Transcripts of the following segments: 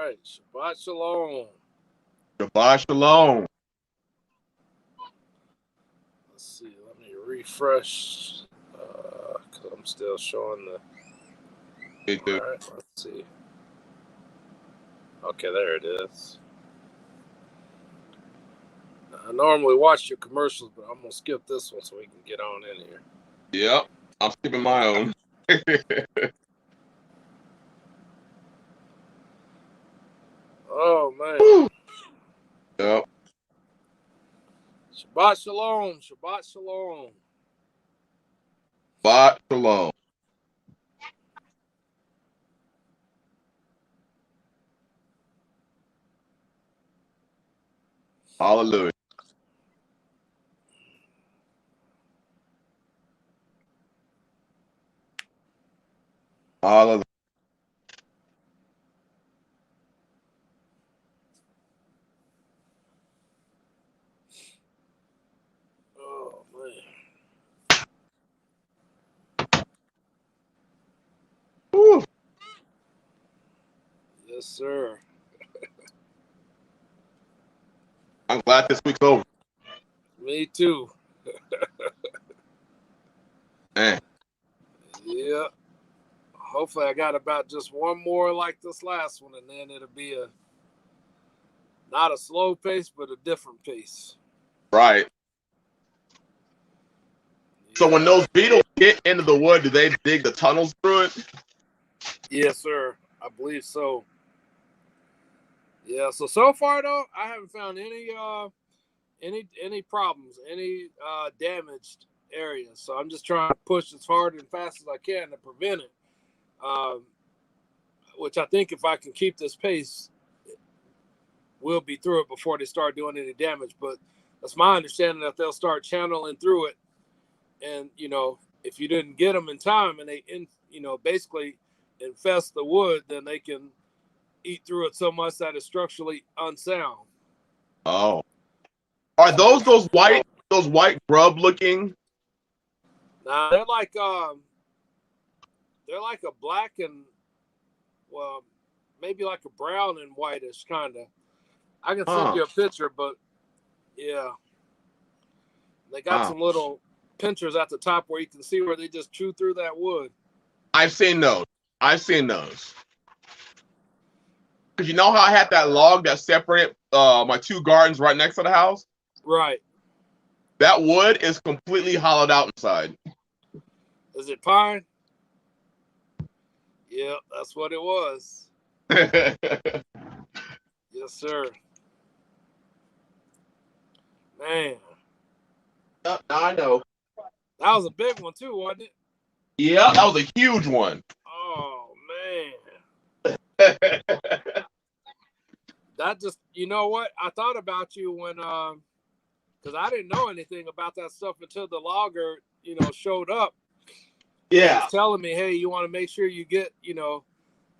right. Shabbat shalom. Shabbat shalom. Let's see. Let me refresh because I'm still showing the. Me too. All right. Let's see. Okay, there it is. I normally watch your commercials, but I'm gonna skip this one so we can get on in here. Yep. I'm skipping my own. Oh man. Yep. Shabbat shalom. Shabbat shalom. Shabbat shalom. Hallelujah. Hallelujah. Oh man. Woo. Yes, sir. I'm glad this week's over. Me too. Man. Yeah. Hopefully, I got about just one more like this last one, and then it'll be not a slow pace, but a different pace. Right. Yeah. So when those beetles get into the wood, do they dig the tunnels through it? Yes, sir. I believe so. Yeah. So far though, I haven't found any problems, any damaged areas. So I'm just trying to push as hard and fast as I can to prevent it. Which I think if I can keep this pace, we'll be through it before they start doing any damage. But that's my understanding that they'll start channeling through it. And, if you didn't get them in time and they, basically infest the wood, then they can eat through it so much that it's structurally unsound. Oh. Are those white grub looking? Now they're like a black and maybe like a brown and whitish kind of. I can send you a picture, but yeah, they got some little pinchers at the top where you can see where they just chew through that wood. I've seen those. Because you know how I had that log that separated my two gardens right next to the house? Right. That wood is completely hollowed out inside. Is it pine? Yeah, that's what it was. Yes, sir. Man. Now I know. That was a big one too, wasn't it? Yeah, that was a huge one. Oh man. That just, you know what? I thought about you when because I didn't know anything about that stuff until the logger, showed up. Yeah. He was telling me, hey, you want to make sure you get,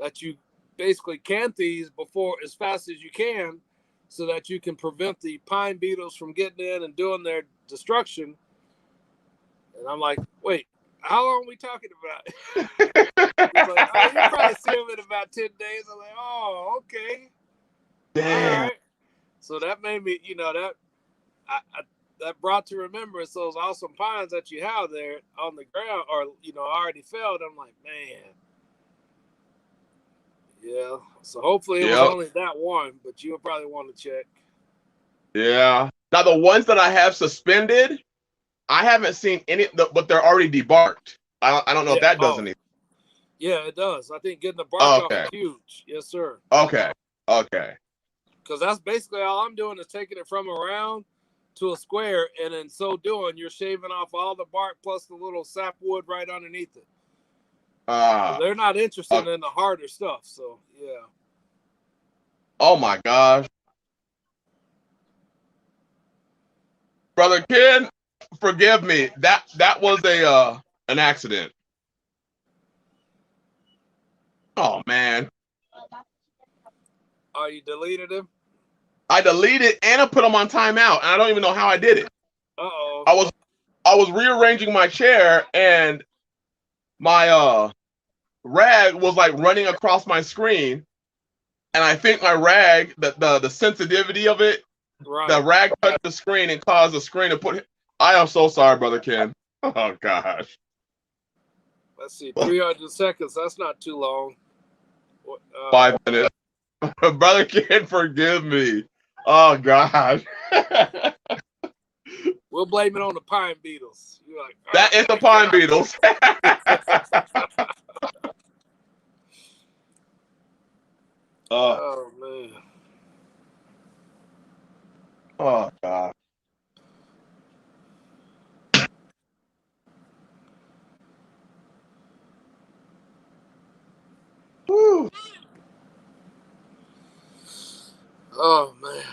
that you basically can these before as fast as you can so that you can prevent the pine beetles from getting in and doing their destruction. And I'm like, wait, how long are we talking about? He's like, oh, you probably see them in about 10 days. I'm like, oh, okay. Damn. All right. So that made me, that brought to remembrance those awesome pines that you have there on the ground or, already felled. I'm like, man. Yeah. So hopefully it was only that one, but you'll probably want to check. Yeah. Now the ones that I have suspended, I haven't seen any, but they're already debarked. I don't know if that does anything. Yeah, it does. I think getting the bark off is huge. Yes, sir. Okay. Because that's basically all I'm doing is taking it from a round to a square, and in so doing, you're shaving off all the bark plus the little sapwood right underneath it. So they're not interested in the harder stuff. So yeah. Oh my gosh, brother Ken, forgive me. That was an accident. Oh man. Oh, you deleted him? I deleted and I put him on timeout, and I don't even know how I did it. Uh-oh. I was rearranging my chair, and my rag was like running across my screen, and I think my rag, the sensitivity of it, Right. the rag touched the screen and caused the screen to put. I am so sorry, Brother Ken. Oh gosh. Let's see, 300 seconds. That's not too long. 5 minutes. Brother Ken, forgive me. Oh gosh. We'll blame it on the pine beetles. You're like, That is the pine beetles. Oh man. Oh God. Woo. Oh man.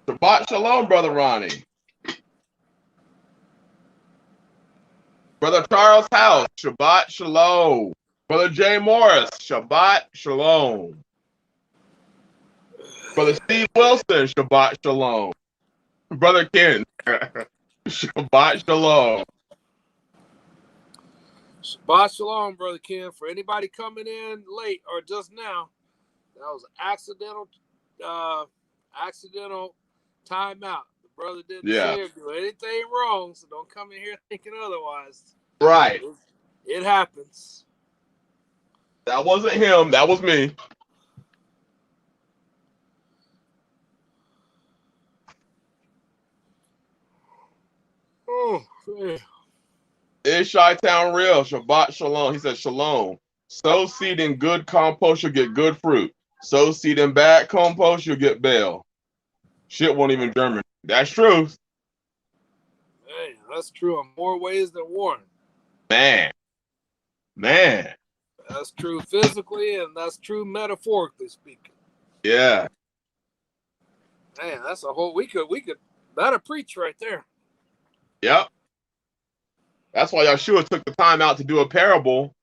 Shabbat shalom, Brother Ronnie. Brother Charles House, Shabbat shalom. Brother Jay Morris, Shabbat shalom. Brother Steve Wilson, Shabbat shalom. Brother Ken, Shabbat shalom. Shabbat shalom, Brother Ken. For anybody coming in late or just now, that was accidental timeout. The brother didn't say or do anything wrong, so don't come in here thinking otherwise. Right. It happens. That wasn't him. That was me. Oh, man. Is Chi-Town real? Shabbat shalom. He said shalom. Sow seed in good compost, you'll get good fruit. Sow seed in bad compost, you'll get bail. Shit won't even germinate. That's true. Man, that's true in more ways than one. Man. That's true physically, and that's true metaphorically speaking. Yeah. Man, that's a whole we could that'll preach right there. Yep. That's why Yeshua took the time out to do a parable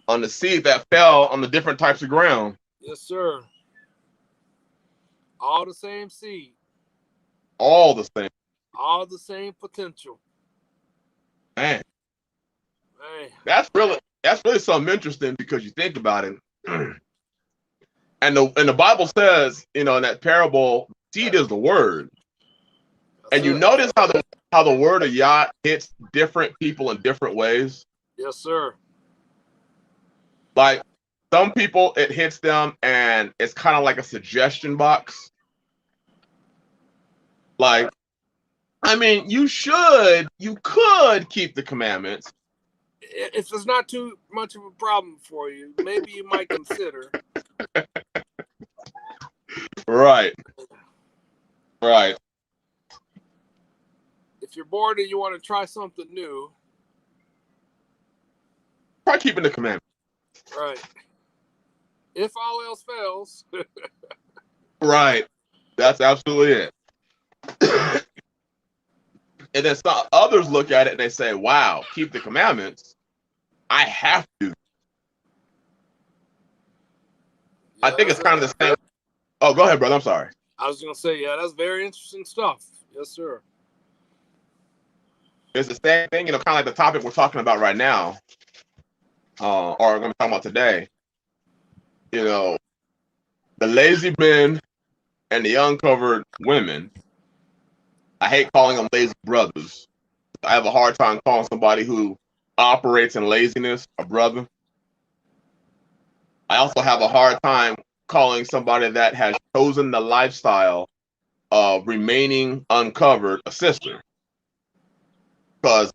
on the seed that fell on the different types of ground. Yes, sir. All the same seed. All the same. All the same potential. Man. That's really something interesting because you think about it. And the Bible says, in that parable, seed is the word. And you notice how the word of Yah hits different people in different ways. Yes, sir. Like some people, it hits them and it's kind of like a suggestion box. Like, I mean, you could keep the commandments. If it's not too much of a problem for you, maybe you might consider. Right. If you're bored and you want to try something new, try keeping the commandments. Right. If all else fails. Right. That's absolutely it. And then some others look at it and they say, wow, keep the commandments. I have to. Yeah, I think it's kind of the same. Oh, go ahead, brother. I'm sorry. I was going to say, yeah, that's very interesting stuff. Yes, sir. It's the same thing, kind of like the topic we're talking about right now, or we're going to talk about today. The lazy men and the uncovered women. I hate calling them lazy brothers. I have a hard time calling somebody who operates in laziness a brother. I also have a hard time calling somebody that has chosen the lifestyle of remaining uncovered a sister. Because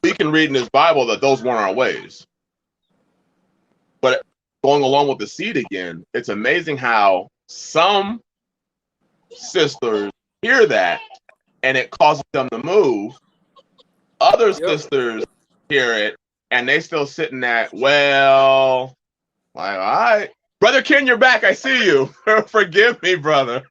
we can read in this Bible that those weren't our ways. But going along with the seed again, it's amazing how some sisters hear that and it causes them to move. Other sisters hear it and they still sitting at, well, like, all right. Brother Ken, you're back. I see you. Forgive me, brother.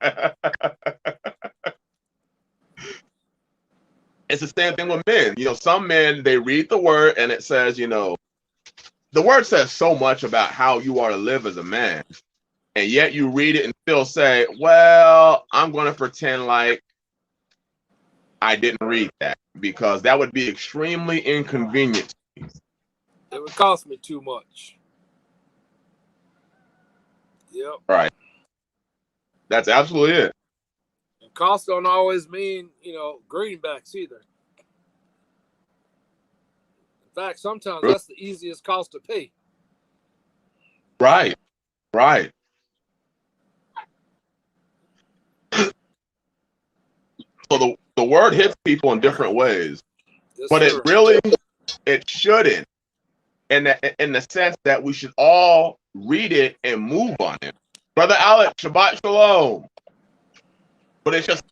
It's the same thing with men. Some men, they read the word and it says, the word says so much about how you are to live as a man. And yet you read it and still say, well, I'm going to pretend like I didn't read that because that would be extremely inconvenient. It would cost me too much. Yep. Right. That's absolutely it. And costs don't always mean, greenbacks either. In fact, sometimes that's the easiest cost to pay. Right. Right. So the word hits people in different ways, Yes, but sir. it shouldn't, in the sense that we should all read it and move on it. Brother Alex, Shabbat Shalom. But it's just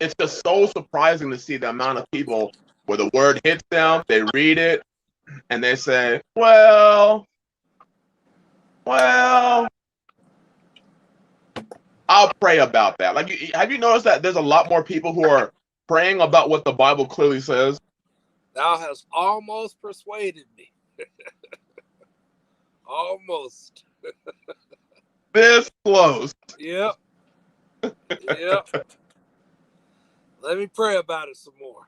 so surprising to see the amount of people where the word hits them, they read it, and they say, well, I'll pray about that. Like, have you noticed that there's a lot more people who are praying about what the Bible clearly says? Thou hast almost persuaded me. Almost. This close. Yep. Yep. Let me pray about it some more.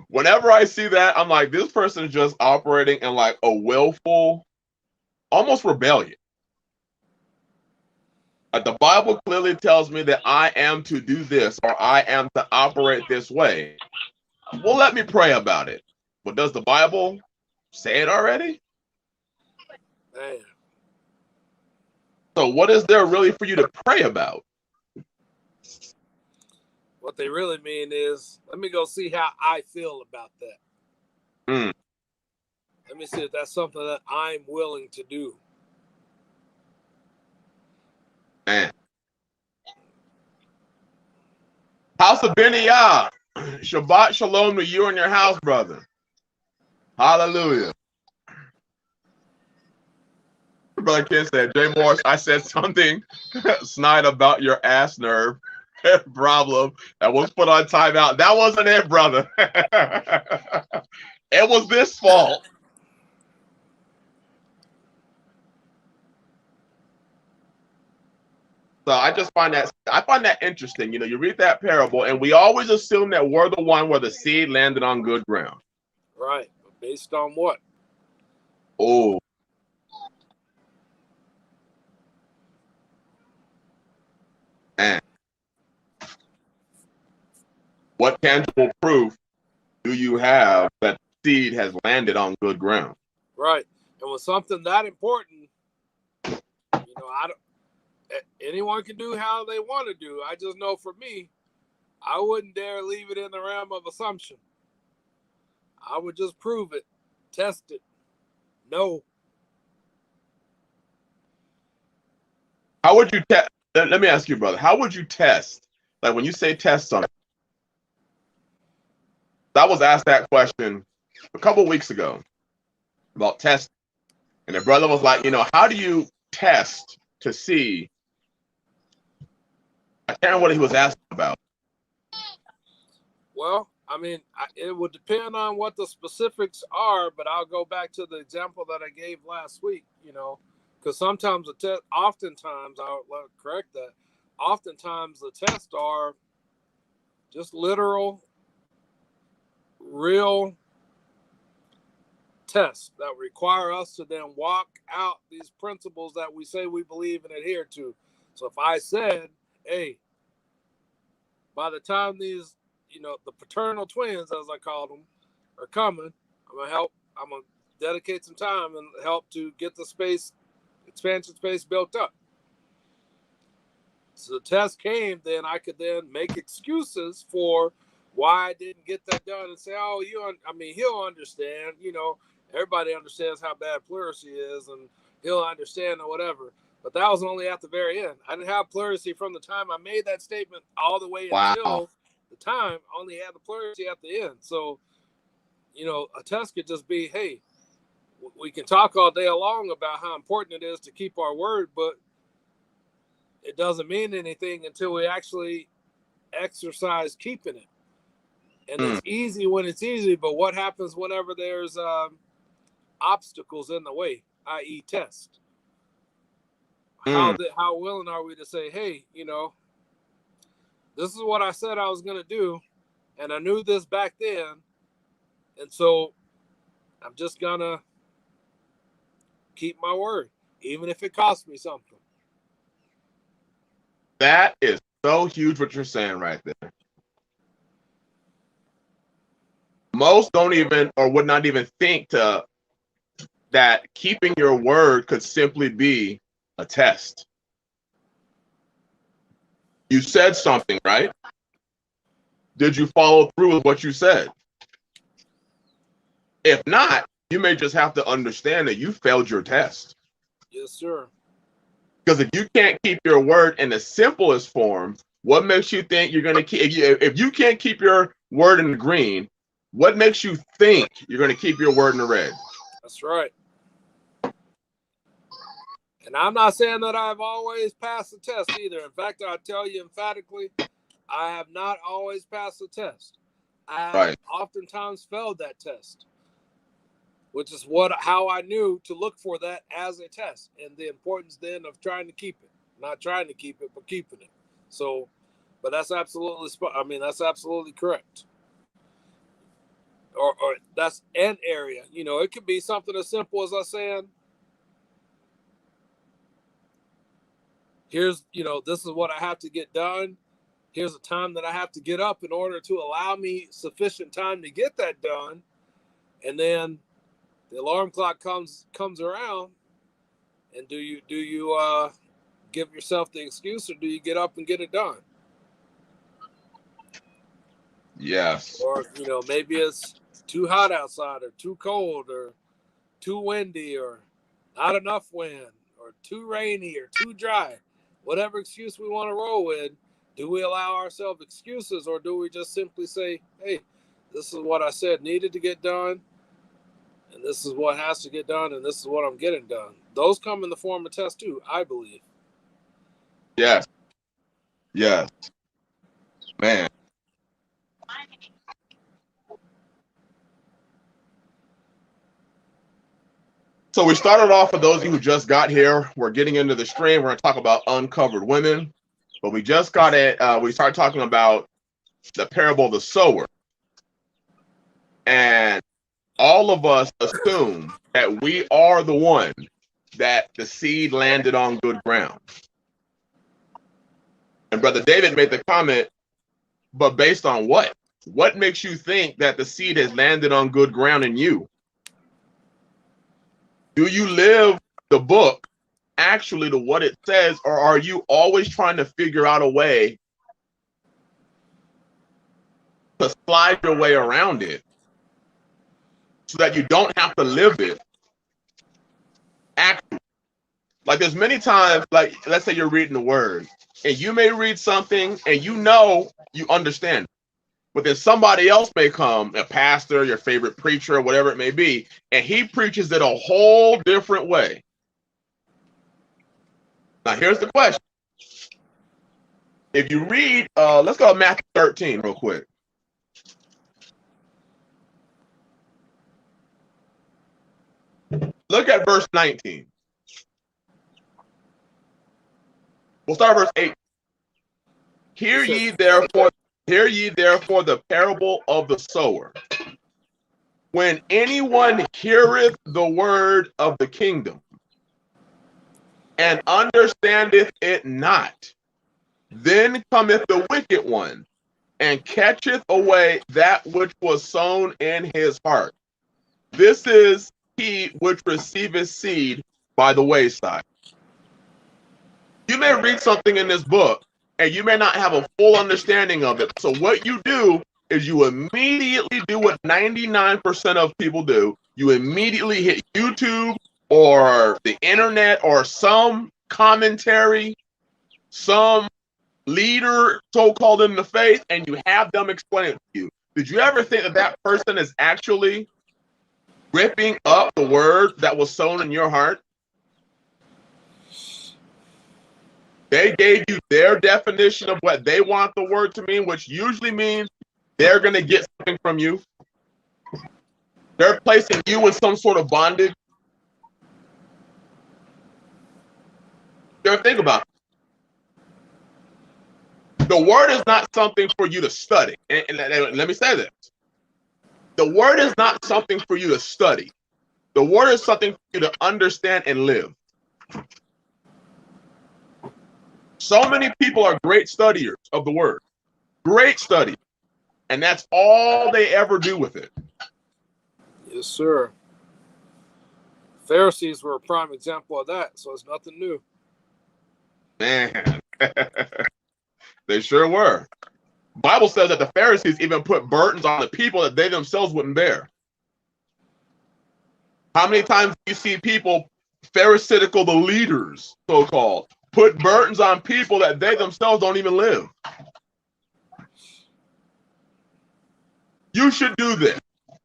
Whenever I see that, I'm like, this person is just operating in like a willful, almost rebellion. The Bible clearly tells me that I am to do this or I am to operate this way. Well, let me pray about it. But does the Bible say it already? Man. So what is there really for you to pray about? What they really mean is, let me go see how I feel about that. Let me see if that's something that I'm willing to do. Man. House of Beniyah. Shabbat Shalom to you and your house, brother. Hallelujah. Brother Ken said, Jay Morris, I said something snide about your ass nerve problem that was put on timeout. That wasn't it, brother. It was this fault. So I find that interesting. You read that parable, and we always assume that we're the one where the seed landed on good ground. Right. But based on what? Oh. Man. What tangible proof do you have that the seed has landed on good ground? Right. And with something that important, anyone can do how they want to do. I just know for me, I wouldn't dare leave it in the realm of assumption. I would just prove it, test it, know. How would you test? Let me ask you, brother. How would you test? Like when you say test something, I was asked that question a couple weeks ago about testing, and the brother was like, how do you test to see? I can't remember what he was asking about. Well, it would depend on what the specifics are, but I'll go back to the example that I gave last week, because oftentimes I'll correct that. Oftentimes the tests are just literal, real tests that require us to then walk out these principles that we say we believe and adhere to. So if I said, hey, by the time these, the paternal twins, as I call them, are coming, I'm going to dedicate some time and help to get the expansion space built up. So the test came, then I could then make excuses for why I didn't get that done and say, oh, he'll understand, everybody understands how bad pleurisy is and he'll understand or whatever. But that was only at the very end. I didn't have pleurisy from the time I made that statement all the way until the time. I only had the pleurisy at the end. So, a test could just be, hey, we can talk all day long about how important it is to keep our word, but it doesn't mean anything until we actually exercise keeping it. And it's easy when it's easy, but what happens whenever there's obstacles in the way, i.e. test? How willing are we to say, hey, this is what I said I was going to do, and I knew this back then, and so I'm just going to keep my word. even if it costs me something. That is so huge what you're saying right there. Most don't even or would not even think that keeping your word could simply be a test. You said something, right? Did you follow through with what you said? If not, you may just have to understand that you failed your test. Yes, sir. Because if you can't keep your word in the simplest form, what makes you think you're going to keep? If you can't keep your word in the green, what makes you think you're going to keep your word in the red? That's right. And I'm not saying that I've always passed the test either. In fact, I'll tell you emphatically, I have not always passed the test. I have oftentimes failed that test, which is how I knew to look for that as a test, and the importance then of trying to keep it. Not trying to keep it, but keeping it. So, but that's absolutely, that's absolutely correct. Or that's an area. You know, it could be something as simple as us saying, here's, this is what I have to get done. Here's a time that I have to get up in order to allow me sufficient time to get that done. And then the alarm clock comes around, and do you give yourself the excuse, or do you get up and get it done? Yes. Or, maybe it's too hot outside, or too cold, or too windy, or not enough wind, or too rainy, or too dry. Whatever excuse we want to roll with, do we allow ourselves excuses, or do we just simply say, hey, this is what I said needed to get done, and this is what has to get done, and this is what I'm getting done? Those come in the form of test too, I believe. Yes. Yes. Man. So we started off, for those of you who just got here, we're getting into the stream. We're going to talk about uncovered women. But we just got it. We started talking about the parable of the sower. And all of us assume that we are the one that the seed landed on good ground. And Brother David made the comment, but based on what? What makes you think that the seed has landed on good ground in you? Do you live the book actually to what it says, or are you always trying to figure out a way to slide your way around it so that you don't have to live it? Actually, like there's many times, like let's say you're reading the word and you may read something and you understand, but then somebody else may come, a pastor, your favorite preacher, whatever it may be, and he preaches it a whole different way. Now, here's the question. If you read, let's go to Matthew 13 real quick. Look at verse 19. We'll start verse 8. Hear ye therefore the parable of the sower. When anyone heareth the word of the kingdom and understandeth it not, then cometh the wicked one and catcheth away that which was sown in his heart. This is he which receiveth seed by the wayside. You may read something in this book and you may not have a full understanding of it. So what you do is you immediately do what 99% of people do. You immediately hit YouTube or the internet or some commentary, some leader so-called in the faith, and you have them explain it to you. Did you ever think that that person is actually ripping up the word that was sown in your heart? They gave you their definition of what they want the word to mean, which usually means they're going to get something from you. They're placing you in some sort of bondage. You ever think about it? The word is not something for you to study. And let me say this. The word is not something for you to study. The word is something for you to understand and live. So many people are great studiers of the word, great study, and that's all they ever do with it. Yes, sir. Pharisees were a prime example of that, so it's nothing new. Man, they sure were. Bible says that the Pharisees even put burdens on the people that they themselves wouldn't bear. How many times do you see people, Pharisaical, the leaders, so-called, put burdens on people that they themselves don't even live? You should do this.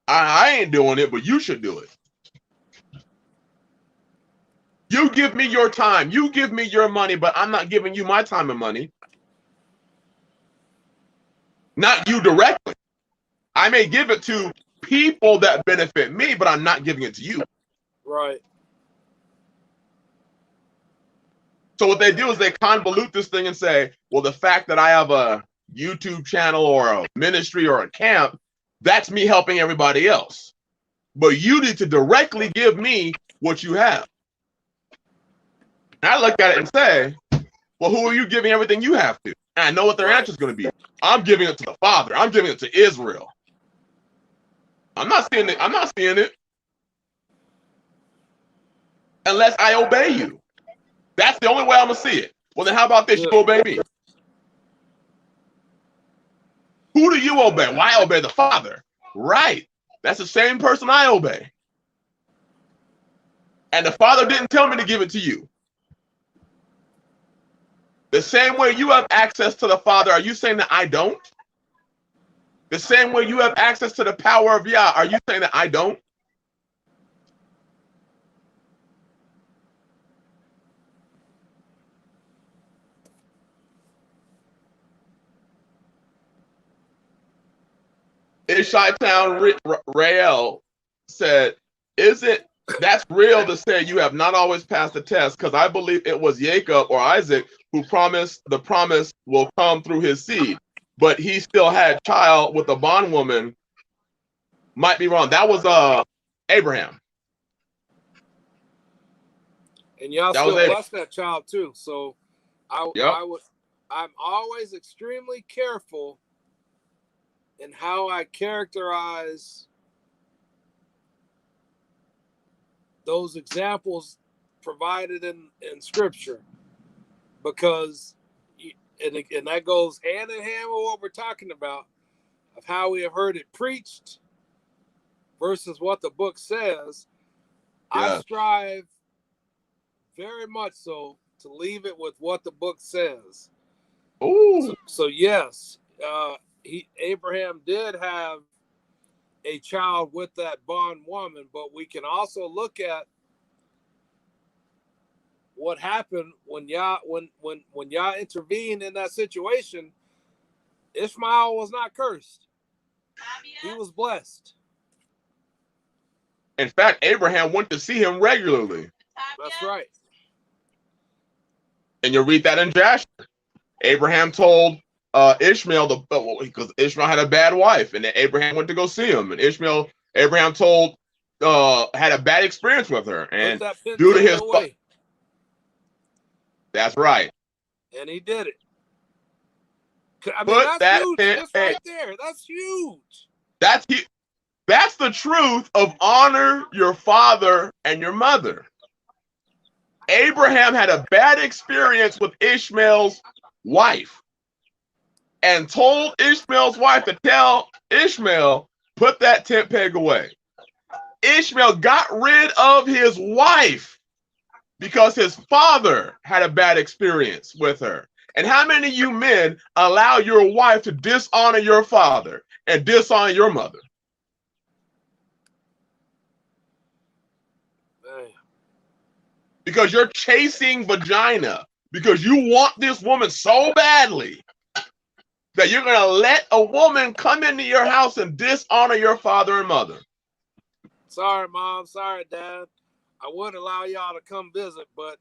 I ain't doing it, but you should do it. You give me your time. You give me your money, but I'm not giving you my time and money. Not you directly. I may give it to people that benefit me, but I'm not giving it to you. Right. So what they do is they convolute this thing and say, well, the fact that I have a YouTube channel or a ministry or a camp, that's me helping everybody else. But you need to directly give me what you have. And I look at it and say, well, who are you giving everything you have to? And I know what their answer is going to be. I'm giving it to the Father. I'm giving it to Israel. I'm not seeing it. I'm not seeing it. Unless I obey you. That's the only way I'm going to see it. Well, then how about this? You obey me. Who do you obey? Well, I obey the Father. Right. That's the same person I obey. And the Father didn't tell me to give it to you. The same way you have access to the Father, are you saying that I don't? The same way you have access to the power of Yah, are you saying that I don't? Ishai Rael said, is it that's real to say you have not always passed the test? Because I believe it was Jacob or Isaac who promised the promise will come through his seed, but he still had child with a bondwoman. Might be wrong. That was Abraham. And y'all still blessed that child too. So I'm always extremely careful in how I characterize those examples provided in Scripture, because and that goes hand in hand with what we're talking about, of how we have heard it preached versus what the book says. Yeah. I strive very much so to leave it with what the book says. Ooh. So yes, Abraham did have a child with that bondwoman, but we can also look at what happened when Yah intervened in that situation. Ishmael was not cursed. He was blessed. In fact, Abraham went to see him regularly. That's right. And you read that in Jasher. Abraham told Ishmael, because Ishmael had a bad wife, and then Abraham went to go see him. And Abraham told, had a bad experience with her. And due to his... That's right. And he did it. I mean, that's huge. That's right there. That's huge. That's the truth of honor your father and your mother. Abraham had a bad experience with Ishmael's wife and told Ishmael's wife to tell Ishmael, put that tent peg away. Ishmael got rid of his wife because his father had a bad experience with her. And how many of you men allow your wife to dishonor your father and dishonor your mother? Because you're chasing vagina, because you want this woman so badly that you're going to let a woman come into your house and dishonor your father and mother. Sorry, Mom. Sorry, Dad. I would allow y'all to come visit, but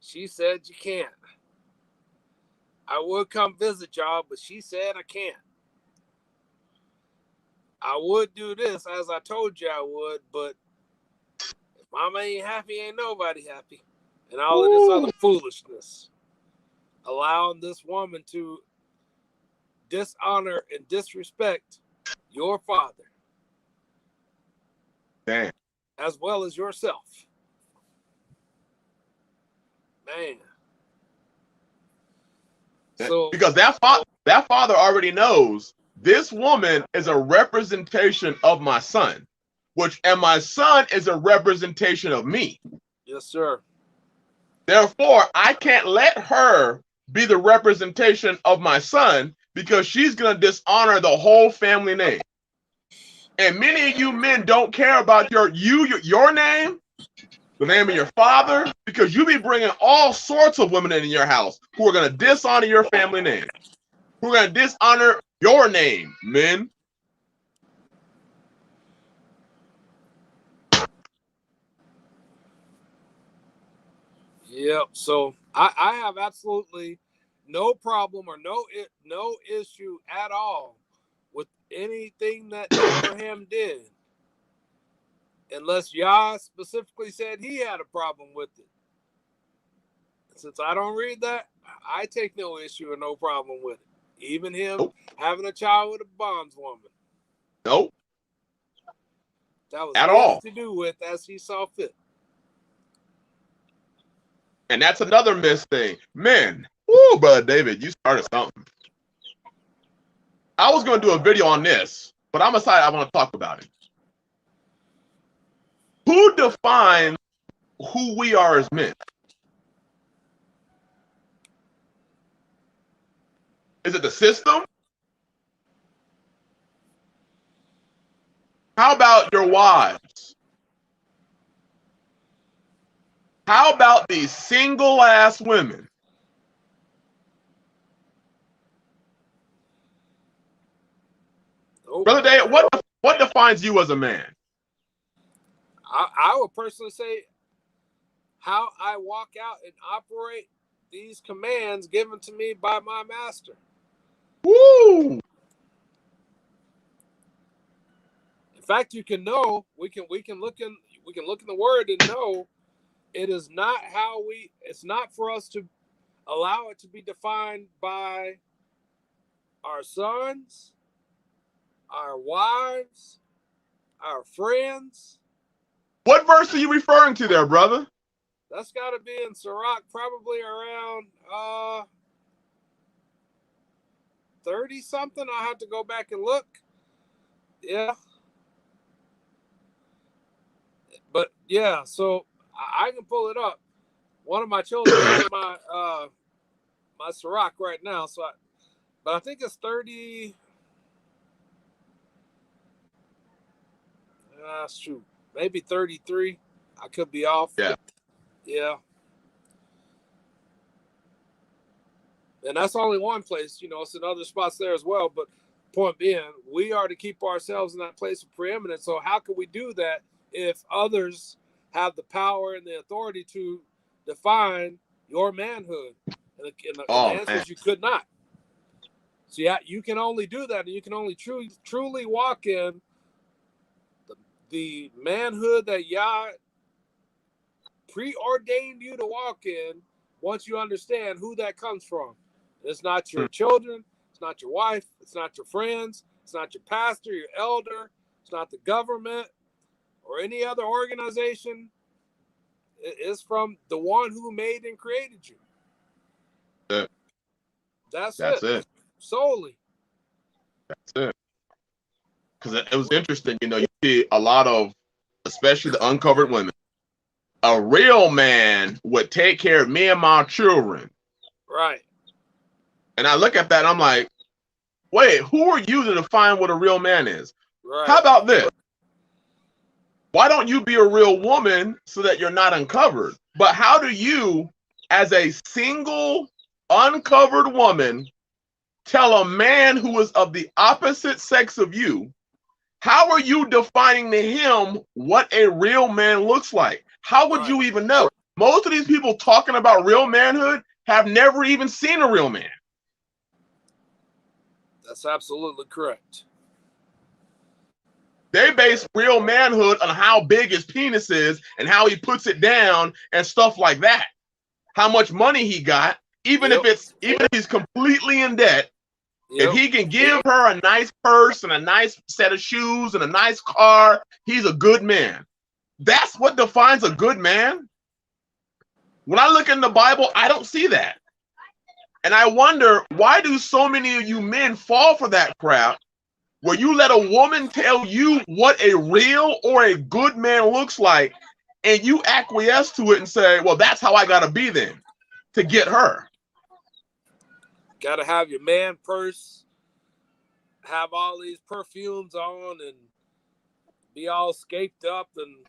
she said you can't. I would come visit y'all, but she said I can't. I would do this as I told you I would, but if Mama ain't happy, ain't nobody happy. and all of this other foolishness, allowing this woman to dishonor and disrespect your father. Damn. As well as yourself. Man. So because that father already knows this woman is a representation of my son, and my son is a representation of me. Yes, sir. Therefore, I can't let her be the representation of my son because she's going to dishonor the whole family name. And many of you men don't care about your name, the name of your father, because you be bringing all sorts of women in your house who are going to dishonor your family name, who are going to dishonor your name, men. Yep. So I have absolutely no problem or no issue at all with anything that Abraham did, unless Yah specifically said he had a problem with it. Since I don't read that, I take no issue or no problem with it. Even him having a child with a bondswoman. Nope. That was at all to do with as he saw fit. And that's another missed thing. Men, woo, Brother David, you started something. I was going to do a video on this, but I'm decided I want to talk about it. Who defines who we are as men? Is it the system? How about your wives? How about these single-ass women? Oh. Brother Dave, what defines you as a man? I would personally say how I walk out and operate these commands given to me by my master. Woo! In fact, you can know, we can look in the word and know it is not it's not for us to allow it to be defined by our sons, our wives, our friends. What verse are you referring to there, brother? That's got to be in Sirach, probably around 30 something. I have to go back and look. Yeah. But yeah, so I can pull it up. One of my children has my my Sirach right now, but I think it's 30. Shoot, maybe 33. I could be off. Yeah. Yeah. And that's only one place, it's in other spots there as well. But point being, we are to keep ourselves in that place of preeminence. So how can we do that if others have the power and the authority to define your manhood? And the answer is you could not. So yeah, you can only do that, and you can only truly walk in the manhood that Yah preordained you to walk in once you understand who that comes from. It's not your children, it's not your wife, it's not your friends, it's not your pastor, your elder, it's not the government or any other organization. It's from the one who made and created you. Yeah. That's it. Solely. That's it. Because it was interesting, you see a lot of, especially the uncovered women, a real man would take care of me and my children. Right. And I look at that and I'm like, wait, who are you to define what a real man is? Right. How about this? Why don't you be a real woman so that you're not uncovered? But how do you, as a single, uncovered woman, tell a man who is of the opposite sex of you, how are you defining to him what a real man looks like? How would you even know? Most of these people talking about real manhood have never even seen a real man. That's absolutely correct. They base real manhood on how big his penis is and how he puts it down and stuff like that. how much money he got, even if he's completely in debt. If he can give her a nice purse and a nice set of shoes and a nice car, he's a good man. That's what defines a good man. When I look in the Bible, I don't see that. And I wonder, why do so many of you men fall for that crap, where you let a woman tell you what a real or a good man looks like, and you acquiesce to it and say, well, that's how I got to be then to get her. Got to have your man purse, have all these perfumes on, and be all scaped up and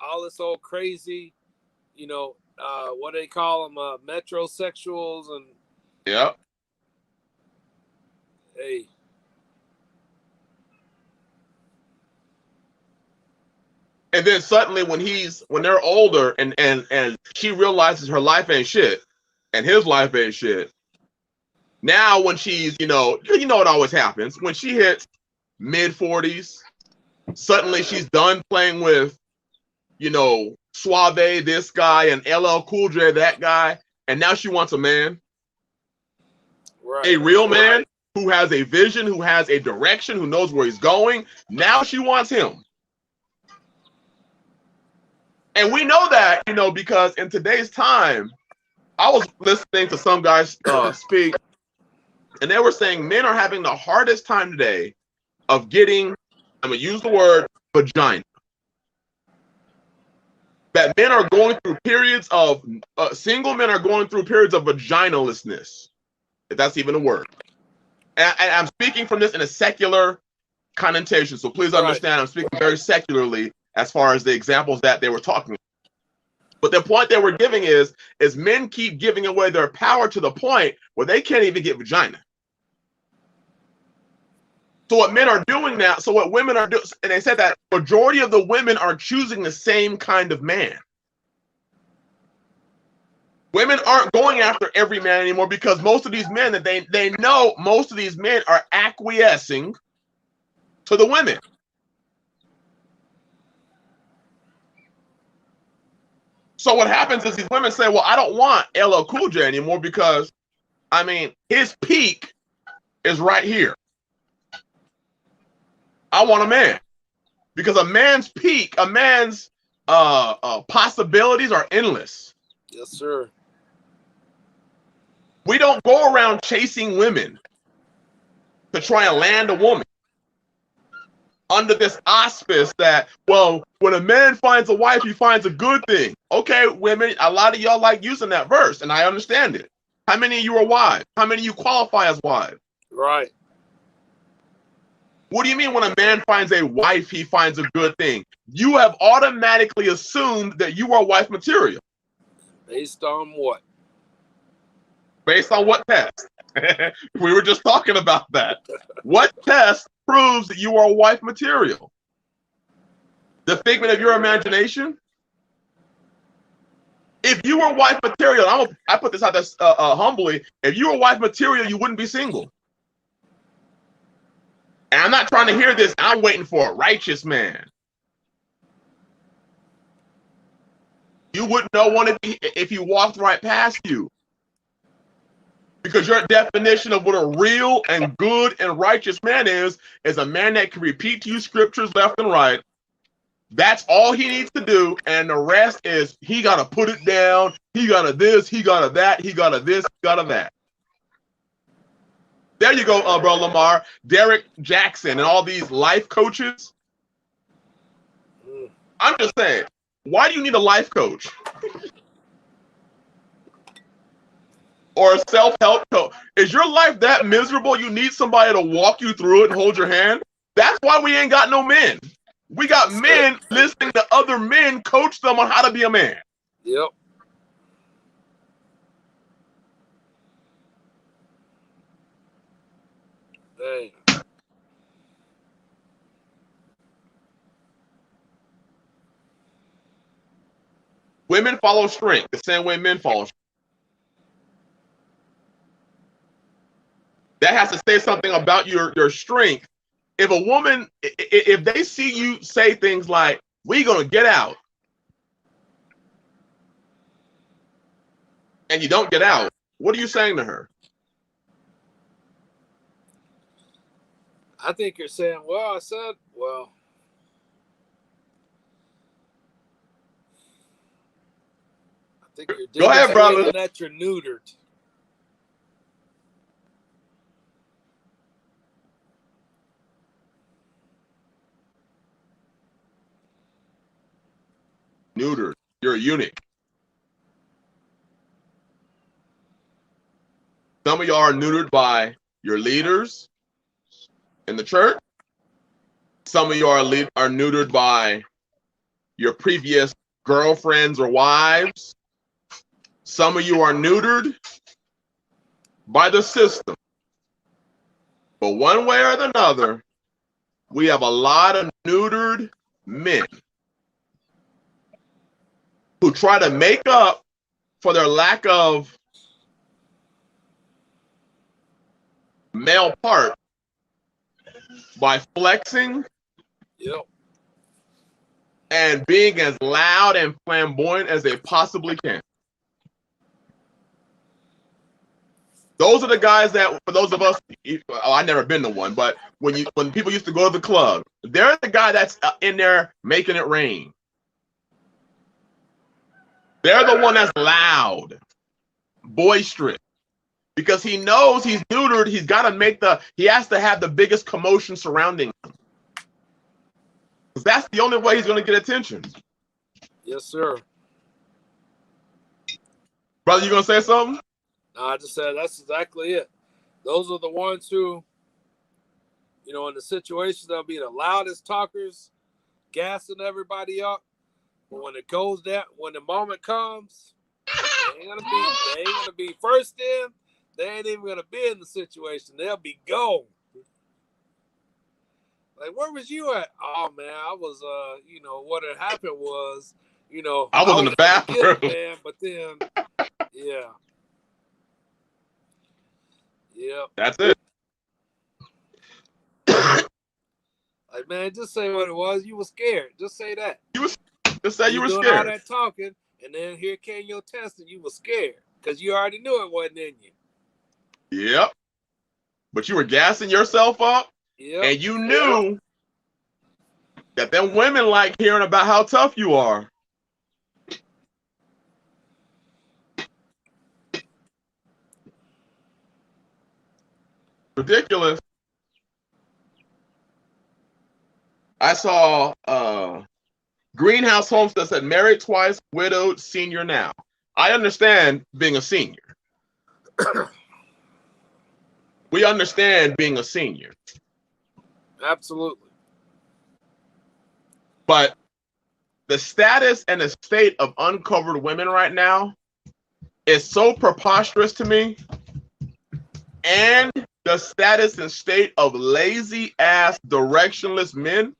all this old crazy, what do they call them, metrosexuals and. Yep. Hey. And then suddenly when they're older and she realizes her life ain't shit and his life ain't shit. Now when she's, it always happens. When she hits mid-40s, suddenly she's done playing with, Suave, this guy, and LL Cool J, that guy, and now she wants a man. Right. A real man who has a vision, who has a direction, who knows where he's going. Now she wants him. And we know that, because in today's time, I was listening to some guys speak, and they were saying men are having the hardest time today of getting, I'm going to use the word, vagina. That men are going through periods of, single men are going through periods of vaginalessness, if that's even a word. And I'm speaking from this in a secular connotation, so please understand, I'm speaking very secularly as far as the examples that they were talking about. But the point they were giving is men keep giving away their power to the point where they can't even get vagina. So what men are doing now, so what women are doing, and they said that majority of the women are choosing the same kind of man. Women aren't going after every man anymore because most of these men, that they know most of these men are acquiescing to the women. So what happens is these women say, well, I don't want LL Cool J anymore because, his peak is right here. I want a man. Because a man's peak, a man's possibilities are endless. Yes, sir. We don't go around chasing women to try and land a woman under this auspice that, well, when a man finds a wife, he finds a good thing. Okay, women, a lot of y'all like using that verse, and I understand it. How many of you are wives? How many of you qualify as wives? Right. What do you mean when a man finds a wife, he finds a good thing? You have automatically assumed that you are wife material. Based on what? Based on what test? We were just talking about that. What test proves that you are wife material? The figment of your imagination? If you were wife material, I put this out there humbly, if you were wife material, you wouldn't be single. And I'm not trying to hear this. I'm waiting for a righteous man. You wouldn't know one if he walked right past you. Because your definition of what a real and good and righteous man is a man that can repeat to you scriptures left and right. That's all he needs to do. And the rest is he got to put it down. He got to this, he got to that, he got to this, he got to that. There you go, bro Lamar. Derek Jackson and all these life coaches. I'm just saying, why do you need a life coach? Or a self-help coach? Is your life that miserable you need somebody to walk you through it and hold your hand? That's why we ain't got no men. We got men listening to other men coach them on how to be a man. Yep. Dang. Women follow strength the same way men follow strength. That has to say something about your strength. If a woman, if they see you say things like, "We're gonna get out," and you don't get out, what are you saying to her? I think you're saying, well, I said, well, I think you're Go ahead, brother. that you're neutered. Neutered. You're a eunuch. Some of y'all are neutered by your leaders in the church. Some of you are neutered by your previous girlfriends or wives. Some of you are neutered by the system. But one way or another, we have a lot of neutered men who try to make up for their lack of male part by flexing. Yep. And being as loud and flamboyant as they possibly can. Those are the guys that, for those of us, I've never been to one, but when people used to go to the club, they're the guy that's in there making it rain. They're the one that's loud, boisterous, because he knows he's neutered. He has to have the biggest commotion surrounding him. That's the only way he's going to get attention. Yes, sir. Brother, you going to say something? No, I just said that's exactly it. Those are the ones who, in the situations, they'll be the loudest talkers, gassing everybody up. But when it goes down, when the moment comes, they ain't gonna be first in. They ain't even gonna be in the situation. They'll be gone. Like, where was you at? Oh man, I was what had happened was, I was in the bathroom, man, but then yeah. That's it. Like, man, just say what it was. You were scared. Just say that. Just say you were doing scared. All that talking, and then here came your test, and you were scared because you already knew it wasn't in you. Yep. But you were gassing yourself up. Yep. And you knew that them women like hearing about how tough you are. Ridiculous. I saw Greenhouse Homestead said married twice, widowed, senior now. I understand being a senior. We understand being a senior. Absolutely. But the status and the state of uncovered women right now is so preposterous to me. And the status and state of lazy ass, directionless men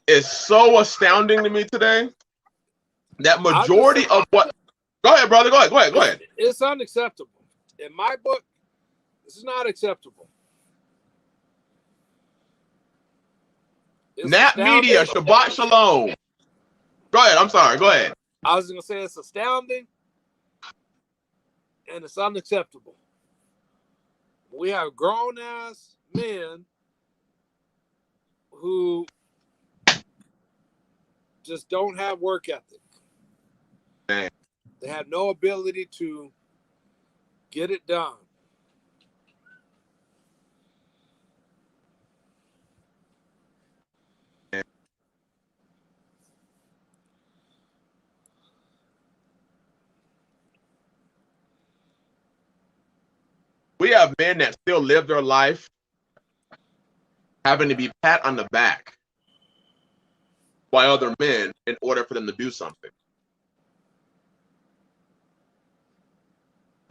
is so astounding to me today. That majority of what. Go ahead, brother. Go ahead. It's unacceptable. In my book, this is not acceptable. Nat Media, Shabbat Shalom. Go ahead. I'm sorry. Go ahead. I was going to say it's astounding and it's unacceptable. We have grown-ass men who just don't have work ethic. Man. They have no ability to get it done. We have men that still live their life having to be pat on the back by other men in order for them to do something.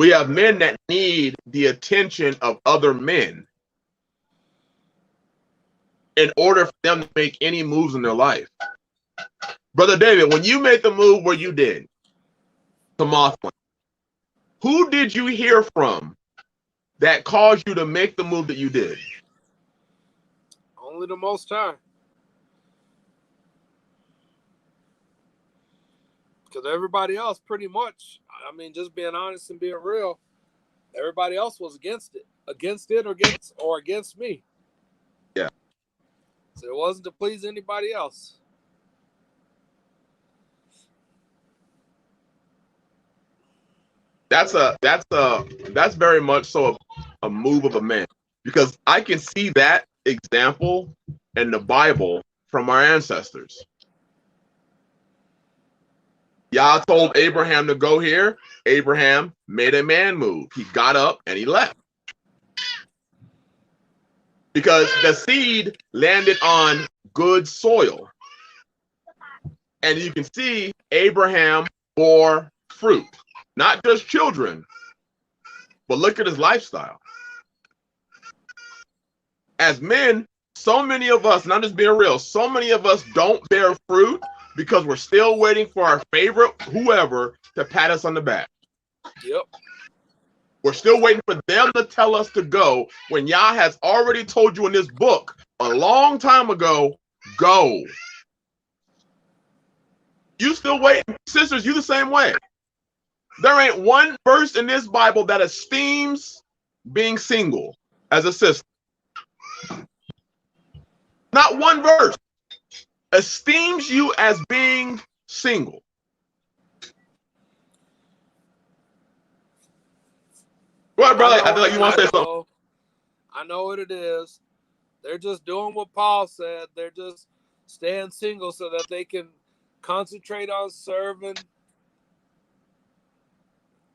We have men that need the attention of other men in order for them to make any moves in their life. Brother David, when you made the move where you did to Mothman, who did you hear from that caused you to make the move that you did? Only the Most High. Because everybody else, pretty much, I mean, just being honest and being real, everybody else was against it or against me. Yeah. So it wasn't to please anybody else. That's very much so a move of a man, because I can see that example in the Bible from our ancestors. Yah told Abraham to go here. Abraham made a man move. He got up and he left. Because the seed landed on good soil. And you can see Abraham bore fruit. Not just children, but look at his lifestyle. As men, so many of us, and I'm just being real, so many of us don't bear fruit because we're still waiting for our favorite whoever to pat us on the back. Yep. We're still waiting for them to tell us to go when Yah has already told you in this book a long time ago, go. You still waiting. Sisters, you the same way. There ain't one verse in this Bible that esteems being single as a sister. Not one verse esteems you as being single. Go ahead, brother. I feel like you want to say something. I know what it is. They're just doing what Paul said. They're just staying single so that they can concentrate on serving.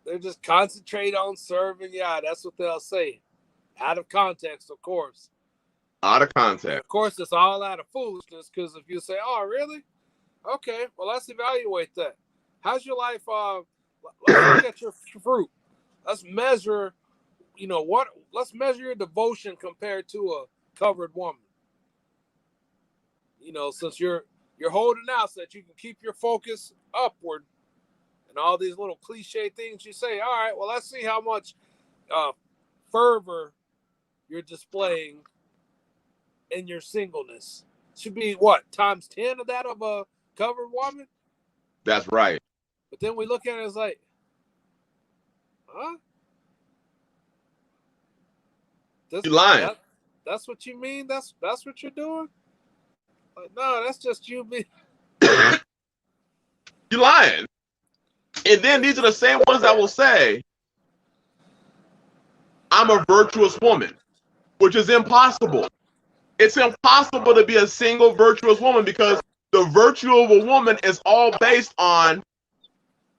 They're just concentrate on serving. Yeah, that's what they'll say. Out of context, of course. Out of context. And of course, it's all out of foolishness, because if you say, oh, really? Okay, well, let's evaluate that. How's your life? Let's look at your fruit. Let's measure, let's measure your devotion compared to a covered woman. Since you're holding out so that you can keep your focus upward. And all these little cliche things you say, all right, well, let's see how much fervor you're displaying in your singleness. Should be what, times 10 of that of a covered woman? That's right. But then we look at it as like, huh? You lying. That's what you mean? That's what you're doing? Like, no, that's just you being... You lying. And then these are the same ones that will say, I'm a virtuous woman, which is impossible. It's impossible to be a single virtuous woman, because the virtue of a woman is all based on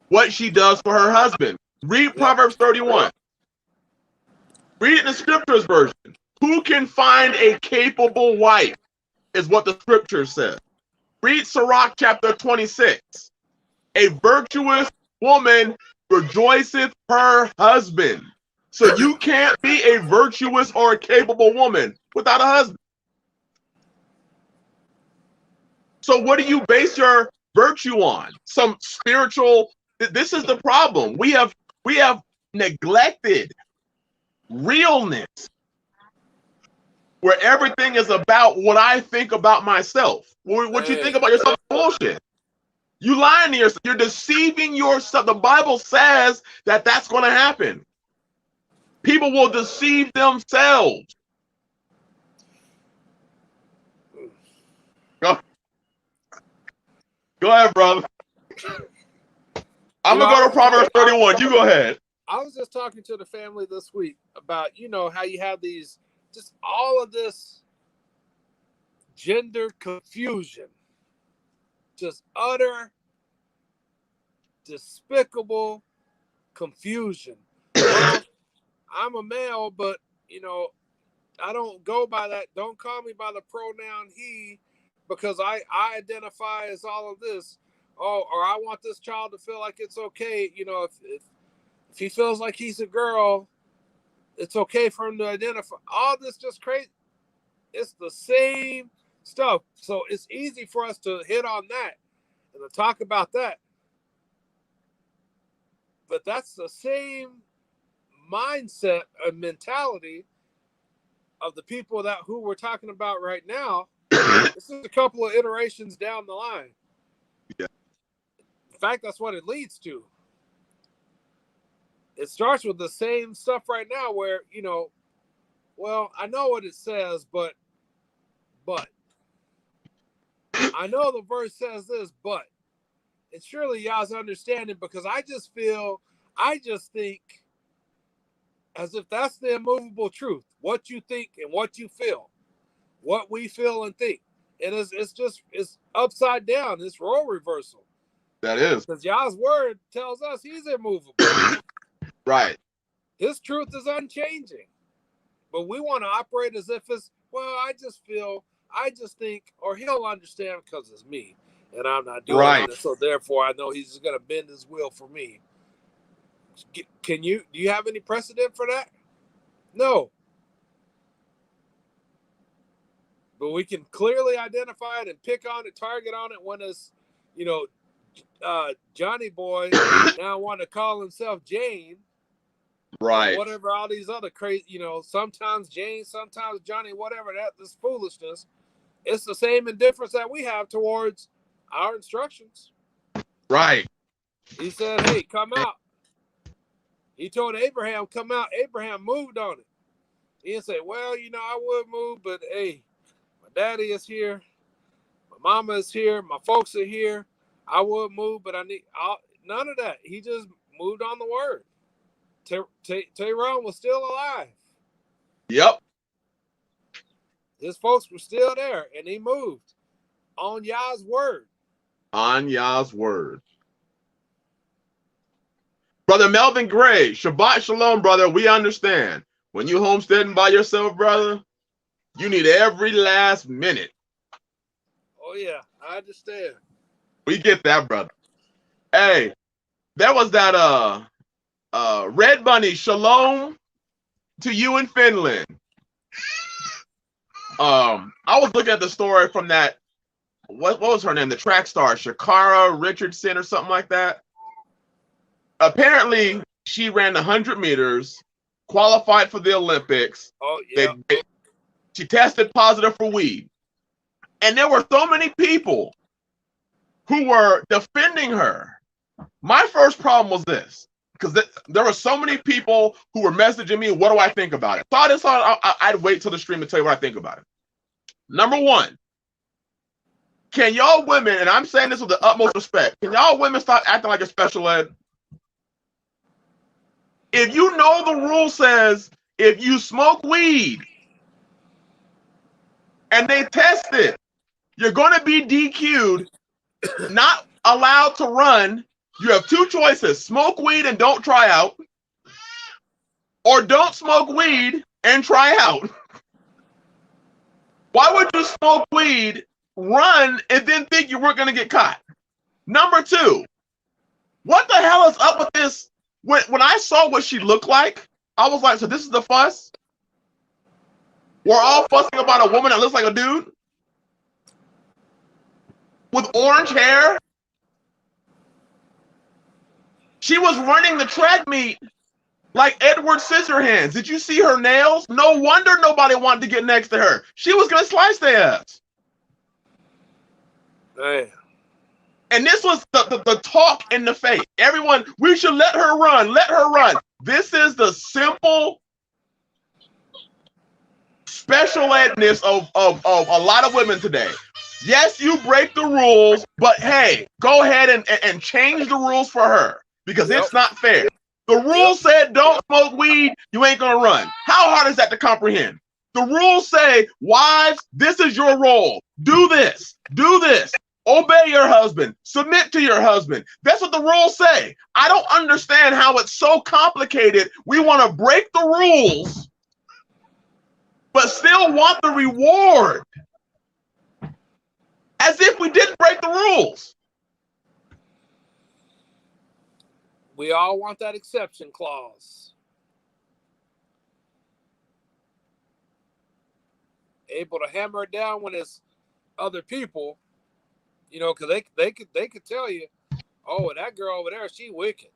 what she does for her husband. Read Proverbs 31. Read it in the scriptures version. Who can find a capable wife is what the scripture says. Read Sirach chapter 26. A virtuous woman rejoiceth her husband. So you can't be a virtuous or a capable woman without a husband. So what do you base your virtue on? Some spiritual... This is the problem. We have neglected realness, where everything is about what I think about myself. What you think about yourself is bullshit. You lying to yourself. You're deceiving yourself. The Bible says that that's going to happen. People will deceive themselves. Go ahead, brother. I'm going to go to Proverbs 31. You go ahead. I was just talking to the family this week about, how you have these, just all of this gender confusion. Just utter, despicable confusion. Well, I'm a male, but, I don't go by that. Don't call me by the pronoun he, because I identify as all of this. Oh, or I want this child to feel like it's okay. If he feels like he's a girl, it's okay for him to identify. All this just crazy. It's the same stuff. So it's easy for us to hit on that and to talk about that. But that's the same mindset and mentality of the people who we're talking about right now. This is a couple of iterations down the line. Yeah. In fact, that's what it leads to. it starts with the same stuff right now where, well, I know what it says, but I know the verse says this, but it's surely y'all's understanding, because I just think as if that's the immovable truth. What you think and what you feel, what we feel and think. And it's upside down. It's role reversal. That is. Because y'all's word tells us he's immovable. Right. His truth is unchanging. But we want to operate as if it's, well, I just think, or he'll understand because it's me. And I'm not doing it. So therefore, I know he's just going to bend his will for me. Do you have any precedent for that? No. But we can clearly identify it and pick on it, target on it when it's, Johnny Boy now want to call himself Jane. Right. Whatever, all these other crazy, sometimes Jane, sometimes Johnny, whatever, this foolishness. It's the same indifference that we have towards our instructions. Right. He said, hey, come out. He told Abraham, come out. Abraham moved on it. He didn't say, well, I would move, but hey, my daddy is here. My mama is here. My folks are here. I would move, but none of that. He just moved on the word. Tehran was still alive. Yep. His folks were still there, and he moved on Yah's word. On Yah's word. Brother Melvin Gray, Shabbat Shalom, brother. We understand. When you homesteading by yourself, brother, you need every last minute. Oh, yeah, I understand. We get that, brother. Hey, there was that Red Bunny, Shalom to you in Finland. I was looking at the story from that, what was her name? The track star, Shakara Richardson or something like that. Apparently, she ran 100 meters, qualified for the Olympics. Oh, yeah. She tested positive for weed. And there were so many people who were defending her. My first problem was this, because there were so many people who were messaging me, what do I think about it? So I decided I'd wait till the stream to tell you what I think about it. Number one, can y'all women, and I'm saying this with the utmost respect, can y'all women stop acting like a special ed? If you know the rule says if you smoke weed and they test it, you're going to be DQ'd, not allowed to run. You have two choices: smoke weed and don't try out, or don't smoke weed and try out. Why would you smoke weed, run, and then think you weren't going to get caught? Number two, what the hell is up with this? When I saw what she looked like, I was like, so this is the fuss? We're all fussing about a woman that looks like a dude? With orange hair? She was running the track meet like Edward Scissorhands. Did you see her nails? No wonder nobody wanted to get next to her. She was going to slice their ass. Damn. And this was the talk in the face. Everyone, we should let her run. Let her run. This is the simple special edness of a lot of women today. Yes, you break the rules, but hey, go ahead and change the rules for her, because it's not fair. The rule said don't smoke weed, you ain't gonna run. How hard is that to comprehend? The rules say, wives, this is your role. Do this, obey your husband, submit to your husband. That's what the rules say. I don't understand how it's so complicated. We want to break the rules, but still want the reward. As if we didn't break the rules. We all want that exception clause. Able to hammer it down when it's other people, because they could tell you, oh, that girl over there, she wicked.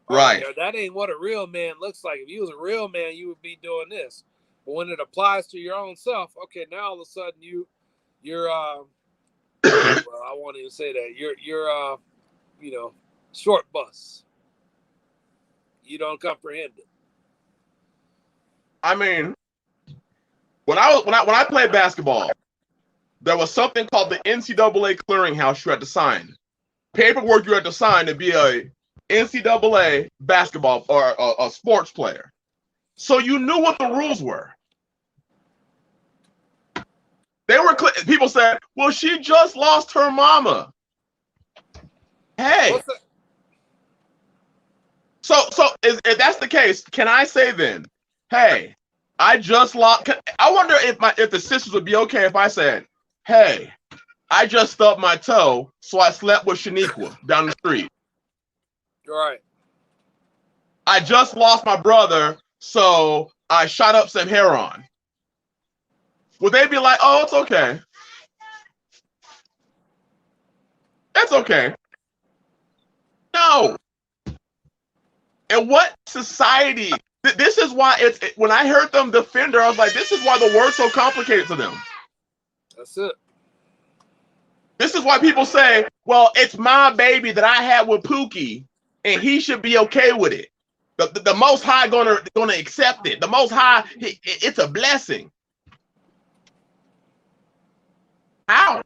Right. Oh, that ain't what a real man looks like. If you was a real man, you would be doing this. But when it applies to your own self, okay, now all of a sudden you're well, I won't even say that. You're short bus. You don't comprehend it. I mean, when I played basketball, there was something called the NCAA clearinghouse you had to sign. Paperwork you had to sign to be a NCAA basketball or a sports player. So you knew what the rules were. People said, well, she just lost her mama. Hey. So if that's the case, can I say then, hey, I just lost. I wonder if the sisters would be okay if I said, hey, I just stubbed my toe, so I slept with Shaniqua down the street. Right. I just lost my brother, so I shot up some heroin. Would they be like, oh, it's okay? That's okay. No. And what society? This is why when I heard them defend her, I was like, this is why the word's so complicated to them. That's it. This is why people say, well, it's my baby that I had with Pookie, and he should be okay with it. The Most High gonna accept it. The Most High, it's a blessing. How?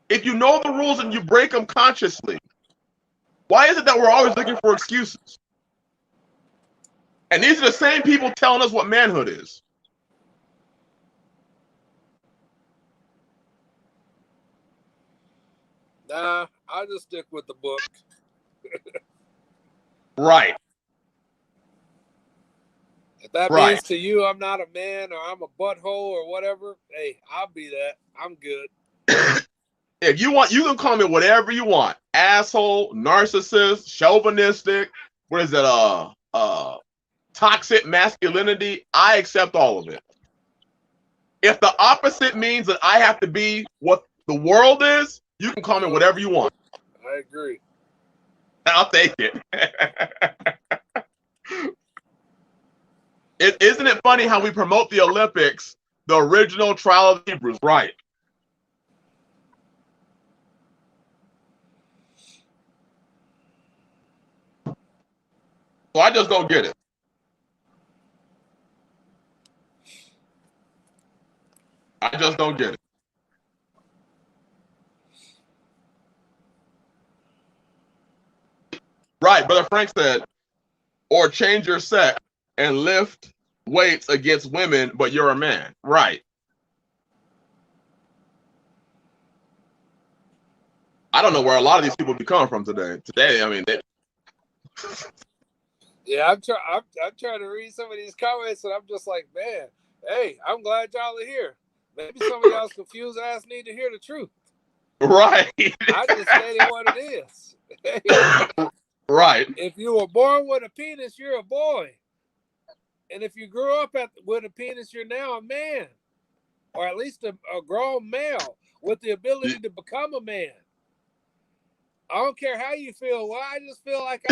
If you know the rules and you break them consciously, why is it that we're always looking for excuses? And these are the same people telling us what manhood is. Nah, I just stick with the book. Right. If that means to you I'm not a man or I'm a butthole or whatever, hey, I'll be that. I'm good. If you want, you can call me whatever you want. Asshole, narcissist, chauvinistic, what is it? Toxic masculinity. I accept all of it. If the opposite means that I have to be what the world is, you can call me whatever you want. I agree. I'll take it. Isn't it funny how we promote the Olympics, the original trial of Hebrews, right? So I just don't get it. I just don't get it. Right, Brother Frank said, or change your sex and lift weights against women, but you're a man. Right. I don't know where a lot of these people be coming from today. I mean, yeah, I'm trying to read some of these comments, and I'm just like, man, hey, I'm glad y'all are here. Maybe some of y'all's confused ass need to hear the truth. Right. I just stated what it is. Right. If you were born with a penis, you're a boy. And if you grew up with a penis, you're now a man. Or at least a grown male with the ability to become a man. I don't care how you feel. Well, I just feel like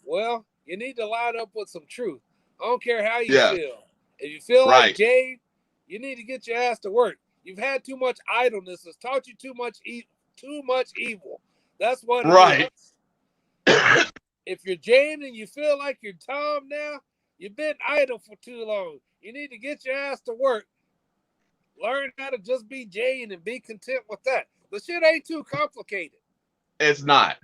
well, you need to line up with some truth. I don't care how you feel. If you feel like Jay, you need to get your ass to work. You've had too much idleness. It's taught you too much evil. That's what it is. If you're Jane and you feel like you're Tom now, you've been idle for too long. You need to get your ass to work. Learn how to just be Jane and be content with that. The shit ain't too complicated. It's not.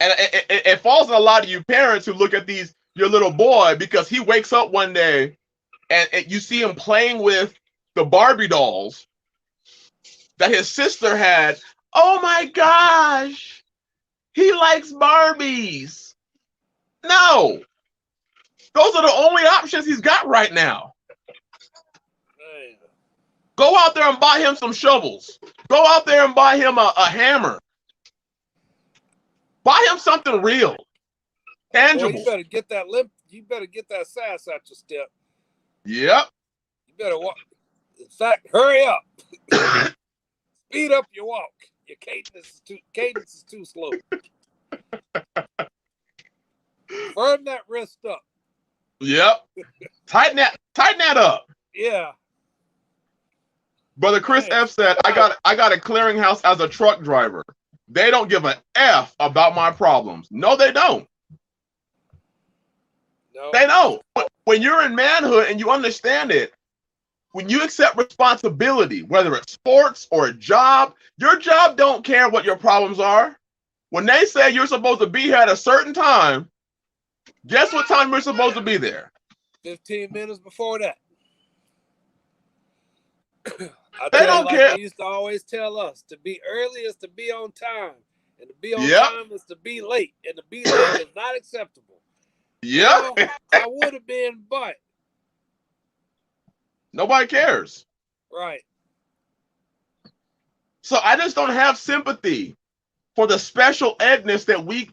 And it falls on a lot of you parents who look at your little boy because he wakes up one day and you see him playing with the Barbie dolls that his sister had. Oh my gosh. He likes Barbies. No. Those are the only options he's got right now. Go out there and buy him some shovels. Go out there and buy him a hammer. Buy him something real. Tangible. Well, you better get that you better get that sass out your step. Yep. You better walk. In fact, hurry up. Speed up your walk. Your cadence is too slow. Firm that wrist up. Yep. Tighten that up. Yeah. Brother Chris F said, I got a clearinghouse as a truck driver. They don't give a F about my problems. No, they don't. No. They don't. When you're in manhood and you understand it, when you accept responsibility, whether it's sports or a job, your job don't care what your problems are. When they say you're supposed to be here at a certain time, guess what time you're supposed to be there? 15 minutes before that. They don't care. They used to always tell us, to be early is to be on time, and to be on Yep. time is to be late, and to be late is not acceptable. Yep. Well, I would have been, but nobody cares. right. So I just don't have sympathy for the special edness that we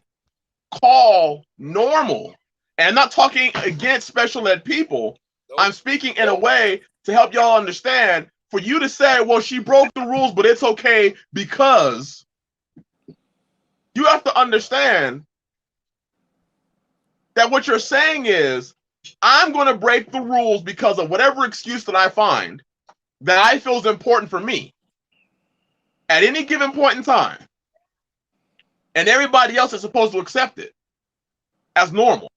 call normal. And I'm not talking against special ed people. Nope. I'm speaking in a way to help y'all understand. For you to say, well, she broke the rules, but it's okay because you have to understand that what you're saying is, I'm going to break the rules because of whatever excuse that I find that I feel is important for me at any given point in time. And everybody else is supposed to accept it as normal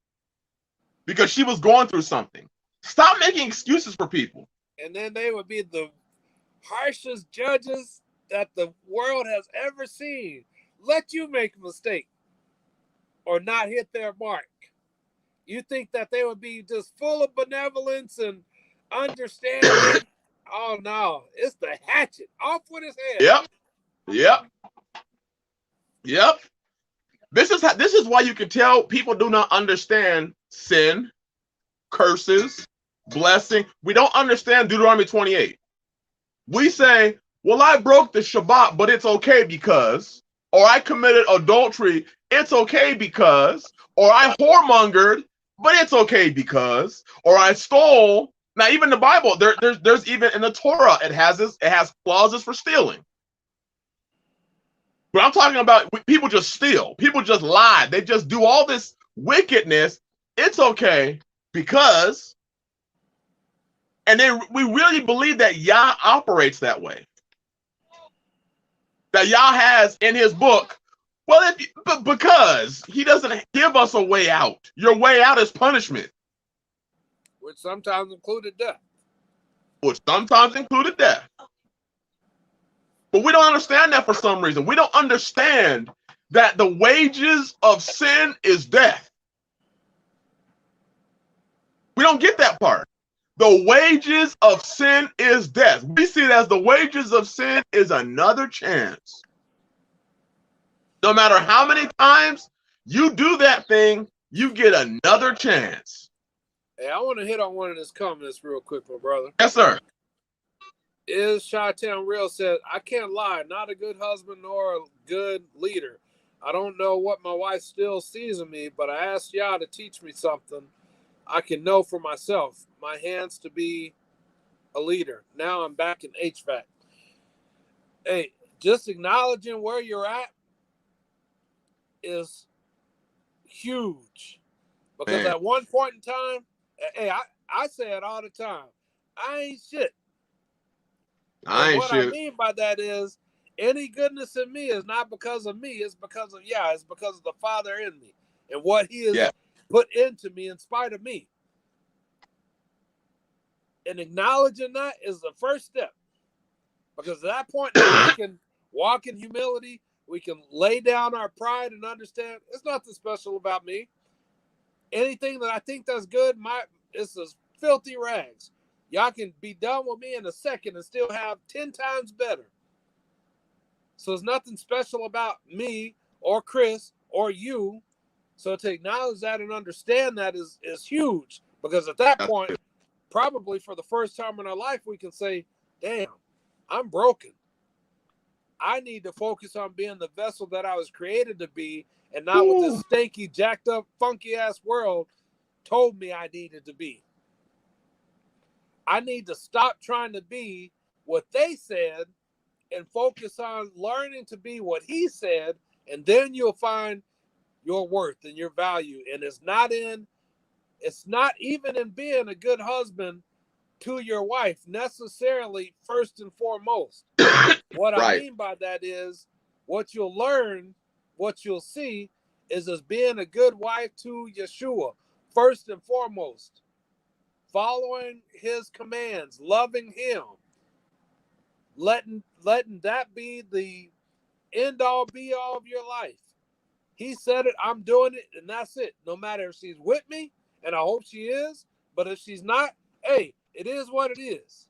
because she was going through something. Stop making excuses for people. And then they would be the harshest judges that the world has ever seen. Let you make a mistake or not hit their mark. You think that they would be just full of benevolence and understanding? Oh no, it's the hatchet. Off with his head. Yep. This is why you can tell people do not understand sin, curses, blessing. We don't understand Deuteronomy 28. We say, well, I broke the Shabbat, but it's okay because, or I committed adultery, it's okay because, or I whoremongered, but it's okay because, or I stole. Now, even the Bible, there's even in the Torah, it has clauses for stealing. But I'm talking about people just steal, people just lie, they just do all this wickedness. It's okay because. And we really believe that Yah operates that way. That Yah has in his book, well, because he doesn't give us a way out. Your way out is punishment. Which sometimes included death. But we don't understand that for some reason. We don't understand that the wages of sin is death. We don't get that part. The wages of sin is death. We see it as the wages of sin is another chance. No matter how many times you do that thing, you get another chance. Hey, I want to hit on one of his comments real quick, my brother. Yes, sir. Is Chi-Town Real said, I can't lie, not a good husband nor a good leader. I don't know what my wife still sees in me, but I asked Yah to teach me something I can know for myself. My hands to be a leader. Now I'm back in HVAC. Hey, just acknowledging where you're at is huge. Because at one point in time, hey, I say it all the time. I ain't shit. What I mean by that is any goodness in me is not because of me. It's because of Yah. It's because of the Father in me and what he has put into me in spite of me. And acknowledging that is the first step. Because at that point, we can walk in humility. We can lay down our pride and understand it's nothing special about me. Anything that I think that's good, it's just filthy rags. Y'all can be done with me in a second and still have 10 times better. So there's nothing special about me or Chris or you. So to acknowledge that and understand that is huge. Because at that point, probably for the first time in our life, we can say, damn, I'm broken. I need to focus on being the vessel that I was created to be and not what this stinky, jacked up, funky ass world told me I needed to be. I need to stop trying to be what they said and focus on learning to be what he said, and then you'll find your worth and your value. And it's not even in being a good husband to your wife necessarily first and foremost. What I mean by that is what you'll learn, what you'll see, is as being a good wife to Yeshua, first and foremost, following his commands, loving him, letting that be the end all be all of your life. He said it, I'm doing it, and that's it. No matter if she's with me, and I hope she is, but if she's not, hey, it is what it is.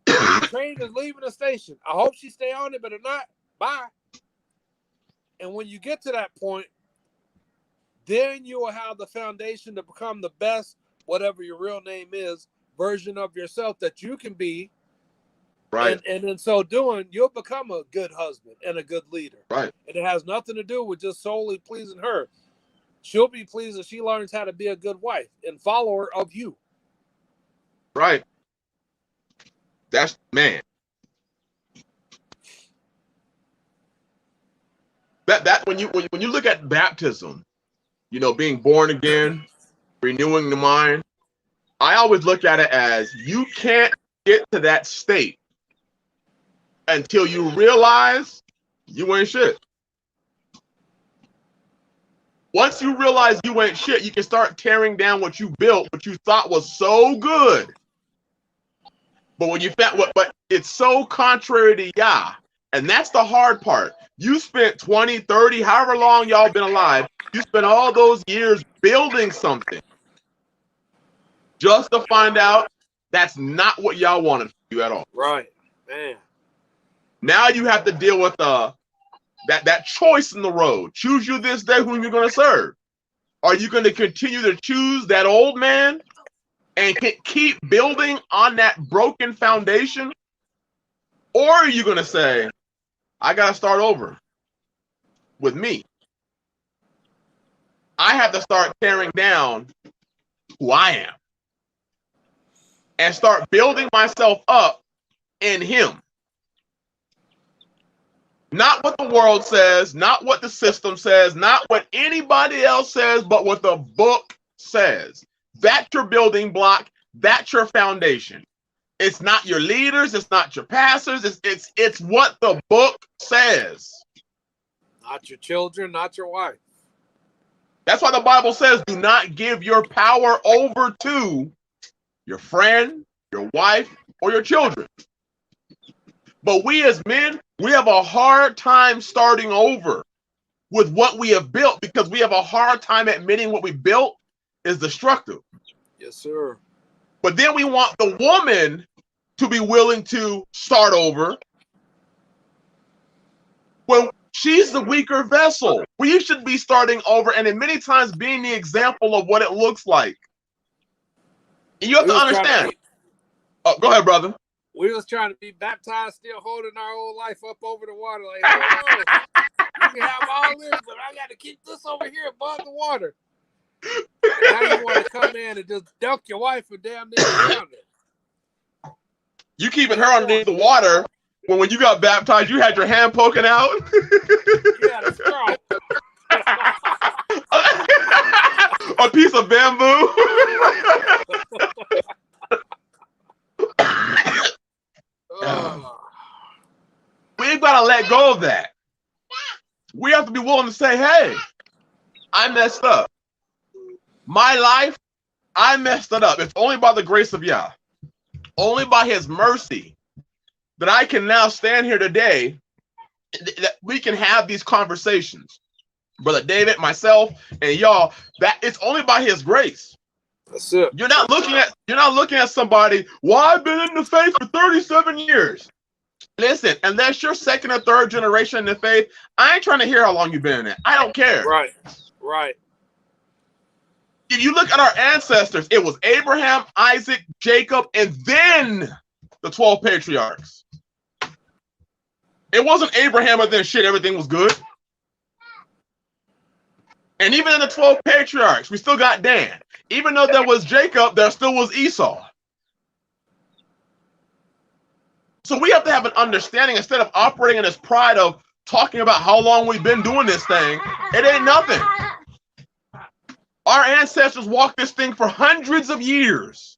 The train is leaving the station. I hope she stay on it, but if not, bye. And when you get to that point, then you will have the foundation to become the best, whatever your real name is, version of yourself that you can be. Right. And in so doing, you'll become a good husband and a good leader. Right. And it has nothing to do with just solely pleasing her. She'll be pleased if she learns how to be a good wife and follower of you. Right. That's, man. That when you look at baptism, you know, being born again, renewing the mind, I always look at it as you can't get to that state until you realize you ain't shit. Once you realize you ain't shit, you can start tearing down what you built, what you thought was so good. But when you found but it's so contrary to Yah. And that's the hard part. You spent 20, 30, however long y'all been alive, you spent all those years building something just to find out that's not what y'all wanted for you at all. Right, man. Now you have to deal with that choice in the road. Choose you this day whom you're going to serve. Are you going to continue to choose that old man and keep building on that broken foundation? Or are you going to say, I got to start over with me? I have to start tearing down who I am and start building myself up in him. Not what the world says, not what the system says, not what anybody else says, but what the book says. That's your building block. That's your foundation. It's not your leaders. It's not your pastors. It's what the book says. Not your children, not your wife. That's why the Bible says, do not give your power over to your friend, your wife, or your children. But we as men, we have a hard time starting over with what we have built because we have a hard time admitting what we built is destructive. Yes, sir. But then we want the woman to be willing to start over when she's the weaker vessel. We should be starting over and in many times being the example of what it looks like. And you have to understand. Oh, go ahead, brother. We was trying to be baptized, still holding our old life up over the water. Like, oh, you can have all this, but I got to keep this over here above the water. Now you want to come in and just dunk your wife and damn near drown it. You keeping her underneath the water when you got baptized, you had your hand poking out. You had a straw. A piece of bamboo. We've got to let go of that. We have to be willing to say, hey, I messed up. My life, I messed it up. It's only by the grace of Yah, only by his mercy that I can now stand here today, that we can have these conversations. Brother David, myself, and y'all, that it's only by his grace. That's it. You're not looking at somebody, well, I've been in the faith for 37 years. Listen, unless you're second or third generation in the faith, I ain't trying to hear how long you've been in it. I don't care. Right. Right. If you look at our ancestors, it was Abraham, Isaac, Jacob, and then the 12 patriarchs. It wasn't Abraham and then shit, everything was good. And even in the 12 patriarchs, we still got Dan. Even though there was Jacob, there still was Esau. So we have to have an understanding instead of operating in this pride of talking about how long we've been doing this thing. It ain't nothing. Our ancestors walked this thing for hundreds of years.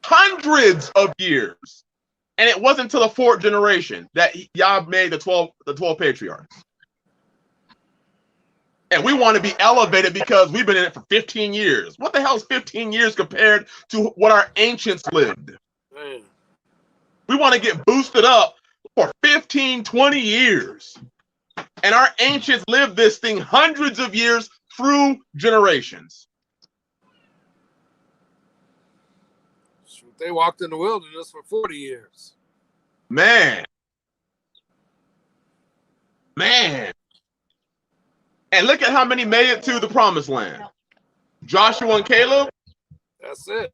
Hundreds of years. And it wasn't until the 4th generation that Yah made the 12 patriarchs. And we want to be elevated because we've been in it for 15 years. What the hell is 15 years compared to what our ancients lived? Man. We want to get boosted up for 15, 20 years. And our ancients lived this thing hundreds of years through generations. They walked in the wilderness for 40 years. Man. And look at how many made it to the promised land. Joshua and Caleb. That's it.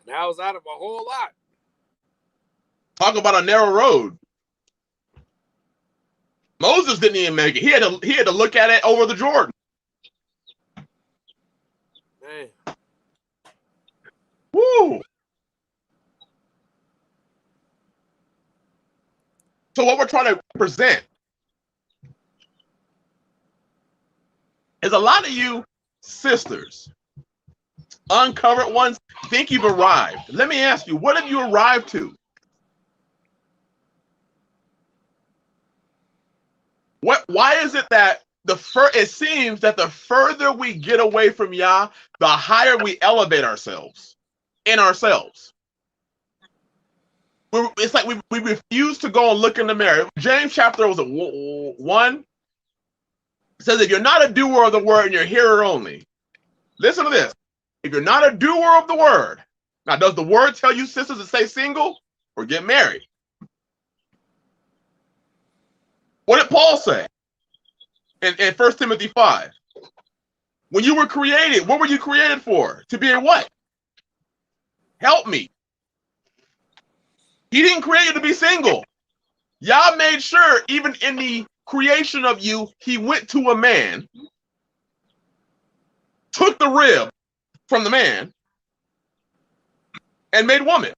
And I was out of a whole lot. Talk about a narrow road. Moses didn't even make it. He had to look at it over the Jordan. Man. Woo. So what we're trying to present is a lot of you sisters, uncovered ones, think you've arrived. Let me ask you, what have you arrived to? Why is it that it seems that the further we get away from Yah, the higher we elevate ourselves in ourselves? It's like we refuse to go and look in the mirror. James chapter 1 says, if you're not a doer of the word and you're a hearer only, listen to this. If you're not a doer of the word, now does the word tell you, sisters, to stay single or get married? What did Paul say in 1 Timothy 5? When you were created, what were you created for? To be a what? Help me. He didn't create you to be single. Yah made sure even in the creation of you, he went to a man, took the rib from the man, and made woman.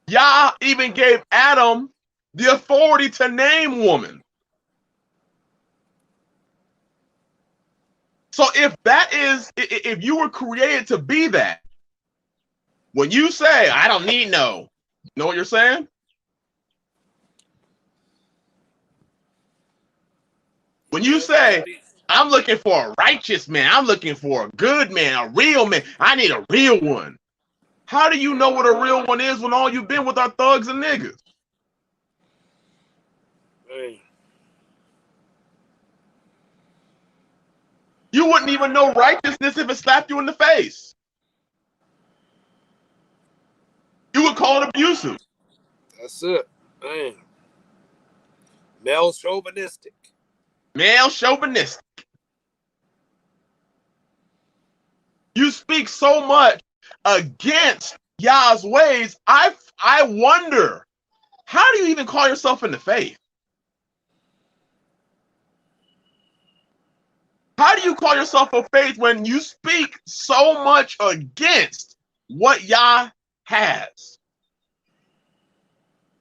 Yah even gave Adam the authority to name woman. So if you were created to be that, when you say, I don't need no, you know what you're saying? When you say, I'm looking for a righteous man, I'm looking for a good man, a real man, I need a real one. How do you know what a real one is when all you've been with are thugs and niggas? Hey. You wouldn't even know righteousness if it slapped you in the face. You would call it abusive. That's it. Man. Male chauvinistic. Male chauvinistic. You speak so much against Yah's ways. I wonder, how do you even call yourself in the faith? How do you call yourself a faith when you speak so much against what Yah has?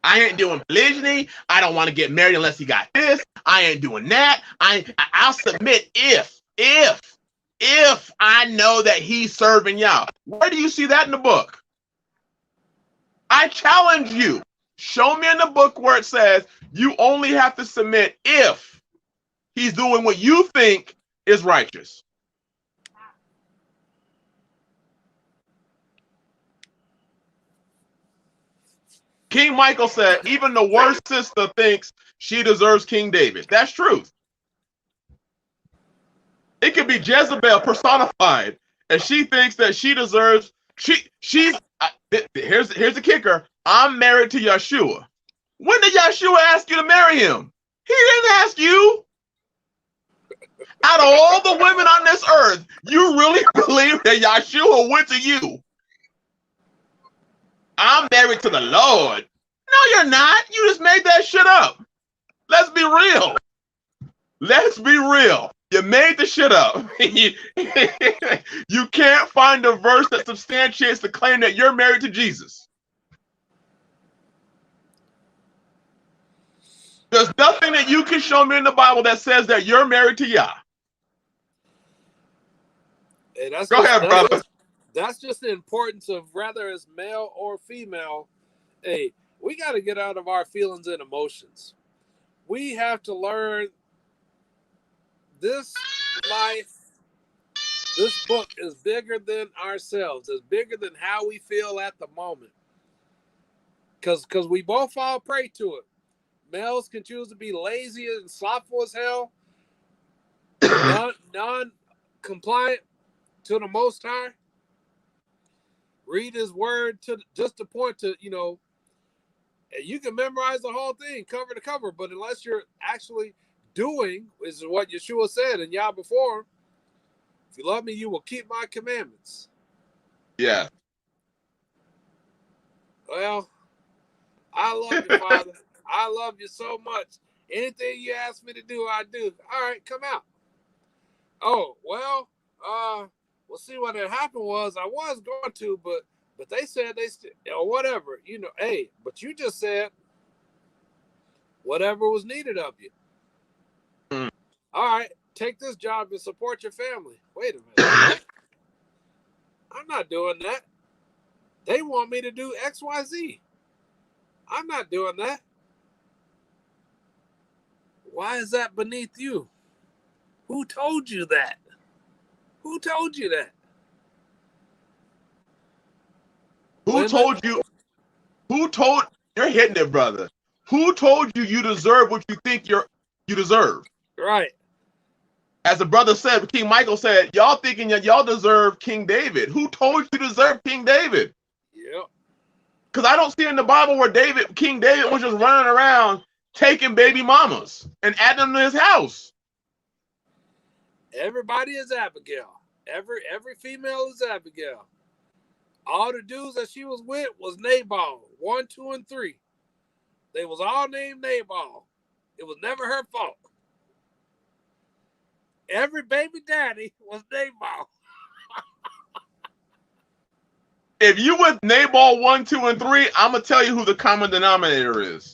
I ain't doing polygyny. I don't want to get married unless he got this. I ain't doing that. I'll submit if I know that he's serving Yah. Where do you see that in the book? I challenge you. Show me in the book where it says you only have to submit if he's doing what you think is righteous. King Michael said, even the worst sister thinks she deserves King David. That's truth. It could be Jezebel personified, and she thinks that she deserves, here's the kicker. I'm married to Yeshua. When did Yeshua ask you to marry him? He didn't ask you. Out of all the women on this earth, you really believe that Yeshua went to you? I'm married to the Lord. No, you're not. You just made that shit up. Let's be real. Let's be real. You made the shit up. You can't find a verse that substantiates the claim that you're married to Jesus. There's nothing that you can show me in the Bible that says that you're married to Yah. Hey, Go ahead, brother. That's just the importance of whether it's male or female. Hey, we got to get out of our feelings and emotions. We have to learn this life, this book is bigger than ourselves. It's bigger than how we feel at the moment. Because we both fall prey to it. Males can choose to be lazy and slothful as hell, non-compliant to the Most High. Read His word to just the point to, you can memorize the whole thing cover to cover, but unless you're actually doing, is what Yeshua said in Yah before, if you love me, you will keep my commandments. Yeah. Well, I love you, Father. I love you so much. Anything you ask me to do, I do. All right, come out. Oh, well, see, what had happened was I was going to, but they said or whatever, hey, but you just said whatever was needed of you. Mm. All right, take this job and support your family. Wait a minute. I'm not doing that. They want me to do X, Y, Z. I'm not doing that. Why is that beneath you? Who told you that? Who told you that? Who told you? You're hitting it, brother. Who told you deserve what you think you deserve? Right. As the brother said, King Michael said, y'all thinking that y'all deserve King David. Who told you deserve King David? Yep. Because I don't see in the Bible where King David was just running around taking baby mamas and adding them to his house. Everybody is Abigail. Every female is Abigail. All the dudes that she was with was Nabal, 1, 2, and 3. They was all named Nabal. It was never her fault. Every baby daddy was Nabal. If you with Nabal 1, 2, and 3, I'm gonna tell you who the common denominator is.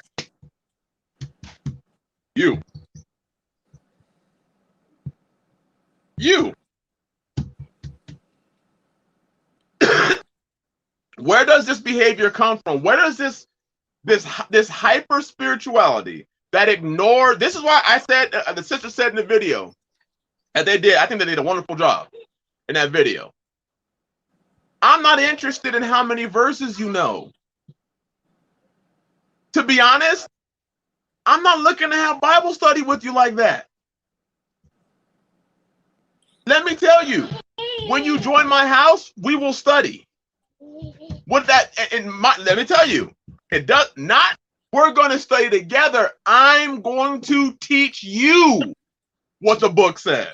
You. Where does this behavior come from? Where does this hyper spirituality that ignore? This is why I said the sister said in the video, and they did. I think they did a wonderful job in that video. I'm not interested in how many verses you know. To be honest, I'm not looking to have Bible study with you like that. Let me tell you, when you join my house, we will study. Let me tell you, it does not. We're going to study together. I'm going to teach you what the book said.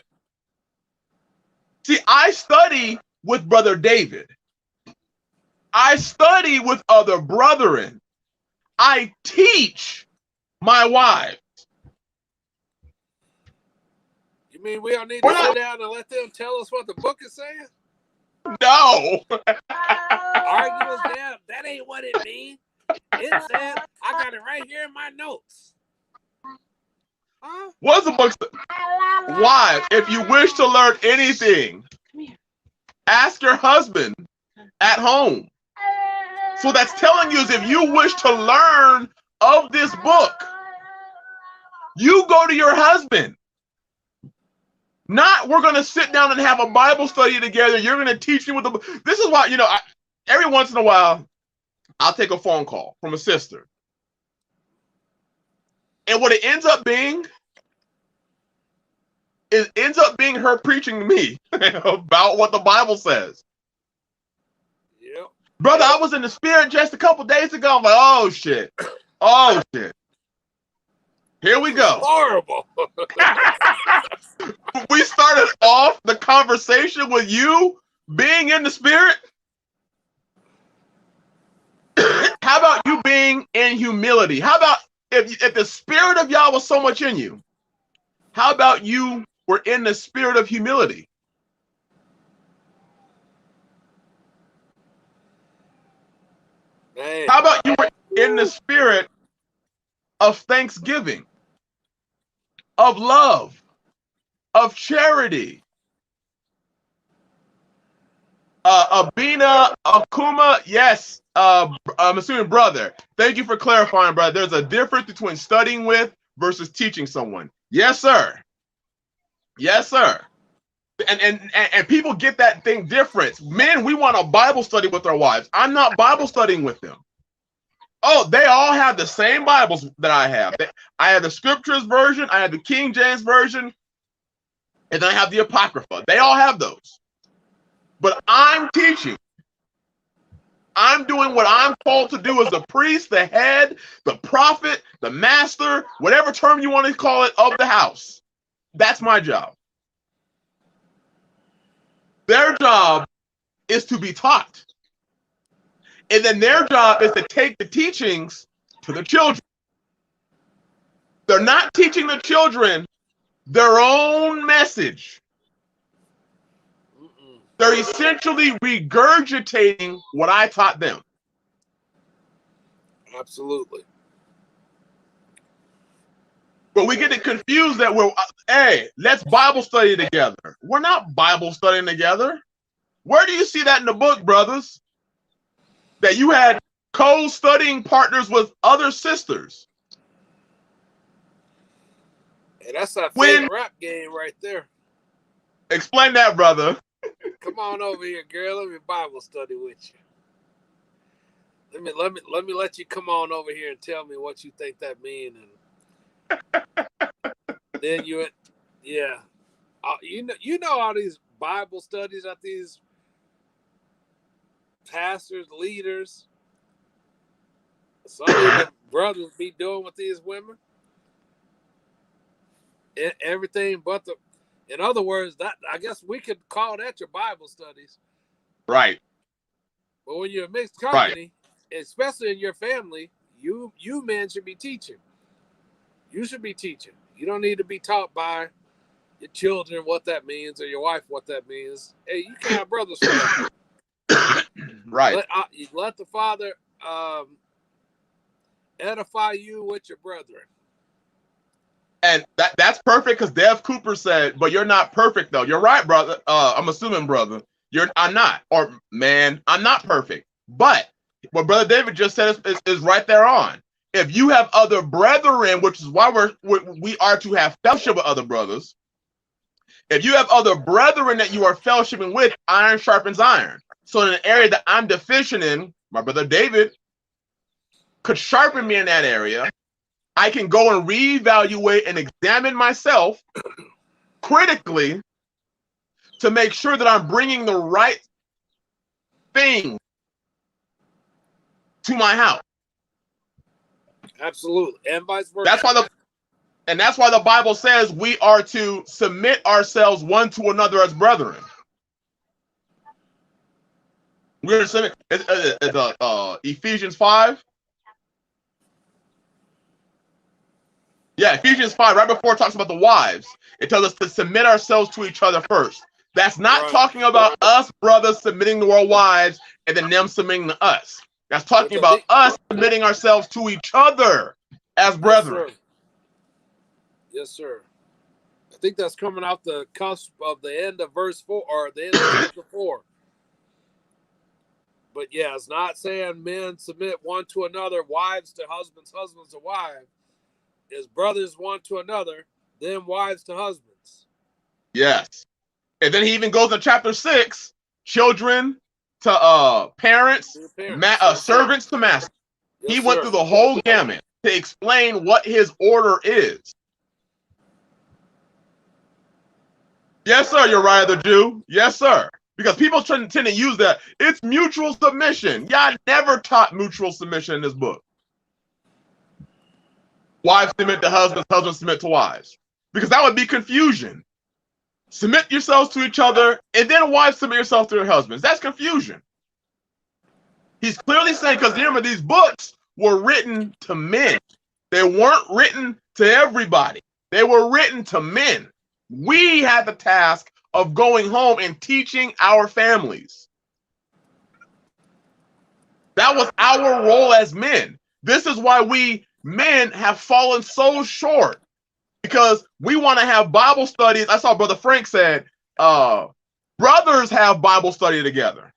See, I study with Brother David. I study with other brethren. I teach my wives. You mean we don't need to sit down and let them tell us what the book is saying? No. Arguments down. That ain't what it means. It said, I got it right here in my notes. Huh? What's the book say? Wives, if you wish to learn anything, ask your husband at home. So that's telling you is if you wish to learn of this book, you go to your husband. Not we're going to sit down and have a Bible study together. You're going to teach me what the book. This is why, every once in a while, I'll take a phone call from a sister. And what it ends up being her preaching to me about what the Bible says. Yep. Brother, I was in the spirit just a couple days ago. I'm like, oh shit. Here we go. Horrible. We started off the conversation with you being in the spirit. How about you being in humility? How about if the spirit of Yah was so much in you, how about you were in the spirit of humility? Man. How about you were in the spirit of thanksgiving, of love, of charity? Abina Akuma, yes. I'm assuming brother. Thank you for clarifying, brother. There's a difference between studying with versus teaching someone. Yes, sir. Yes, sir. And people get that thing different. Men, we want a Bible study with our wives. I'm not Bible studying with them. Oh, they all have the same Bibles that I have. I have the Scriptures version, I have the King James version, and then I have the Apocrypha. They all have those. But I'm teaching. I'm doing what I'm called to do as the priest, the head, the prophet, the master, whatever term you want to call it, of the house. That's my job. Their job is to be taught. And then their job is to take the teachings to the children. They're not teaching the children their own message. They're essentially regurgitating what I taught them. Absolutely. But we get it confused that hey, let's Bible study together. We're not Bible studying together. Where do you see that in the book, brothers? That you had co-studying partners with other sisters. And that's that fake rap game right there. Explain that, brother. Come on over here, girl. Let me Bible study with you. Let me let you come on over here and tell me what you think that means. And then you know all these Bible studies that these pastors, leaders, some of the brothers be doing with these women. Everything but the. In other words, that I guess we could call that your Bible studies. Right. But when you're a mixed company, especially in your family, you men should be teaching. You should be teaching. You don't need to be taught by your children what that means or your wife what that means. Hey, you can have brothers for that. Right. Let the Father edify you with your brethren. And that's perfect because Dev Cooper said, but you're not perfect though. You're right, brother. I'm assuming, brother. I'm not. Or man, I'm not perfect. But what Brother David just said is right there on. If you have other brethren, which is why we are to have fellowship with other brothers. If you have other brethren that you are fellowshipping with, iron sharpens iron. So in an area that I'm deficient in, my brother David could sharpen me in that area. I can go and reevaluate and examine myself critically to make sure that I'm bringing the right thing to my house. Absolutely, and vice versa. That's why the Bible says we are to submit ourselves one to another as brethren. We're to submit. Ephesians 5. Yeah, Ephesians 5, right before it talks about the wives, it tells us to submit ourselves to each other first. That's not talking about us brothers submitting to our wives and then them submitting to us. That's talking about us submitting ourselves to each other as brethren. Yes, sir. I think that's coming out the cusp of the end of verse 4 or the end of chapter 4. But yeah, it's not saying men submit one to another, wives to husbands, husbands to wives. Is brothers one to another, then wives to husbands. Yes. And then he even goes in chapter 6, children to parents, servants to masters. Yes, he went through the whole gamut to explain what his order is. Yes, sir, Uriah the Jew. Yes, sir. Because people tend to use that. It's mutual submission. Y'all never taught mutual submission in this book. Wives submit to husbands, husbands submit to wives. Because that would be confusion. Submit yourselves to each other, and then wives submit yourselves to their husbands. That's confusion. He's clearly saying, because remember, these books were written to men. They weren't written to everybody. They were written to men. We had the task of going home and teaching our families. That was our role as men. This is why we men have fallen so short, because we want to have Bible studies. I saw Brother Frank said, Brothers have Bible study together.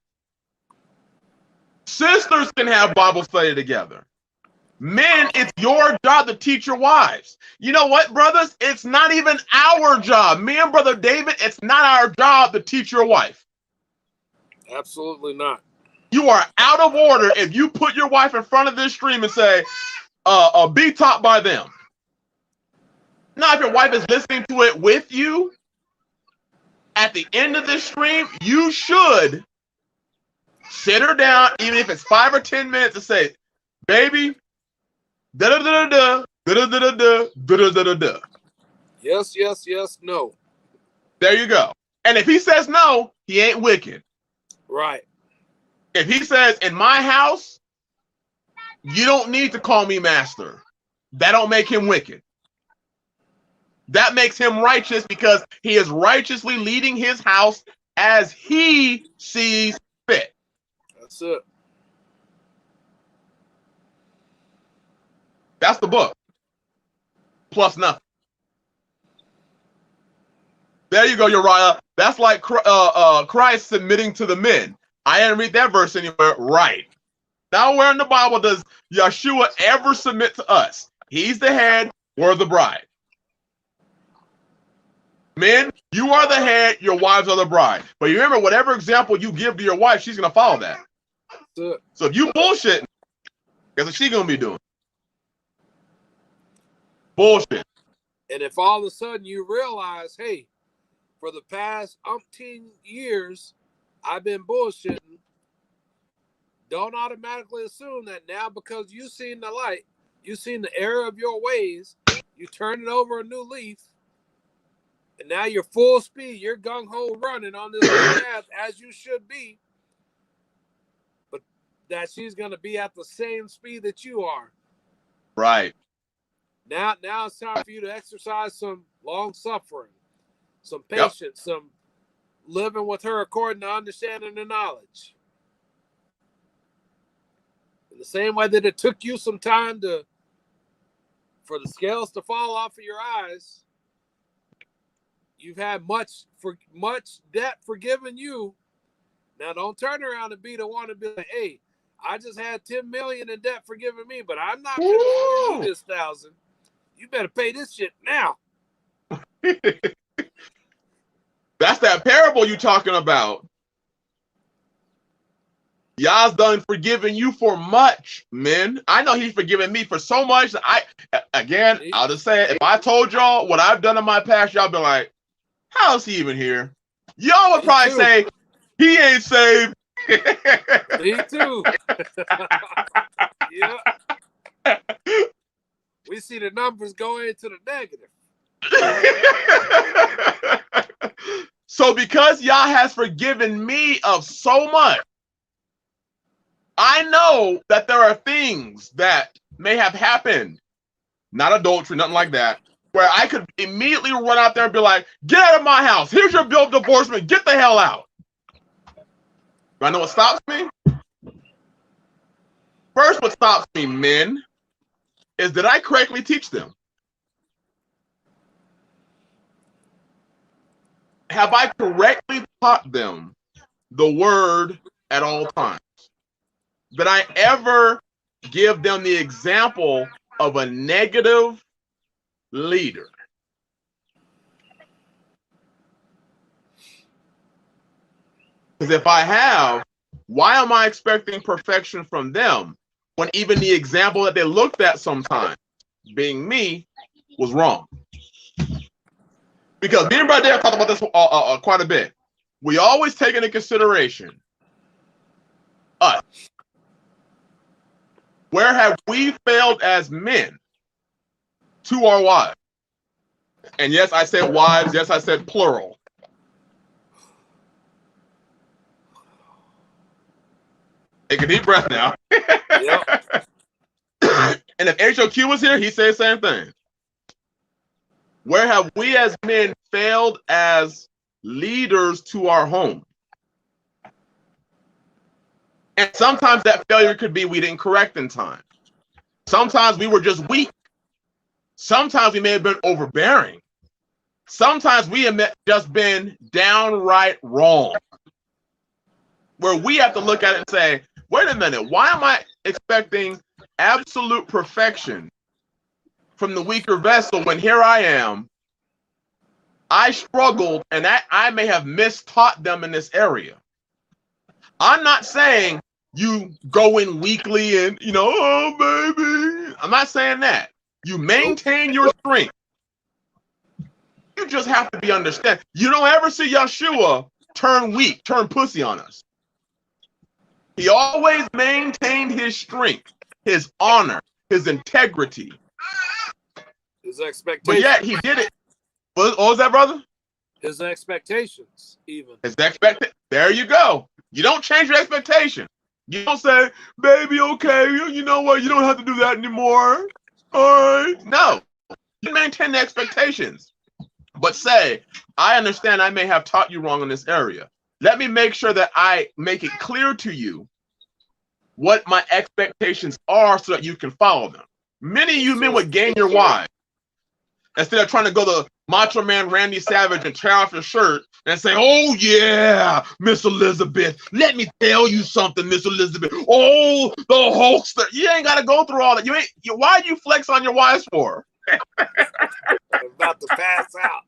Sisters can have Bible study together. Men, it's your job to teach your wives. You know what, brothers? It's not even our job. Me and Brother David, it's not our job to teach your wife. Absolutely not. You are out of order if you put your wife in front of this stream and say, be taught by them. Now, if your wife is listening to it with you, at the end of this stream, you should sit her down, even if it's 5 or 10 minutes, and say, baby, da-da-da-da-da, da-da-da-da-da, da-da-da-da-da. Yes, yes, yes, no. There you go. And if he says no, he ain't wicked. Right. If he says, in my house, you don't need to call me master, that don't make him wicked. That makes him righteous because he is righteously leading his house as he sees fit. That's it. That's the book. Plus nothing. There you go, Uriah. That's like Christ submitting to the men. I didn't read that verse anywhere. Right. Now, where in the Bible does Yeshua ever submit to us? He's the head, we're the bride. Men, you are the head, your wives are the bride. But you remember, whatever example you give to your wife, she's going to follow that. So if you bullshit, guess what she's going to be doing? Bullshit. And if all of a sudden you realize, hey, for the past umpteen years, I've been bullshitting, don't automatically assume that now because you've seen the light, you've seen the error of your ways, you turn it over a new leaf, and now you're full speed, you're gung-ho running on this path as you should be, but that she's going to be at the same speed that you are. Right. Now it's time for you to exercise some long-suffering, some patience, some living with her according to understanding and knowledge. In the same way that it took you some time for the scales to fall off of your eyes, you've had much debt forgiven you. Now don't turn around and be the one to be like, hey, I just had 10 million in debt forgiven me, but I'm not going to forgive you this 1,000. You better pay this shit now. That's that parable you talking about. Yah's done forgiving you for much, men. I know he's forgiven me for so much. I'll just say it. If I told y'all what I've done in my past, y'all be like, how is he even here? Y'all would probably say, he ain't saved. Me too. Yeah. We see the numbers going into the negative. So because Yah has forgiven me of so much, I know that there are things that may have happened, not adultery, nothing like that, where I could immediately run out there and be like, get out of my house. Here's your bill of divorcement. Get the hell out. Do I know what stops me? First, what stops me, men, is did I correctly teach them? Have I correctly taught them the word at all times? Did I ever give them the example of a negative leader? Because if I have, why am I expecting perfection from them when even the example that they looked at sometimes, being me, was wrong? Because me and Brother Dave talked about this quite a bit. We always take into consideration us. Where have we failed as men to our wives? And yes, I said wives. Yes, I said plural. Take a deep breath now. Yep. And if HOQ was here, he'd say the same thing. Where have we as men failed as leaders to our home? And sometimes that failure could be we didn't correct in time. Sometimes we were just weak. Sometimes we may have been overbearing. Sometimes we have just been downright wrong, where we have to look at it and say, wait a minute, why am I expecting absolute perfection from the weaker vessel when here I am? I struggled, and I may have mistaught them in this area. I'm not saying you go in weakly and, oh, baby. I'm not saying that. You maintain your strength. You just have to be understand. You don't ever see Yeshua turn weak, turn pussy on us. He always maintained his strength, his honor, his integrity. His expectations. But yet he did it. What was that, brother? His expectations, even. There you go. You don't change your expectation. You don't say, baby, okay, you know what? You don't have to do that anymore. All right. No. You maintain the expectations. But say, I understand I may have taught you wrong in this area. Let me make sure that I make it clear to you what my expectations are so that you can follow them. Many of you men would gain your wives instead of trying to go to Macho Man Randy Savage and tear off your shirt and say, oh, yeah, Miss Elizabeth, let me tell you something, Miss Elizabeth. Oh, the Hulkster. You ain't got to go through all that. Why do you flex on your wives for? I'm about to pass out.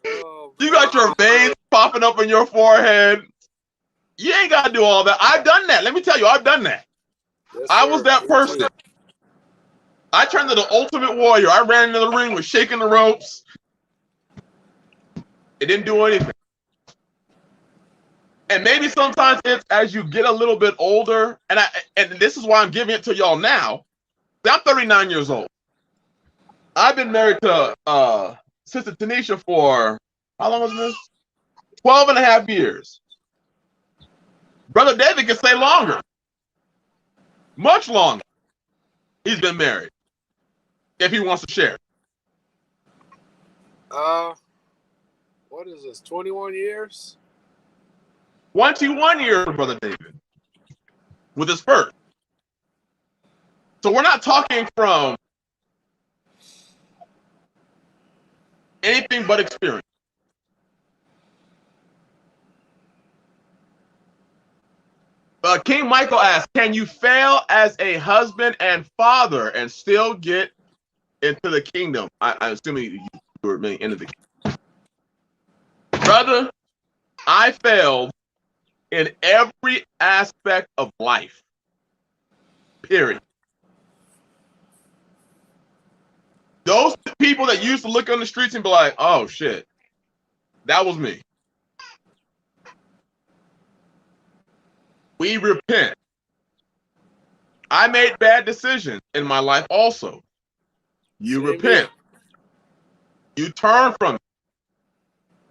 Oh, you got your veins popping up on your forehead. You ain't got to do all that. I've done that. Let me tell you, I've done that. yes, I sir. was that person. I turned into the ultimate warrior. I ran into the ring, was shaking the ropes. It didn't do anything. And maybe sometimes it's as you get a little bit older, and this is why I'm giving it to y'all now. I'm 39 years old. I've been married to Sister Tanisha for, how long was this? 12 and a half years. Brother David can say longer. Much longer. He's been married. If he wants to share. What is this? 21 years? 21 years, Brother David. With his first. So we're not talking from anything but experience. King Michael asked, can you fail as a husband and father and still get into the kingdom? I'm assuming you were into the kingdom. Brother, I failed in every aspect of life. Period. Those people that used to look on the streets and be like, oh, shit, that was me. We repent. I made bad decisions in my life also. You repent. You turn from it.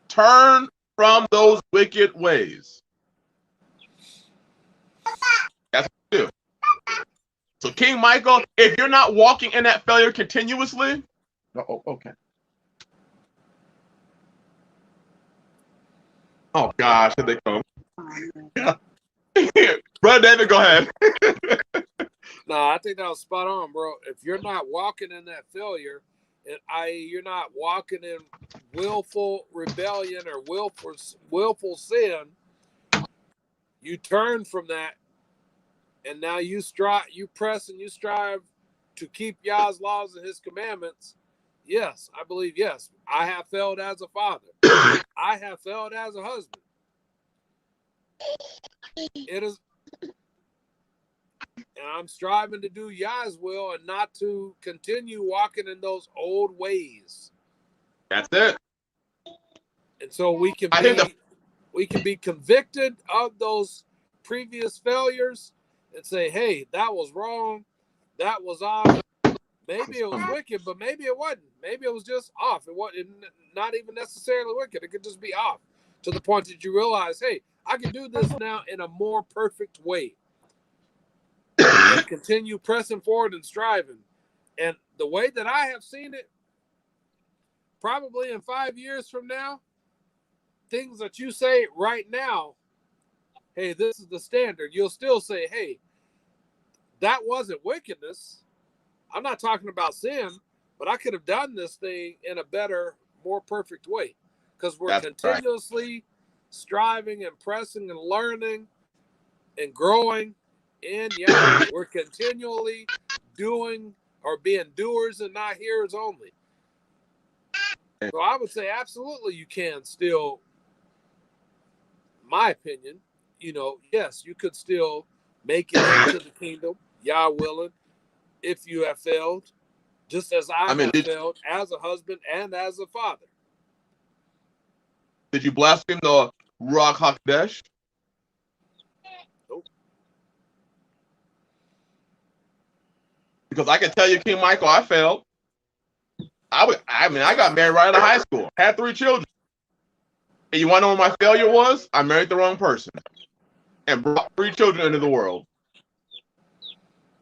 Turn from those wicked ways. That's what you do. So King Michael, if you're not walking in that failure continuously, okay. Oh gosh, here they come. Brother David, go ahead. No, I think that was spot on, bro. If you're not walking in that failure, i.e., you're not walking in willful rebellion or willful sin, you turn from that, and now you press and you strive to keep Yah's laws and his commandments. Yes, I believe, yes, I have failed as a father. I have failed as a husband. It is, and I'm striving to do Yah's will and not to continue walking in those old ways. That's it. And so we can be convicted of those previous failures and say, hey, that was wrong. That was off. Maybe it was wicked, but maybe it wasn't. Maybe it was just off. It wasn't not even necessarily wicked. It could just be off to the point that you realize, hey, I can do this now in a more perfect way. And continue pressing forward and striving. And the way that I have seen it, probably in 5 years from now, things that you say right now, hey, this is the standard. You'll still say, hey, that wasn't wickedness. I'm not talking about sin, but I could have done this thing in a better, more perfect way, because we're That's right. continuously striving and pressing and learning and growing in Yah. We're continually doing or being doers and not hearers only. So I would say absolutely you can still, my opinion, yes, you could still make it into the kingdom, Yah willing, if you have failed, just as I have failed as a husband and as a father. Did you blaspheme the Ruach HaKodesh? Nope. Because I can tell you, King Michael, I failed. I got married right out of high school, had 3 children. And you want to know what my failure was? I married the wrong person and brought 3 children into the world.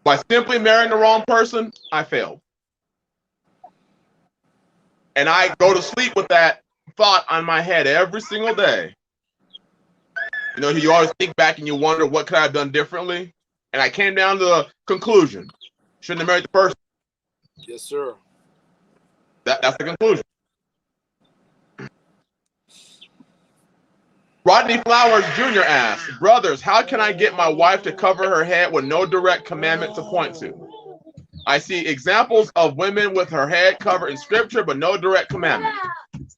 By simply marrying the wrong person, I failed. And I go to sleep with that thought on my head every single day. You always think back and you wonder, what could I have done differently? And I came down to the conclusion, shouldn't have married the person. Yes, sir. That's the conclusion. Rodney Flowers Jr. asks, brothers, how can I get my wife to cover her head with no direct commandment to point to? I see examples of women with her head covered in scripture, but no direct commandment.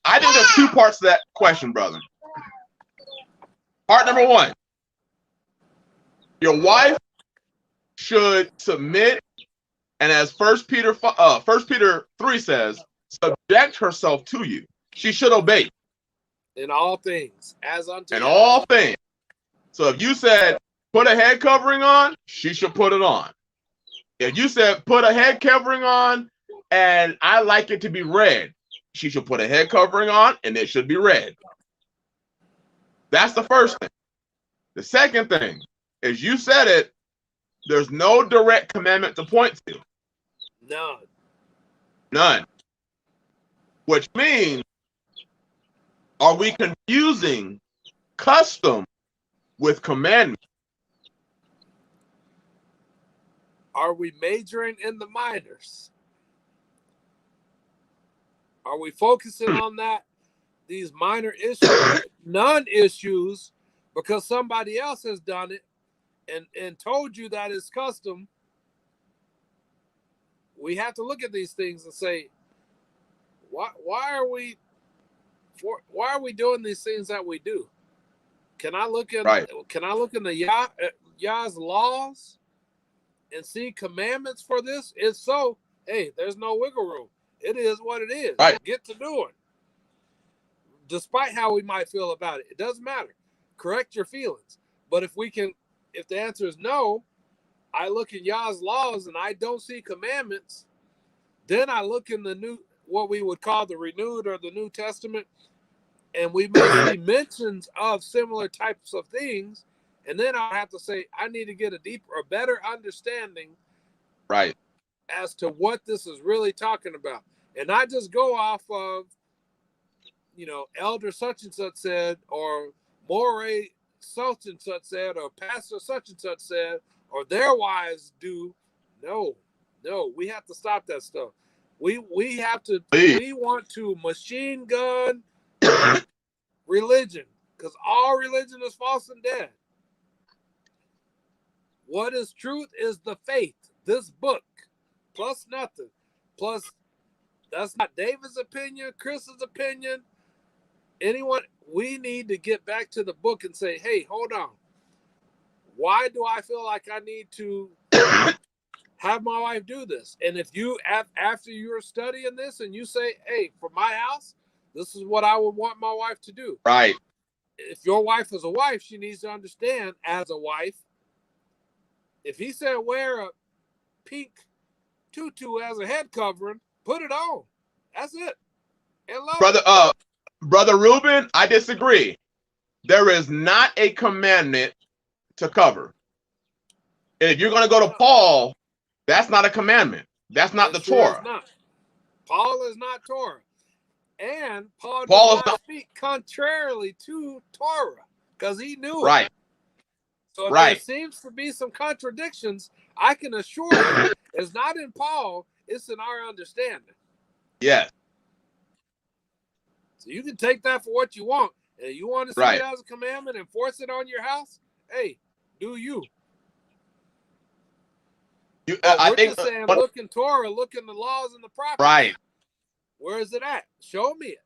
I think there's 2 parts to that question, brother. Part number 1, your wife should submit, and as 1 Peter 3 says, subject herself to you. She should obey. In all things, as unto in you. all things. So if you said, put a head covering on, she should put it on. If you said, put a head covering on, and I like it to be red, she should put a head covering on, and it should be red. That's the first thing. The second thing is, you said it, there's no direct commandment to point to. None. Which means, are we confusing custom with commandment? Are we majoring in the minors? Are we focusing on that? These minor issues, non-issues, because somebody else has done it and told you that it's custom. We have to look at these things and say, why are we doing these things that we do? Can I look in the Yah's laws and see commandments for this? If so, hey, there's no wiggle room. It is what it is. Right. Get to doing. Despite how we might feel about it, it doesn't matter. Correct your feelings. But if the answer is no, I look in Yah's laws and I don't see commandments, then I look in what we would call the renewed or the New Testament, and we may see mentions of similar types of things, and then I have to say, I need to get a better understanding, right, as to what this is really talking about, and not just go off of, Elder such and such said, or Moray such and such said, or Pastor such and such said, or their wives do. No, we have to stop that stuff. We want to machine gun religion, because all religion is false and dead. What is truth is the faith, this book, plus nothing. Plus, that's not David's opinion, Chris's opinion, anyone. We need to get back to the book and say, hey, hold on. Why do I feel like I need to have my wife do this? And if you, after you're studying this and you say, hey, for my house, this is what I would want my wife to do. Right. If your wife is a wife, she needs to understand, as a wife, if he said wear a pink tutu as a head covering, put it on. That's it. And love Brother Reuben, I disagree. There is not a commandment to cover. And if you're going to go to Paul, that's not a commandment. That's not the Torah. Not. Paul is not Torah. And Paul does not speak contrarily to Torah, because he knew it. Right. So if there seems to be some contradictions, I can assure you it's not in Paul, it's in our understanding. Yes. So you can take that for what you want. And you want to see Right. it as a commandment and force it on your house? Hey, do you. I we're think just saying, look in Torah, look in the laws and the prophets. right. Where is it at? Show me it.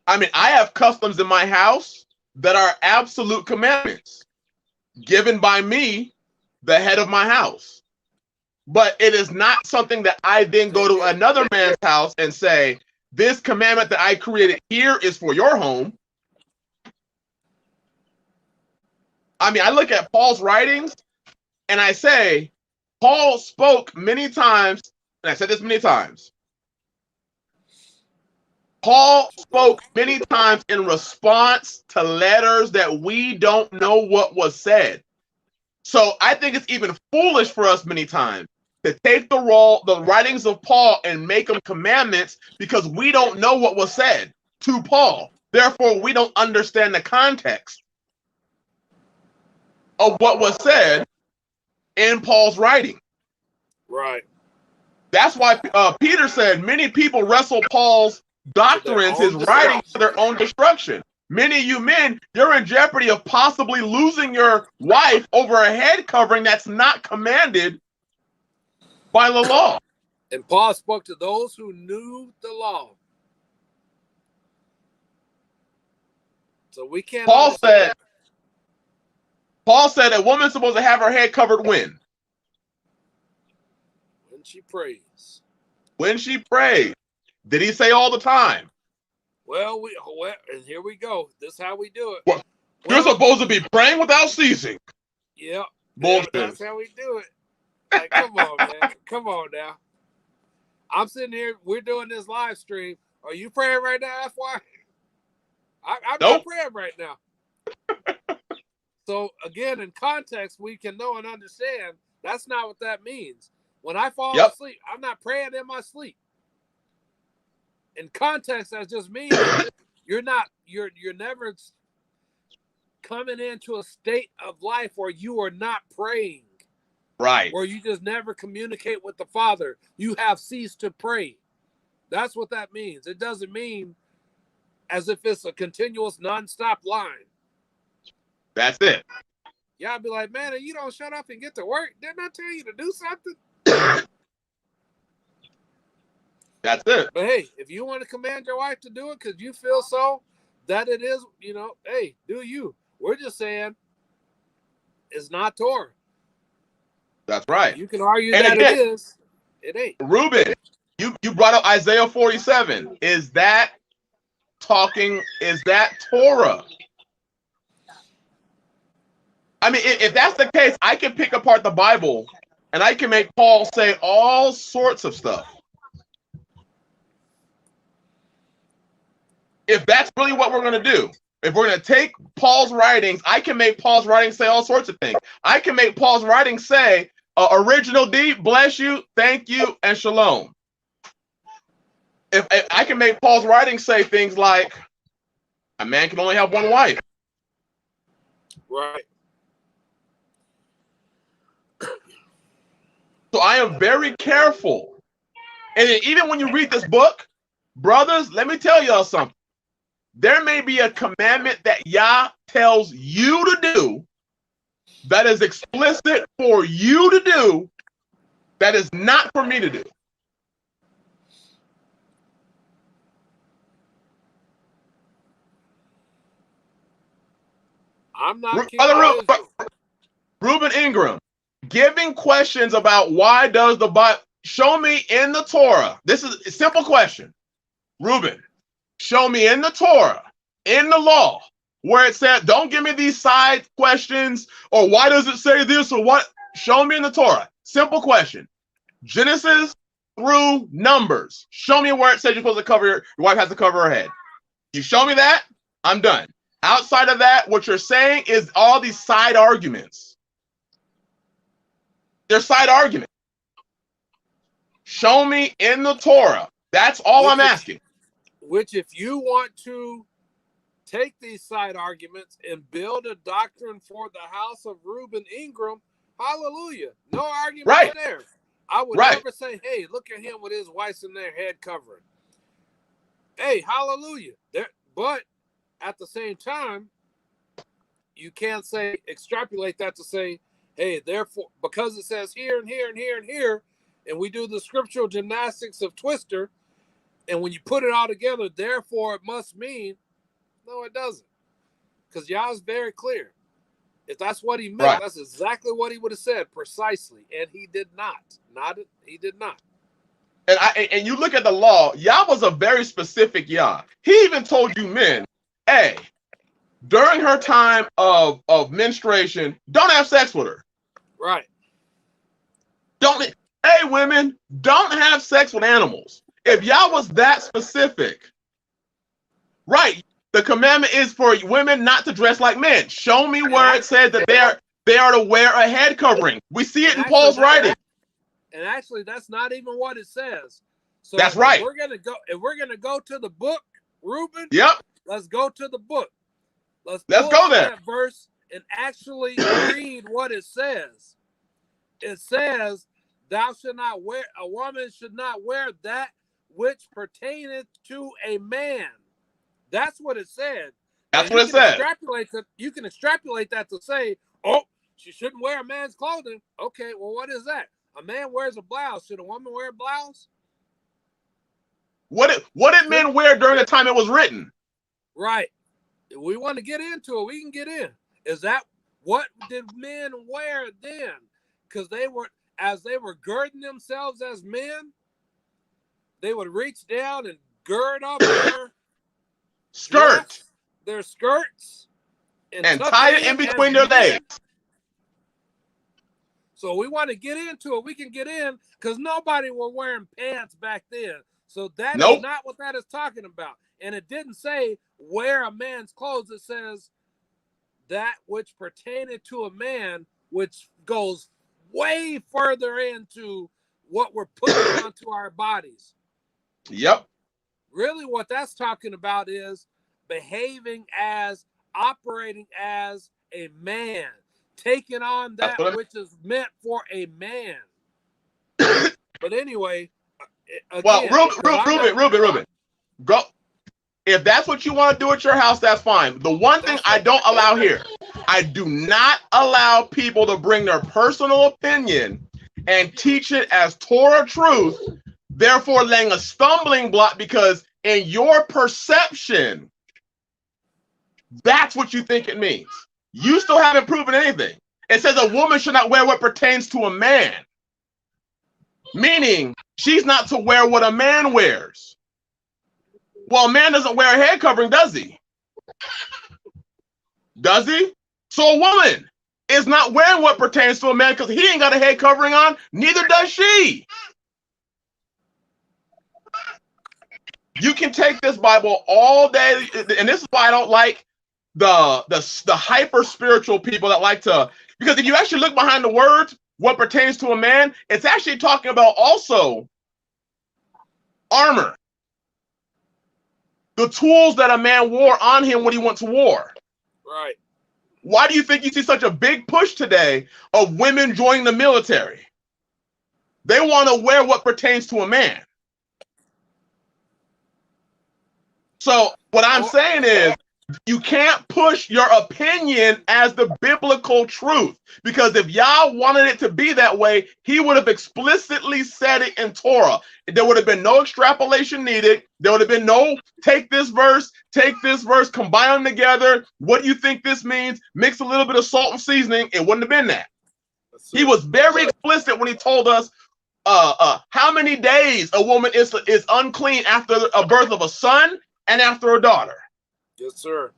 I mean, I have customs in my house that are absolute commandments given by me, the head of my house. But it is not something that I then go to another man's house and say, this commandment that I created here is for your home. I mean, I look at Paul's writings and I say, Paul spoke many times, and I said this many times. Paul spoke many times in response to letters that we don't know what was said. So I think it's even foolish for us many times to take the writings of Paul and make them commandments because we don't know what was said to Paul. Therefore, we don't understand the context of what was said in Paul's writing. Right. That's why Peter said many people wrestle Paul's doctrines, his writings, to their own destruction. Many of you men, you're in jeopardy of possibly losing your wife over a head covering that's not commanded by the law. And Paul spoke to those who knew the law. So we can't. Paul said a woman's supposed to have her head covered when she prays. When she prays. Did he say all the time? Well, and here we go. This is how we do it. Well, you're supposed to be praying without ceasing. Yeah. Bullshit. That's how we do it. Like, come on, man. Come on now. I'm sitting here. We're doing this live stream. Are you praying right now, FY? I'm not praying right now. So, again, in context, we can know and understand that's not what that means. When I fall asleep, I'm not praying in my sleep. In context, that just means you're never coming into a state of life where you are not praying. Right. Where you just never communicate with the Father. You have ceased to pray. That's what that means. It doesn't mean as if it's a continuous, nonstop line. That's it. Yeah, I'd be like, man, you don't shut up and get to work. Didn't I tell you to do something? That's it. But hey, if you want to command your wife to do it because you feel so that it is, hey, do you. We're just saying it's not Torah. That's right. You can argue and that again, it is. It ain't. Ruben, you brought up Isaiah 47. Is that Torah? I mean, if that's the case, I can pick apart the Bible and I can make Paul say all sorts of stuff. If that's really what we're going to do, if we're going to take Paul's writings, I can make Paul's writings say all sorts of things. I can make Paul's writings say, original D, bless you, thank you, and shalom. If I can make Paul's writings say things like, a man can only have one wife. Right. So I am very careful. And even when you read this book, brothers, let me tell y'all something. There may be a commandment that Yah tells you to do that is explicit for you to do that is not for me to do. I'm not Reuben Ingram, giving questions about why does the Bible, show me in the Torah. This is a simple question. Reuben, show me in the Torah, in the law, where it said, don't give me these side questions, or why does it say this, or what? Show me in the Torah. Simple question. Genesis through Numbers. Show me where it says you're supposed to cover your wife has to cover her head. You show me that, I'm done. Outside of that, what you're saying is all these side arguments. They're side arguments. Show me in the Torah. That's all I'm asking. Which, if you want to take these side arguments and build a doctrine for the house of Reuben Ingram, hallelujah. No argument there. I would Right. never say, hey, look at him with his wife in their head covering. Hey, hallelujah. But at the same time, you can't say, extrapolate that to say, hey, therefore, because it says here and here and here and here, and we do the scriptural gymnastics of Twister, and when you put it all together, therefore it must mean, no, it doesn't. Because Yah's very clear. If that's what he meant, Right. that's exactly what he would have said precisely. And he did not. He did not. And you look at the law, Yah was a very specific Yah. He even told you men, hey, during her time of menstruation, don't have sex with her. Right. Hey, women, don't have sex with animals. If Yah was that specific, right, the commandment is for women not to dress like men. Show me where it says that they are to wear a head covering. We see it in Paul's writing. And actually, that's not even what it says. So that's right. If we're gonna go to the book, Ruben. Yep. Let's go to the book. Let's go there. That verse and actually read what it says. It says, "Thou shalt not wear. A woman should not wear that which pertaineth to a man." That's what it said. That's what it said. You can extrapolate that to say, oh, she shouldn't wear a man's clothing. Okay, well, what is that? A man wears a blouse. Should a woman wear a blouse? What did men wear during the time it was written? Right. If we want to get into it, we can get in. Is that what did men wear then? Because as they were girding themselves as men, they would reach down and gird up their skirts, and tie it in between their legs. So we want to get into it. We can get in because nobody were wearing pants back then. So that is not what that is talking about. And it didn't say wear a man's clothes. It says that which pertained to a man, which goes way further into what we're putting onto our bodies. Yep. Really what that's talking about is operating as a man. Taking on that which is meant for a man. But anyway, again, Ruben, go. If that's what you want to do at your house, that's fine. The one thing I don't allow here, I do not allow people to bring their personal opinion and teach it as Torah truth, therefore laying a stumbling block because in your perception, that's what you think it means. You still haven't proven anything. It says a woman should not wear what pertains to a man. Meaning, she's not to wear what a man wears. Well, a man doesn't wear a head covering, does he? Does he? So a woman is not wearing what pertains to a man because he ain't got a head covering on. Neither does she. You can take this Bible all day, and this is why I don't like the hyper spiritual people that like to, because if you actually look behind the words, what pertains to a man, it's actually talking about also armor, the tools that a man wore on him when he went to war. Right. Why do you think you see such a big push today of women joining the military? They want to wear what pertains to a man. So what I'm saying is, you can't push your opinion as the biblical truth, because if Yah wanted it to be that way, he would have explicitly said it in Torah. There would have been no extrapolation needed. There would have been no take this verse, combine them together. What do you think this means? Mix a little bit of salt and seasoning. It wouldn't have been that. He was very explicit when he told us how many days a woman is unclean after a birth of a son and after a daughter. Yes, sir.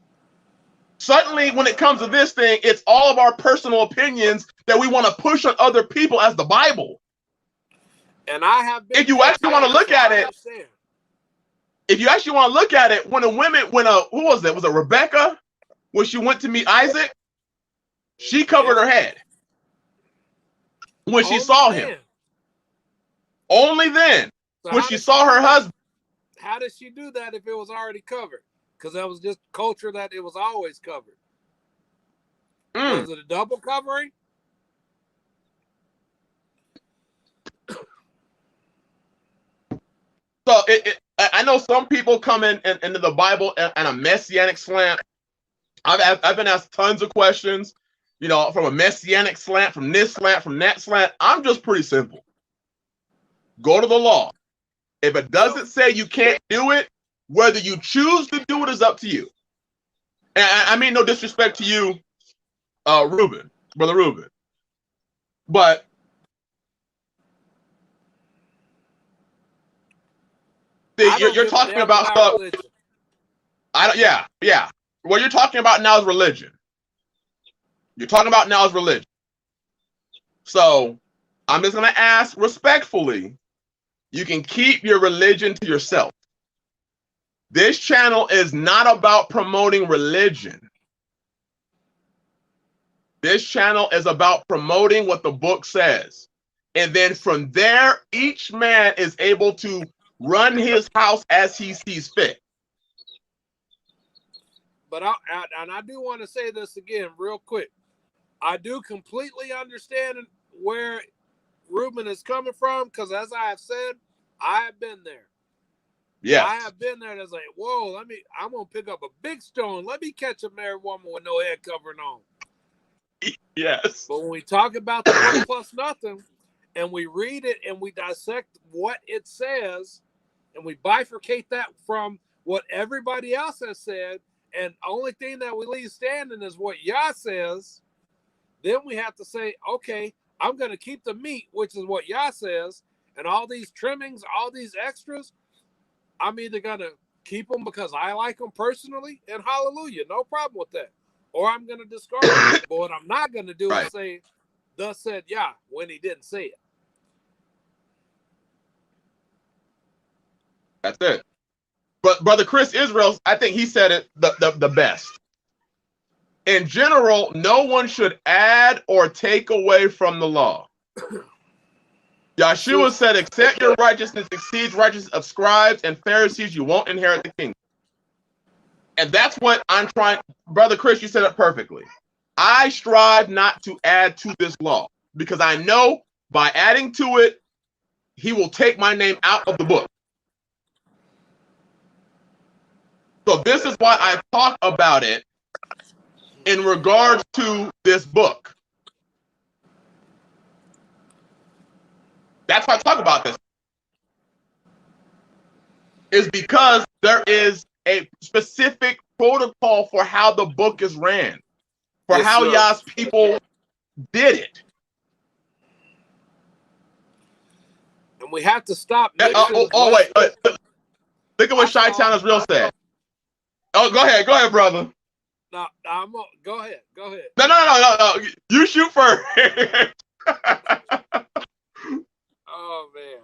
Suddenly, when it comes to this thing, it's all of our personal opinions that we want to push on other people as the Bible. And I have been. If you actually want to look at it, when who was that? Was it Rebecca? When she went to meet Isaac, she covered her head when she saw him. Only then, when she saw her husband. How did she do that if it was already covered? Because that was just culture that it was always covered. Was it a double covering? So I know some people come into the Bible and a messianic slant. I've been asked tons of questions, you know, from a messianic slant, from this slant, from that slant. I'm just pretty simple. Go to the law. If it doesn't say you can't do it, whether you choose to do it is up to you. And I mean no disrespect to you, Reuben, Brother Reuben. But you're talking about stuff. Yeah. What you're talking about now is religion. You're talking about now is religion. So I'm just going to ask respectfully, you can keep your religion to yourself. This channel is not about promoting religion. This channel is about promoting what the book says. And then from there, each man is able to run his house as he sees fit. But I do want to say this again real quick. I do completely understand where Reuben is coming from, because as I have said, I have been there. Yeah, I have been there. That's like, whoa, I'm gonna pick up a big stone. Let me catch a married woman with no head covering on. Yes. But when we talk about the one plus nothing, and we read it and we dissect what it says, and we bifurcate that from what everybody else has said, and the only thing that we leave standing is what Yah says, then we have to say, okay, I'm going to keep the meat, which is what Yah says, and all these trimmings, all these extras, I'm either going to keep them because I like them personally, and hallelujah, no problem with that. Or I'm going to discard them. But what I'm not going to do is say, thus said Yah, when he didn't say it. That's it. But Brother Chris Israel, I think he said it the best. In general, no one should add or take away from the law. Yeshua said, except your righteousness exceeds righteousness of scribes and Pharisees, you won't inherit the kingdom. And that's what I'm trying. Brother Chris, you said it perfectly. I strive not to add to this law because I know by adding to it, he will take my name out of the book. So this is why I talk about it in regards to this book. That's why I talk about this. Is because there is a specific protocol for how the book is ran, for how Yah's people did it. And we have to stop. Wait. Look at what Chi-Town is real said. Oh, go ahead, brother. No, go ahead. No. You shoot first. Oh man.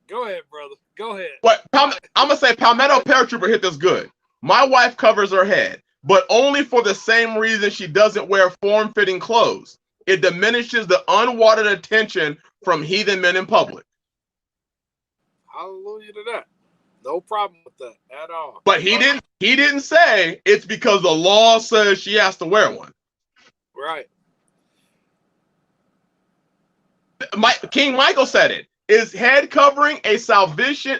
Go ahead, brother. Go ahead. What? I'm gonna say Palmetto Paratrooper hit this good. My wife covers her head, but only for the same reason she doesn't wear form-fitting clothes. It diminishes the unwanted attention from heathen men in public. Hallelujah to that. No problem with that at all. But he didn't say it's because the law says she has to wear one. Right. King Michael said it. Is head covering a salvation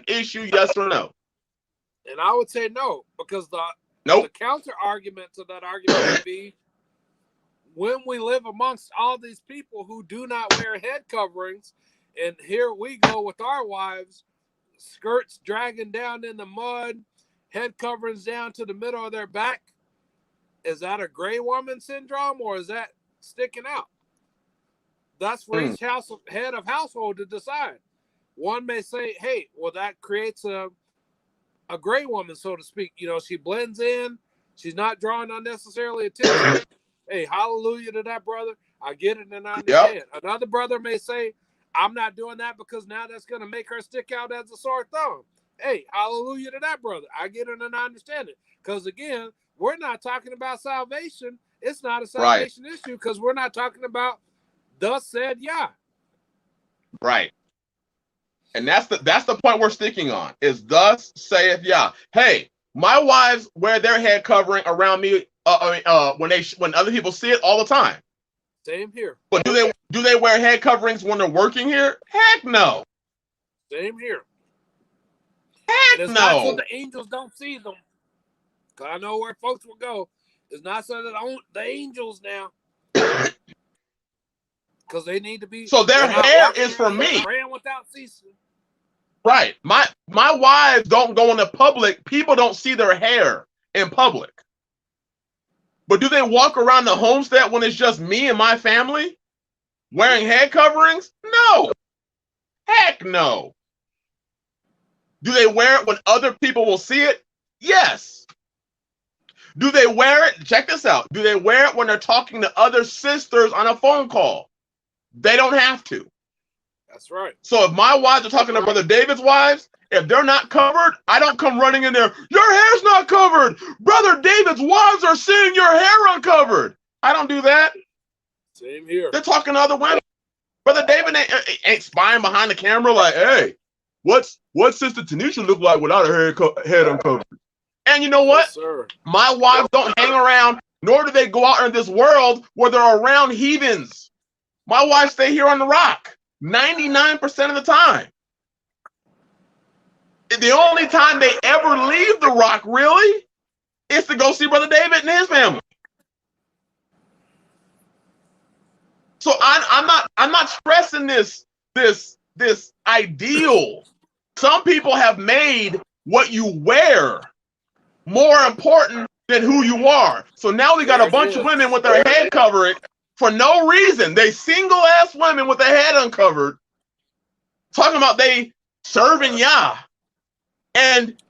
issue, yes or no? And I would say no, because the counter argument to that argument would be, when we live amongst all these people who do not wear head coverings, and here we go with our wives, skirts dragging down in the mud, head coverings down to the middle of their back, is that a gray woman syndrome, or is that sticking out? That's for each head of household to decide. One may say, hey, well, that creates a gray woman, so to speak. You know, she blends in. She's not drawing unnecessarily attention. Hey, hallelujah to that, brother. I get it and I understand. Yep. Another brother may say, I'm not doing that because now that's going to make her stick out as a sore thumb. Hey, hallelujah to that, brother. I get it and I understand it. Because, again, we're not talking about salvation. It's not a salvation issue because we're not talking about thus said Yah. Right. And that's the point we're sticking on, is thus saith Yah. Hey, my wives wear their head covering around me when other people see it all the time. Same here. But do they wear head coverings when they're working here? Heck no. Same here. Heck And it's not so no. the angels don't see them. Cause I know where folks will go. It's not so that the angels now. Because they need to be. So their hair is for me. Praying without ceasing. Right. My wives don't go into public. People don't see their hair in public. But do they walk around the homestead when it's just me and my family wearing head coverings? No. Heck no. Do they wear it when other people will see it? Yes. Do they wear it? Check this out. Do they wear it when they're talking to other sisters on a phone call? They don't have to. That's right. So if my wives are talking to Brother David's wives, if they're not covered, I don't come running in there. Your hair's not covered. Brother David's wives are seeing your hair uncovered. I don't do that. Same here. They're talking to other women. Brother David ain't spying behind the camera like, hey, what's Sister Tanisha look like without her head uncovered? And you know what? Yes, sir. My wives don't hang around, nor do they go out in this world where they're around heathens. My wives stay here on the rock 99% of the time. The only time they ever leave the rock, really, is to go see Brother David and his family. So I'm not stressing this ideal. Some people have made what you wear more important than who you are. So now we got a bunch of women with their head covered for no reason. They single ass women with their head uncovered, talking about they serving Yah. And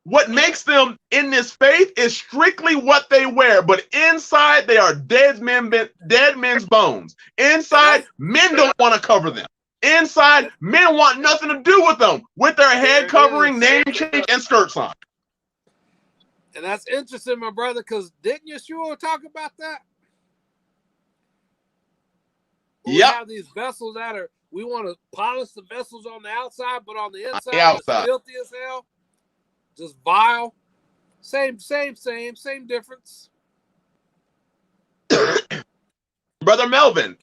what makes them in this faith is strictly what they wear, but inside they are dead men's bones. Inside, men don't want to cover them. Inside, men want nothing to do with them, with their head covering, name change, and skirts on. And that's interesting, my brother, because didn't Yeshua talk about that? We have these vessels that are, we want to polish the vessels on the outside, but on the inside, it's filthy as hell. Just vile. Same difference. Brother Melvin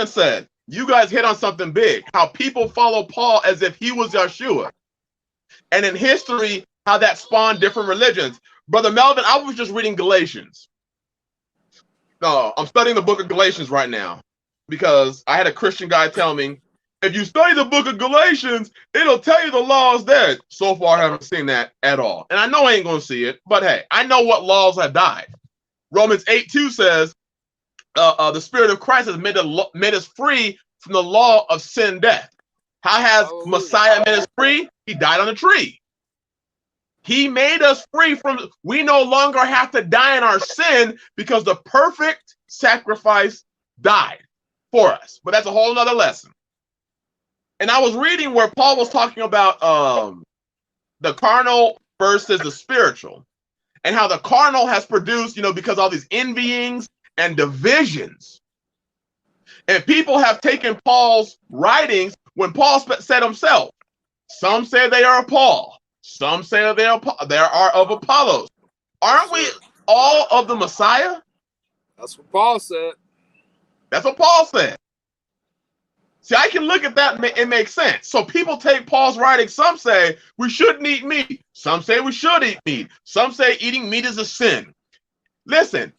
said, you guys hit on something big. How people follow Paul as if he was Yeshua. And in history, how that spawned different religions. Brother Melvin, I was just reading Galatians. No, I'm studying the book of Galatians right now because I had a Christian guy tell me, if you study the book of Galatians, it'll tell you the laws there. So far, I haven't seen that at all. And I know I ain't going to see it, but hey, I know what laws have died. Romans 8:2 says, the Spirit of Christ has made us free from the law of sin and death. How has Messiah made us free? He died on a tree. He made us free from, we no longer have to die in our sin because the perfect sacrifice died for us. But that's a whole nother lesson. And I was reading where Paul was talking about the carnal versus the spiritual, and how the carnal has produced, because all these envyings and divisions. And people have taken Paul's writings when Paul said himself, some say they are of Paul, some say they are of Apollos. Aren't we all of the Messiah? That's what Paul said. That's what Paul said. See, I can look at that and it makes sense. So people take Paul's writing. Some say we shouldn't eat meat. Some say we should eat meat. Some say eating meat is a sin. Listen,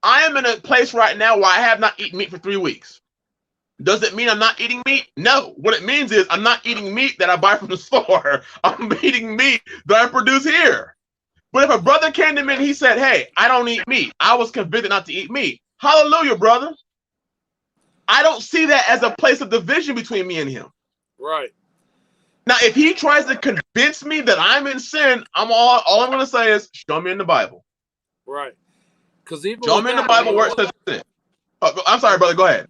I am in a place right now where I have not eaten meat for 3 weeks. Does it mean I'm not eating meat? No. What it means is I'm not eating meat that I buy from the store. I'm eating meat that I produce here. But if a brother came to me and he said, hey, I don't eat meat, I was convicted not to eat meat. Hallelujah, brother. I don't see that as a place of division between me and him. Right. Now, if he tries to convince me that I'm in sin, all I'm going to say is, show me in the Bible. Right. Because even show me in the Bible where it says sin. Oh, I'm sorry, brother. Go ahead.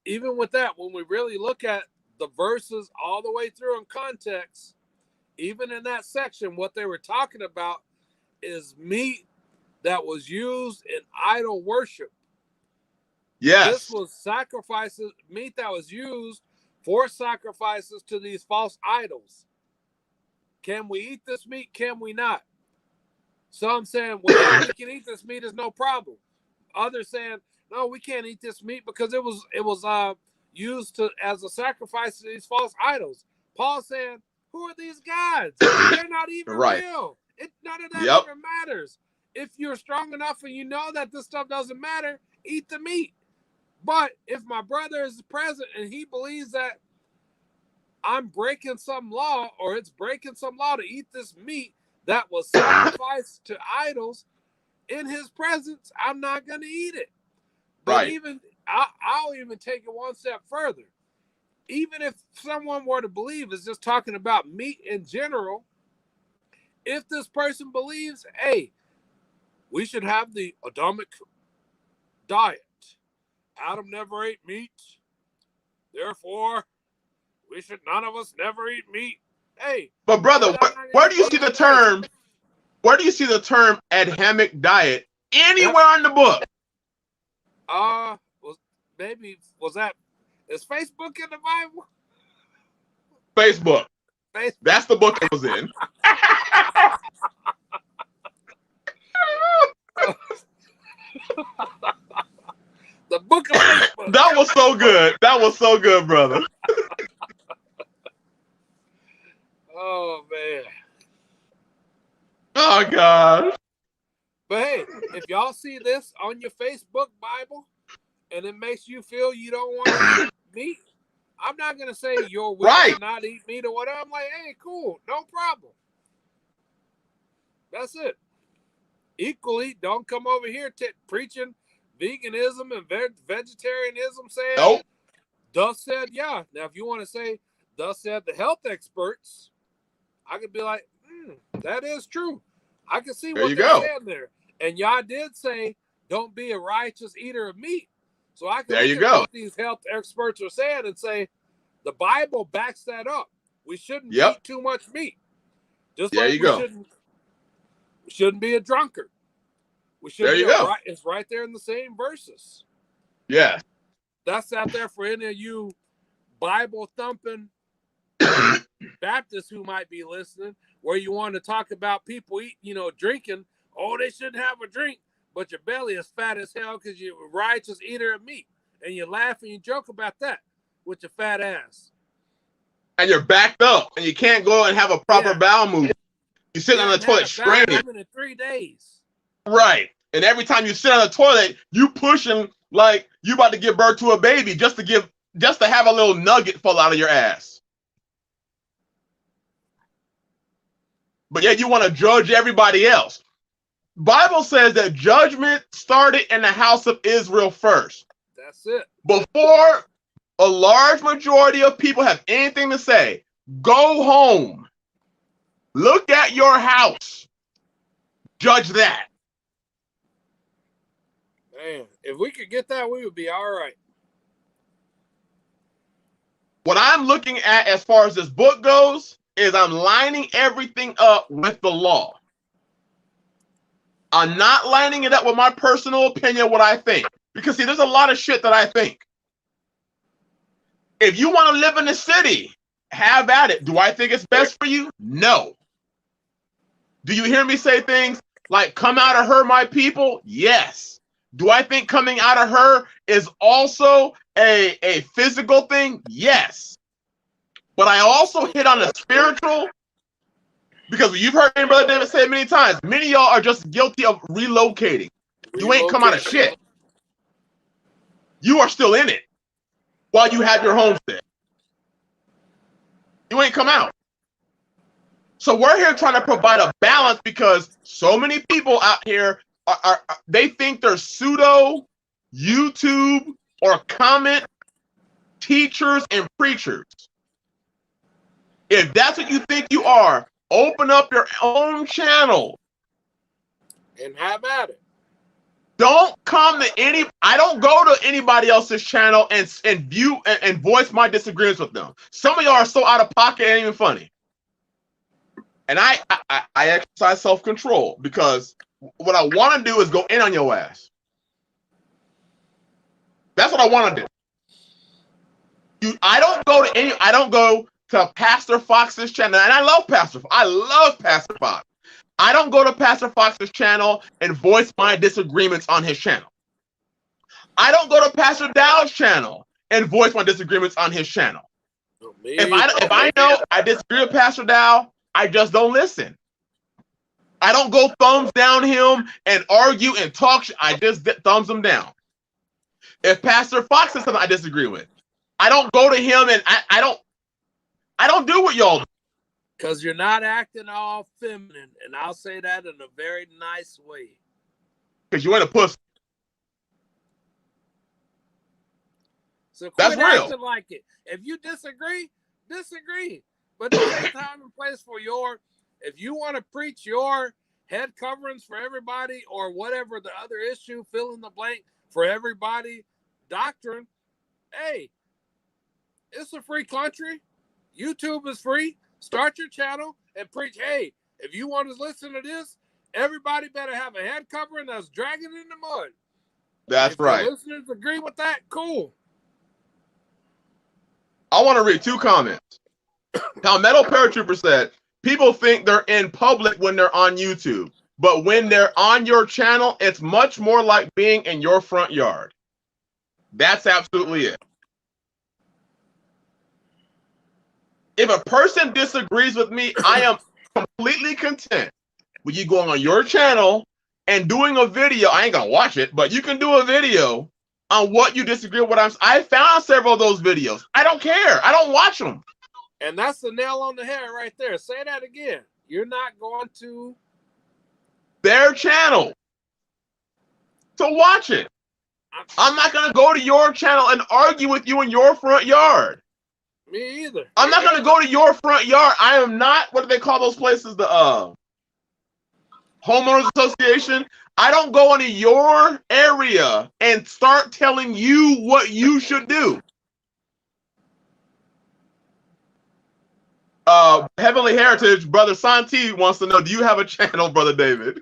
Even with that, when we really look at the verses all the way through in context, even in that section, what they were talking about is meat that was used in idol worship. Yes. This was sacrifices, meat that was used for sacrifices to these false idols. Can we eat this meat? Can we not? Some saying, well, we can eat this meat, is no problem. Others saying, no, we can't eat this meat because it was used as a sacrifice to these false idols. Paul said, who are these gods? They're not even Right. real. None of that Yep. even matters. If you're strong enough and you know that this stuff doesn't matter, eat the meat. But if my brother is present and he believes that I'm breaking some law or it's breaking some law to eat this meat that was sacrificed to idols in his presence, I'm not going to eat it. But Right. even I'll even take it one step further. Even if someone were to believe it's just talking about meat in general, if this person believes, hey, we should have the Adamic diet. Adam never ate meat. Therefore, none of us never eat meat. Hey. But brother, where do you see the term? Where do you see the term Adamic diet anywhere in the book? Is Facebook in the Bible? Facebook. That's the book it was in. The book of Facebook. That was so good. That was so good, brother. Oh, man. Oh, God. But hey, if y'all see this on your Facebook Bible and it makes you feel you don't want to eat meat, I'm not going to say you're willing to not eat meat or whatever. I'm like, hey, cool, no problem. That's it. Equally, don't come over here preaching veganism and vegetarianism saying, nope. Thus said, yeah. Now, if you want to say, thus said the health experts, I could be like, that is true. I can see what they're saying there. And y'all did say, don't be a righteous eater of meat. So I can look at what these health experts are saying and say, the Bible backs that up. We shouldn't eat too much meat. Just like we shouldn't be a drunkard. We should be it's right there in the same verses. Yeah. That's out there for any of you Bible thumping Baptists who might be listening, where you want to talk about people drinking. Oh, they shouldn't have a drink, but your belly is fat as hell because you're a righteous eater of meat. And you laugh and you joke about that with your fat ass. And you're backed up and you can't go and have a proper bowel movement. You sit on the toilet straining. In 3 days. Right. And every time you sit on the toilet, you pushing like you about to give birth to a baby just to have a little nugget fall out of your ass. But yet you want to judge everybody else. Bible says that judgment started in the house of Israel first. That's it. Before a large majority of people have anything to say, go home. Look at your house. Judge that. Man, if we could get that, we would be all right. What I'm looking at as far as this book goes is I'm lining everything up with the law. I'm not lining it up with my personal opinion, what I think. Because, see, there's a lot of shit that I think. If you want to live in the city, have at it. Do I think it's best for you? No. Do you hear me say things like, come out of her, my people? Yes. Do I think coming out of her is also a physical thing? Yes. But I also hit on the spiritual, because you've heard Brother David say it many times, many of y'all are just guilty of relocating. You ain't come out of shit. You are still in it while you have your homestead. You ain't come out. So we're here trying to provide a balance, because so many people out here they think they're pseudo YouTube or comment teachers and preachers. If that's what you think you are, open up your own channel and have at it. Don't come to I don't go to anybody else's channel and view and voice my disagreements with them. Some of y'all are so out of pocket, it ain't even funny. And I exercise self-control, because what I want to do is go in on your ass. That's what I want to do. I don't go to Pastor Fox's channel, and I love Pastor Fox. I don't go to Pastor Fox's channel and voice my disagreements on his channel. I don't go to Pastor Dow's channel and voice my disagreements on his channel. If I know I disagree with Pastor Dow, I just don't listen. I don't go thumbs down him and argue and talk. I just thumbs him down. If Pastor Fox says something I disagree with, I don't go to him and I don't do what y'all do. Because you're not acting all feminine, and I'll say that in a very nice way. Because you ain't a pussy. So that's real. Acting like it. If you disagree, disagree. But there's a time and place for if you want to preach your head coverings for everybody or whatever the other issue, fill in the blank for everybody doctrine, hey, it's a free country. YouTube is free. Start your channel and preach, hey, if you want to listen to this, everybody better have a head covering that's dragging in the mud. That's right. If listeners agree with that, cool. I want to read 2 comments. Palmetto Paratrooper said, people think they're in public when they're on YouTube, but when they're on your channel, it's much more like being in your front yard. That's absolutely it. If a person disagrees with me, I am completely content with you going on your channel and doing a video. I ain't gonna watch it, but you can do a video on what you disagree with. I found several of those videos. I don't care. I don't watch them. And that's the nail on the head right there. Say that again. You're not going to their channel to watch it. I'm not going to go to your channel and argue with you in your front yard. Me either. I'm not going to go to your front yard. I am not, what do they call those places? The homeowners association. I don't go into your area and start telling you what you should do. Heavenly Heritage, Brother Santi wants to know, do you have a channel, Brother David?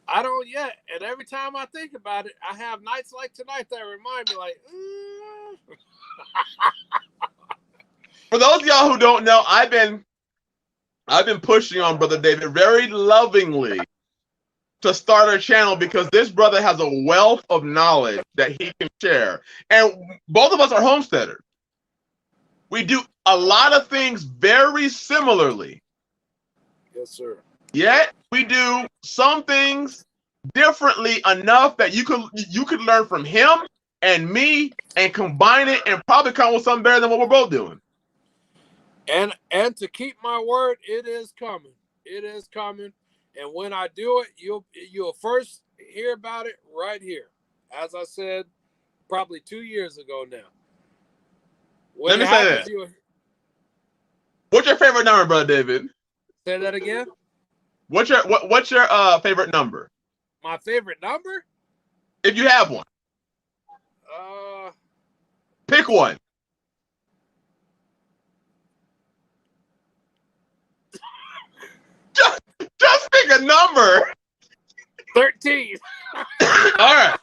I don't yet. And every time I think about it, I have nights like tonight that remind me like, For those of y'all who don't know, I've been pushing on Brother David very lovingly to start a channel because this brother has a wealth of knowledge that he can share. And both of us are homesteaders. We do a lot of things very similarly. Yes, sir. Yet we do some things differently enough that you could learn from him and me and combine it and probably come up with something better than what we're both doing. And to keep my word, it is coming. It is coming. And when I do it, you'll first hear about it right here. As I said, probably 2 years ago now. Let me say that. What's your favorite number, Brother David? Say that again. What's your favorite number? My favorite number? If you have one. Pick one. Just pick a number. 13. All right.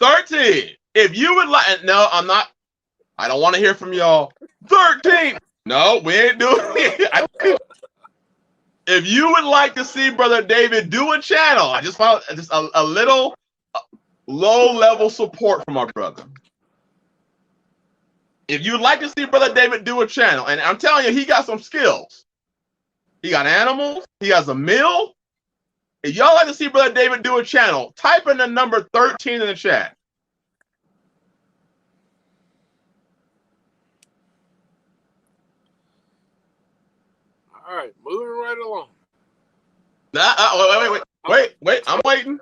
13. If you would like, no, I'm not. I don't want to hear from y'all. 13. No, we ain't doing it. If you would like to see Brother David do a channel, I just found just a little low-level support from our brother. If you'd like to see Brother David do a channel, and I'm telling you, he got some skills. He got animals. He has a mill. If y'all like to see Brother David do a channel, type in the number 13 in the chat. All right, moving right along. Wait. I'm waiting.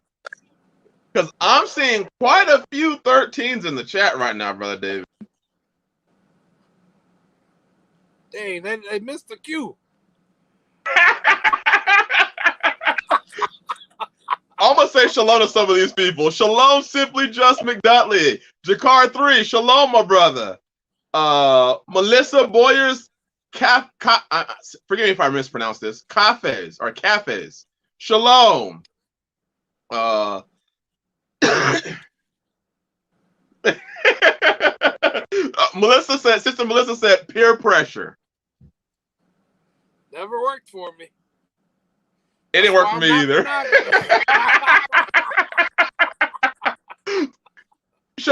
Because I'm seeing quite a few 13s in the chat right now, Brother David. Dang, they missed the cue. I'm going to say shalom to some of these people. Shalom, Simply Just McDutley. Jakar 3, shalom, my brother. Melissa Boyers, forgive me if I mispronounce this. Cafes. Shalom. Sister Melissa said peer pressure. Never worked for me. It didn't work for me either.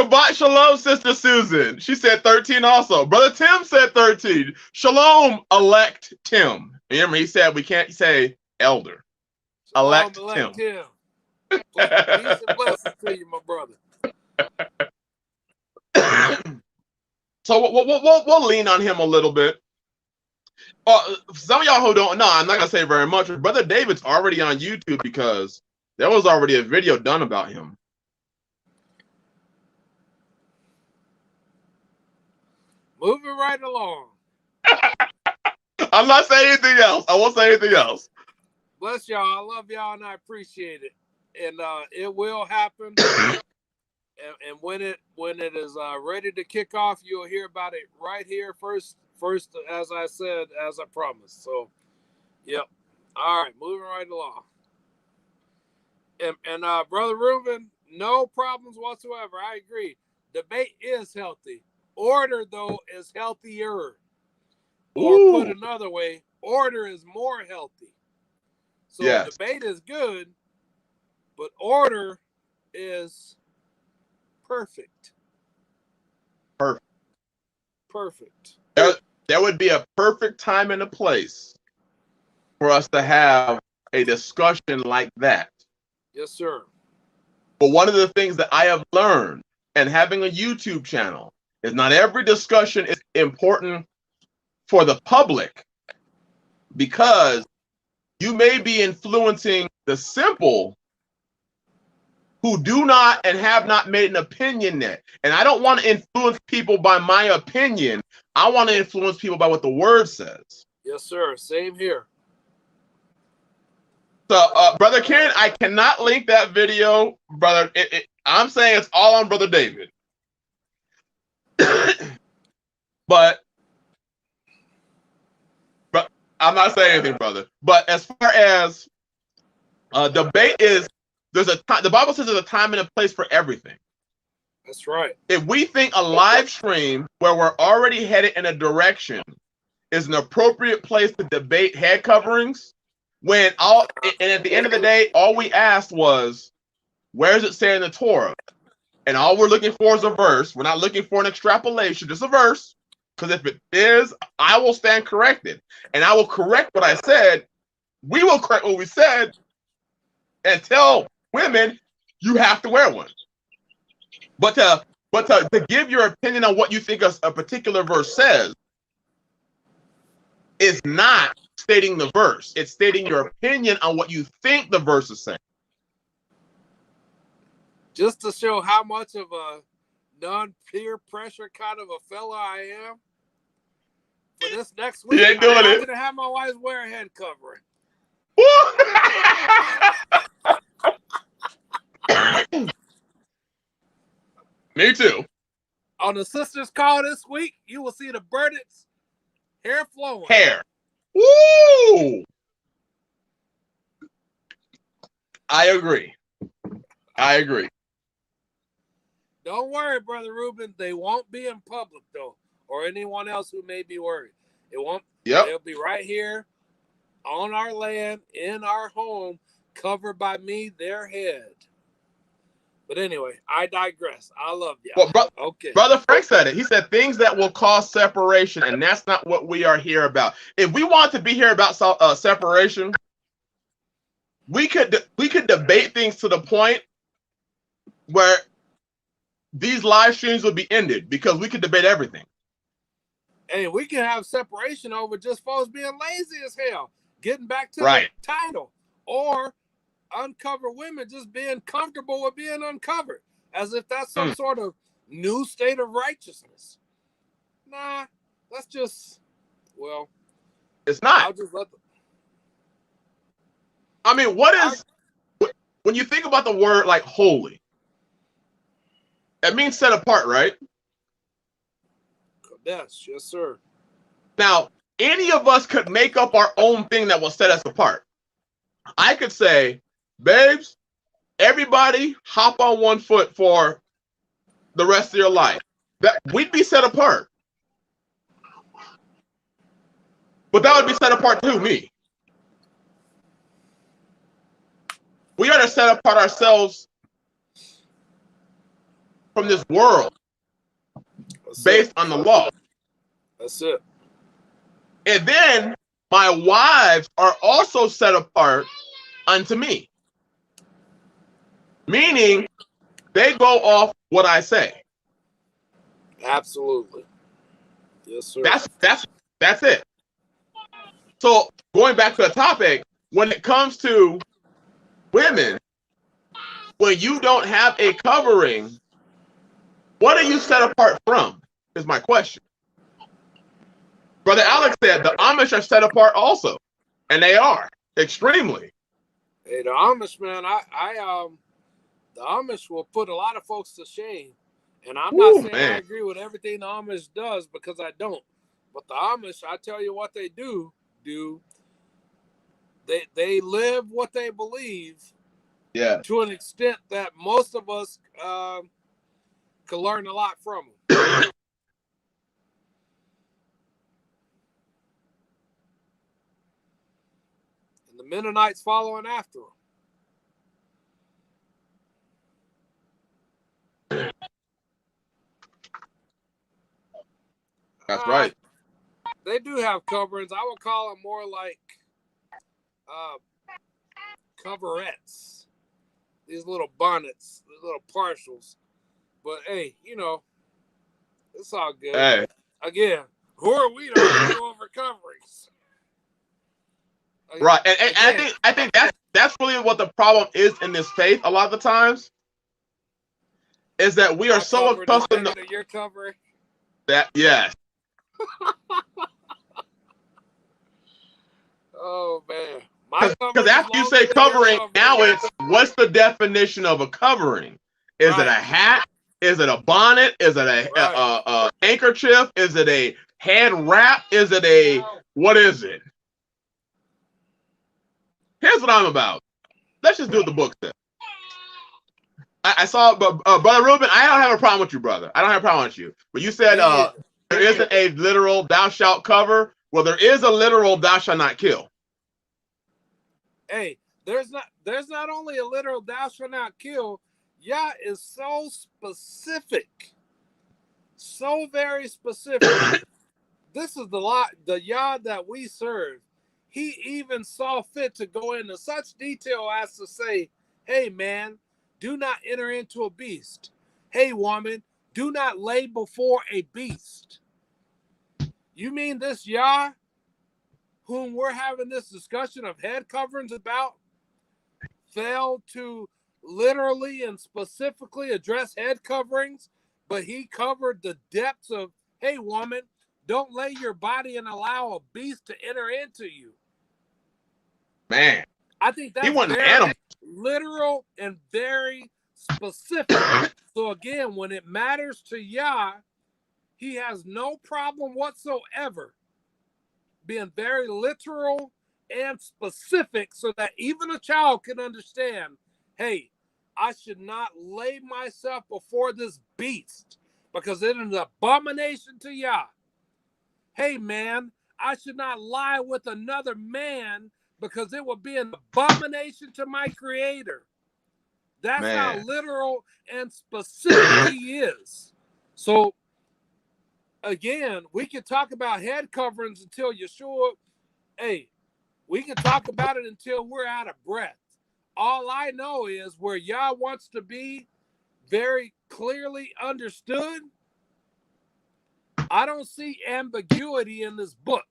Shabbat Shalom, Sister Susan. She said 13 also. Brother Tim said 13. Shalom, elect Tim. Remember, he said we can't say elder. Shalom, Elect Tim. Tim. Peace and blessings to you, my brother. So we'll lean on him a little bit. Some of y'all who don't know, I'm not gonna say very much. Brother David's already on YouTube because there was already a video done about him. Moving right along. I'm not saying anything else. I won't say anything else. Bless y'all. I love y'all and I appreciate it. And it will happen. and when it is ready to kick off, you'll hear about it right here first, as I said, as I promised. So, yep. All right, moving right along. And Brother Reuben, no problems whatsoever. I agree. Debate is healthy. Order, though, is healthier. Or put another way, order is more healthy. So yes. Debate is good, but order is perfect. Perfect. There would be a perfect time and a place for us to have a discussion like that. Yes, sir. But one of the things that I have learned and having a YouTube channel is not every discussion is important for the public, because you may be influencing the simple who do not and have not made an opinion yet. And I don't want to influence people by my opinion. I want to influence people by what the word says. Yes, sir. Same here. So, Brother Ken, I cannot link that video, brother. I'm saying it's all on Brother David. But I'm not saying anything, brother. But as far as debate is, there's a time. The Bible says there's a time and a place for everything. That's right. If we think a live stream where we're already headed in a direction is an appropriate place to debate head coverings, and at the end of the day, all we asked was, where does it say in the Torah? And all we're looking for is a verse. We're not looking for an extrapolation, just a verse. Because if it is, I will stand corrected. And I will correct what I said. We will correct what we said and tell women you have to wear one. But to give your opinion on what you think a particular verse says is not stating the verse. It's stating your opinion on what you think the verse is saying. Just to show how much of a non-peer pressure kind of a fella I am. For this next week, I'm not going to have my wife wear a head covering. Me too. On the sisters' call this week, you will see the Burnett's hair flowing. Hair. Woo! I agree. Don't worry, Brother Reuben. They won't be in public, though, or anyone else who may be worried. It won't. Yep. They'll be right here on our land, in our home, covered by me, their head. But anyway, I digress. I love you. Well, okay. Brother Frank said it. He said things that will cause separation, and that's not what we are here about. If we want to be here about separation, we could debate things to the point where these live streams would be ended, because we could debate everything. And we can have separation over just folks being lazy as hell, getting back to the title, or uncover women just being comfortable with being uncovered, as if that's some sort of new state of righteousness. Nah, that's just, well, it's not. I'll just let them. I mean, when you think about the word like holy, it means set apart, right? Yes, sir. Now, any of us could make up our own thing that will set us apart. I could say, babes, everybody hop on one foot for the rest of your life. That we'd be set apart. But that would be set apart to me. We got to set apart ourselves from this world based on the law. That's it. And then my wives are also set apart unto me. Meaning they go off what I say. Absolutely. Yes, sir. That's it. So going back to the topic, when it comes to women, when you don't have a covering, what are you set apart from? Is my question. Brother Alex said the Amish are set apart also, and they are extremely. Hey, the Amish, man, the Amish will put a lot of folks to shame, and I'm not saying I agree with everything the Amish does because I don't. But the Amish, I tell you what they do. They live what they believe. Yeah. To an extent that most of us could learn a lot from them. And the Mennonites following after them. That's right. They do have coverings. I would call them more like coverettes. These little bonnets, these little partials. But hey, it's all good. Hey. Again, who are we to argue over coverings? Right, and I think that's really what the problem is in this faith. A lot of the times, is that we are so accustomed to your covering. That yes. Oh man. Because after you say covering, now it's what's the definition of a covering? Is it a hat? Is it a bonnet? Is it a handkerchief? Is it a head wrap? Is it a what is it? Here's what I'm about. Let's just do what the book says. I saw, Brother Reuben, I don't have a problem with you, brother. I don't have a problem with you. But you said there isn't a literal thou shalt cover. Well, there is a literal thou shalt not kill. Hey, there's not only a literal thou shalt not kill. Yah is so specific, so very specific. This is the Yah that we serve. He even saw fit to go into such detail as to say, hey man, do not enter into a beast. Hey woman, do not lay before a beast. You mean this Yah, whom we're having this discussion of head coverings about, failed to literally and specifically address head coverings, but he covered the depths of, hey woman, don't lay your body and allow a beast to enter into you. Man, I think that's very literal and very specific. So again, when it matters to Yah, he has no problem whatsoever being very literal and specific so that even a child can understand, hey, I should not lay myself before this beast because it is an abomination to Yah. Hey, man, I should not lie with another man because it would be an abomination to my creator. That's how literal and specific he is. So, again, we can talk about head coverings until you're sure. Hey, we can talk about it until we're out of breath. All I know is where Yah wants to be very clearly understood. I don't see ambiguity in this book.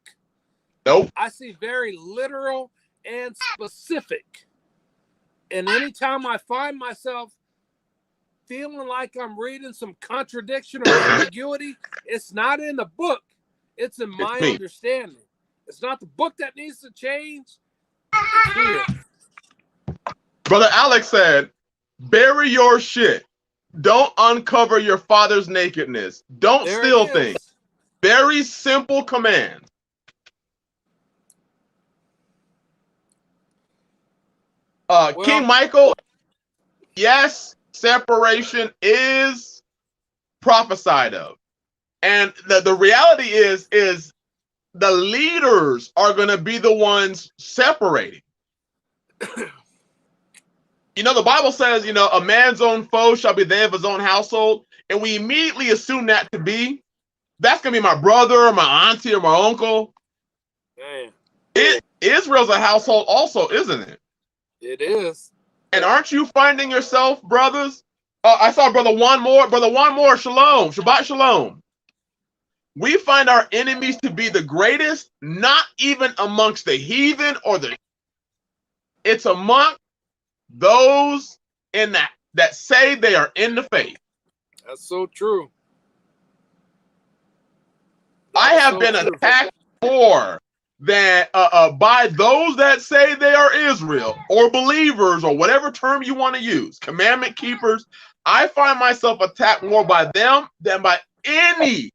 Nope. I see very literal and specific. And anytime I find myself feeling like I'm reading some contradiction or ambiguity, it's not in the book. It's in my understanding. It's not the book that needs to change. It's here. Brother Alex said, bury your shit. Don't uncover your father's nakedness. Don't steal things. Very simple command. King Michael, yes, separation is prophesied of. And the reality is the leaders are going to be the ones separating. You know, the Bible says, you know, a man's own foe shall be they of his own household. And we immediately assume that to be, that's going to be my brother or my auntie or my uncle. Man. Israel's a household also, isn't it? It is. And aren't you finding yourself, brothers? I saw Brother One More, shalom, Shabbat shalom. We find our enemies to be the greatest, not even amongst the heathen it's among those in that say they are in the faith. That's so true. I have been attacked more than by those that say they are Israel or believers or whatever term you want to use, commandment keepers. I find myself attacked more by them than by any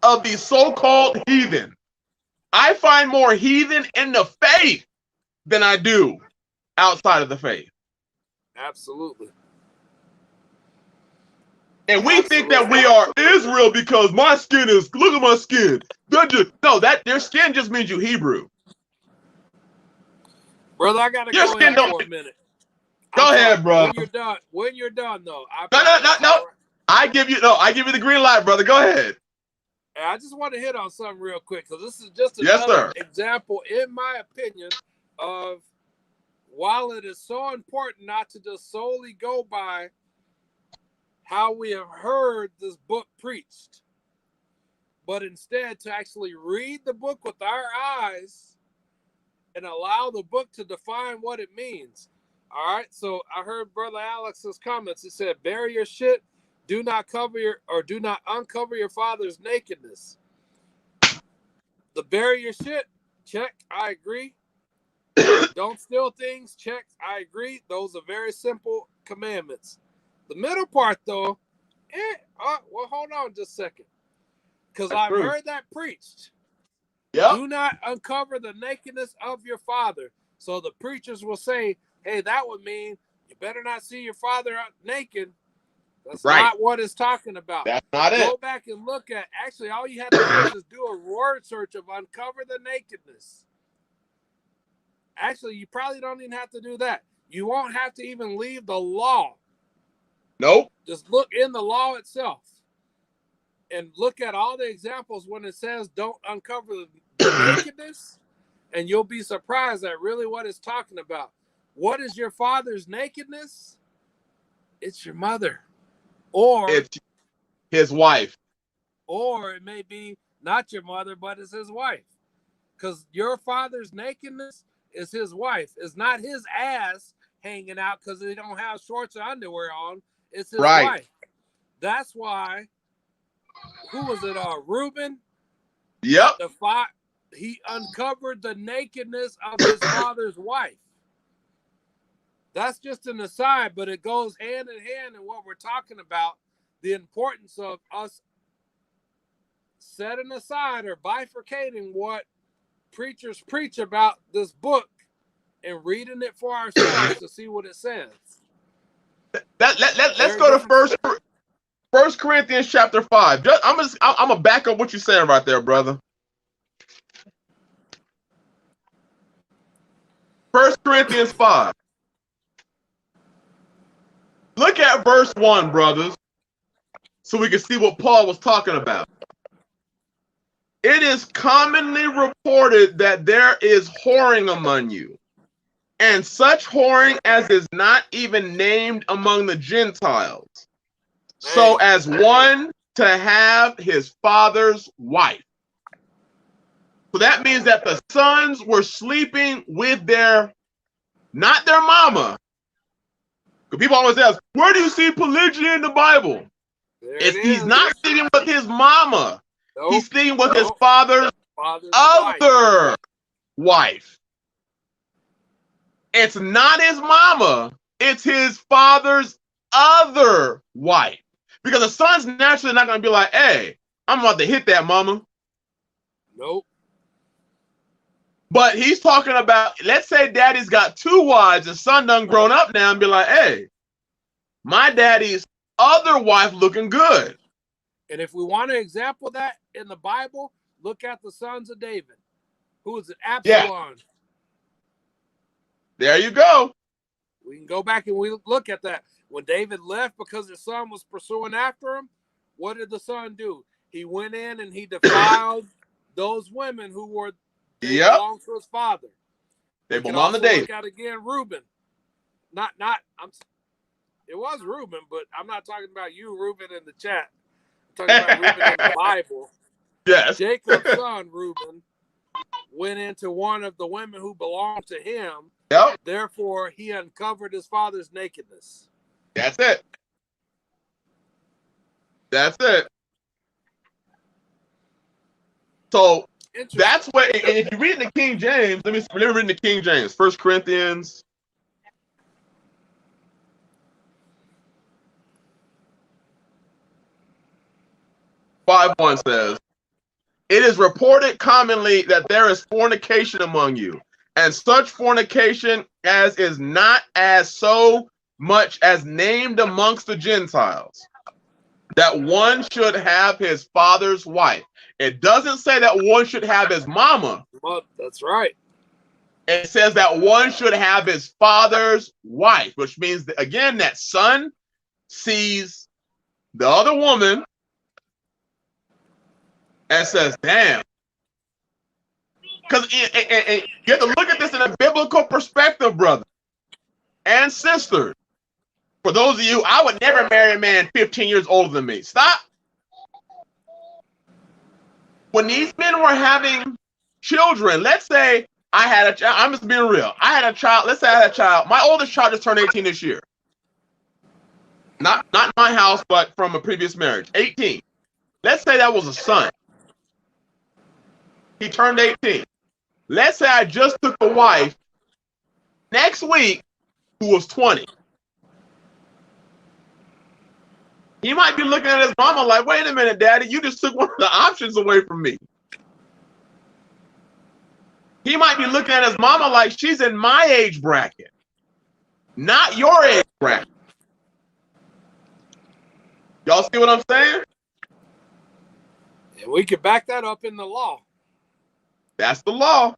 of these so-called heathen. I find more heathen in the faith than I do outside of the faith. Absolutely. And we think that we are Israel because my skin is, look at my skin. No, that their skin just means you Hebrew. Brother, I gotta go in for a minute. Go ahead, bro. When you're done, though. No. I give you the green light, brother. Go ahead. I just want to hit on something real quick because this is just another example, in my opinion, of while it is so important not to just solely go by how we have heard this book preached, but instead to actually read the book with our eyes and allow the book to define what it means. All right, so I heard Brother Alex's comments. He said, bury your shit, do not uncover your father's nakedness. The bury your shit, check, I agree. Don't steal things, check, I agree. Those are very simple commandments. The middle part, though, well, hold on just a second. Because I've heard that preached. Yep. Do not uncover the nakedness of your father. So the preachers will say, hey, that would mean you better not see your father naked. That's not what it's talking about. That's not it. Go back and look at, actually, all you have to do is do a word search of uncover the nakedness. Actually, you probably don't even have to do that. You won't have to even leave the law. Nope. Just look in the law itself and look at all the examples when it says don't uncover the nakedness, and you'll be surprised at really what it's talking about. What is your father's nakedness? It's your mother. Or it's his wife. Or it may be not your mother, but it's his wife. Because your father's nakedness is his wife. It's not his ass hanging out because they don't have shorts or underwear on. It's his wife. That's why, who was it? Reuben? Yep. He uncovered the nakedness of his father's wife. That's just an aside, but it goes hand in hand in what we're talking about, the importance of us setting aside or bifurcating what preachers preach about this book and reading it for ourselves to see what it says. Let's go to First Corinthians chapter 5. I'm gonna back up what you're saying right there, brother. 1 Corinthians 5. Look at verse 1, brothers, so we can see what Paul was talking about. It is commonly reported that there is whoring among you, and such whoring as is not even named among the Gentiles, so as one to have his father's wife. So that means that the sons were sleeping with not their mama. Because people always ask, where do you see polygyny in the Bible? He's not sleeping with his mama. Nope. He's sleeping with his father's other wife. It's not his mama. It's his father's other wife. Because the son's naturally not going to be like, hey, I'm about to hit that mama. Nope. But he's talking about, let's say daddy's got two wives, the son done grown up now and be like, hey, my daddy's other wife looking good. And if we want to example that in the Bible, look at the sons of David. Who is it? Absalom. There you go. We can go back and we look at that. When David left because his son was pursuing after him, what did the son do? He went in and he defiled those women who were belonged to his father. They belong to David. Look at again, Reuben. It was Reuben, but I'm not talking about you, Reuben, in the chat. I'm talking about Reuben in the Bible. Yes. Jacob's son, Reuben, went into one of the women who belonged to him. Yep. Therefore, he uncovered his father's nakedness. That's it. That's it. So that's what, and if you read in the King James, let me read in the King James, 1 Corinthians 5:1 says, "It is reported commonly that there is fornication among you, and such fornication as is not as so much as named amongst the Gentiles, that one should have his father's wife." It doesn't say that one should have his mama. Well, that's right. It says that one should have his father's wife, which means that, again, that son sees the other woman and says, damn. Because you have to look at this in a biblical perspective, brother and sister. For those of you, I would never marry a man 15 years older than me. Stop. When these men were having children, let's say I had a child. I'm just being real. I had a child. Let's say I had a child. My oldest child just turned 18 this year. Not in my house, but from a previous marriage. 18. Let's say that was a son. He turned 18. Let's say I just took a wife next week who was 20. He might be looking at his mama like, wait a minute, daddy, you just took one of the options away from me. He might be looking at his mama like, she's in my age bracket, not your age bracket. Y'all see what I'm saying? And we could back that up in the law. That's the law.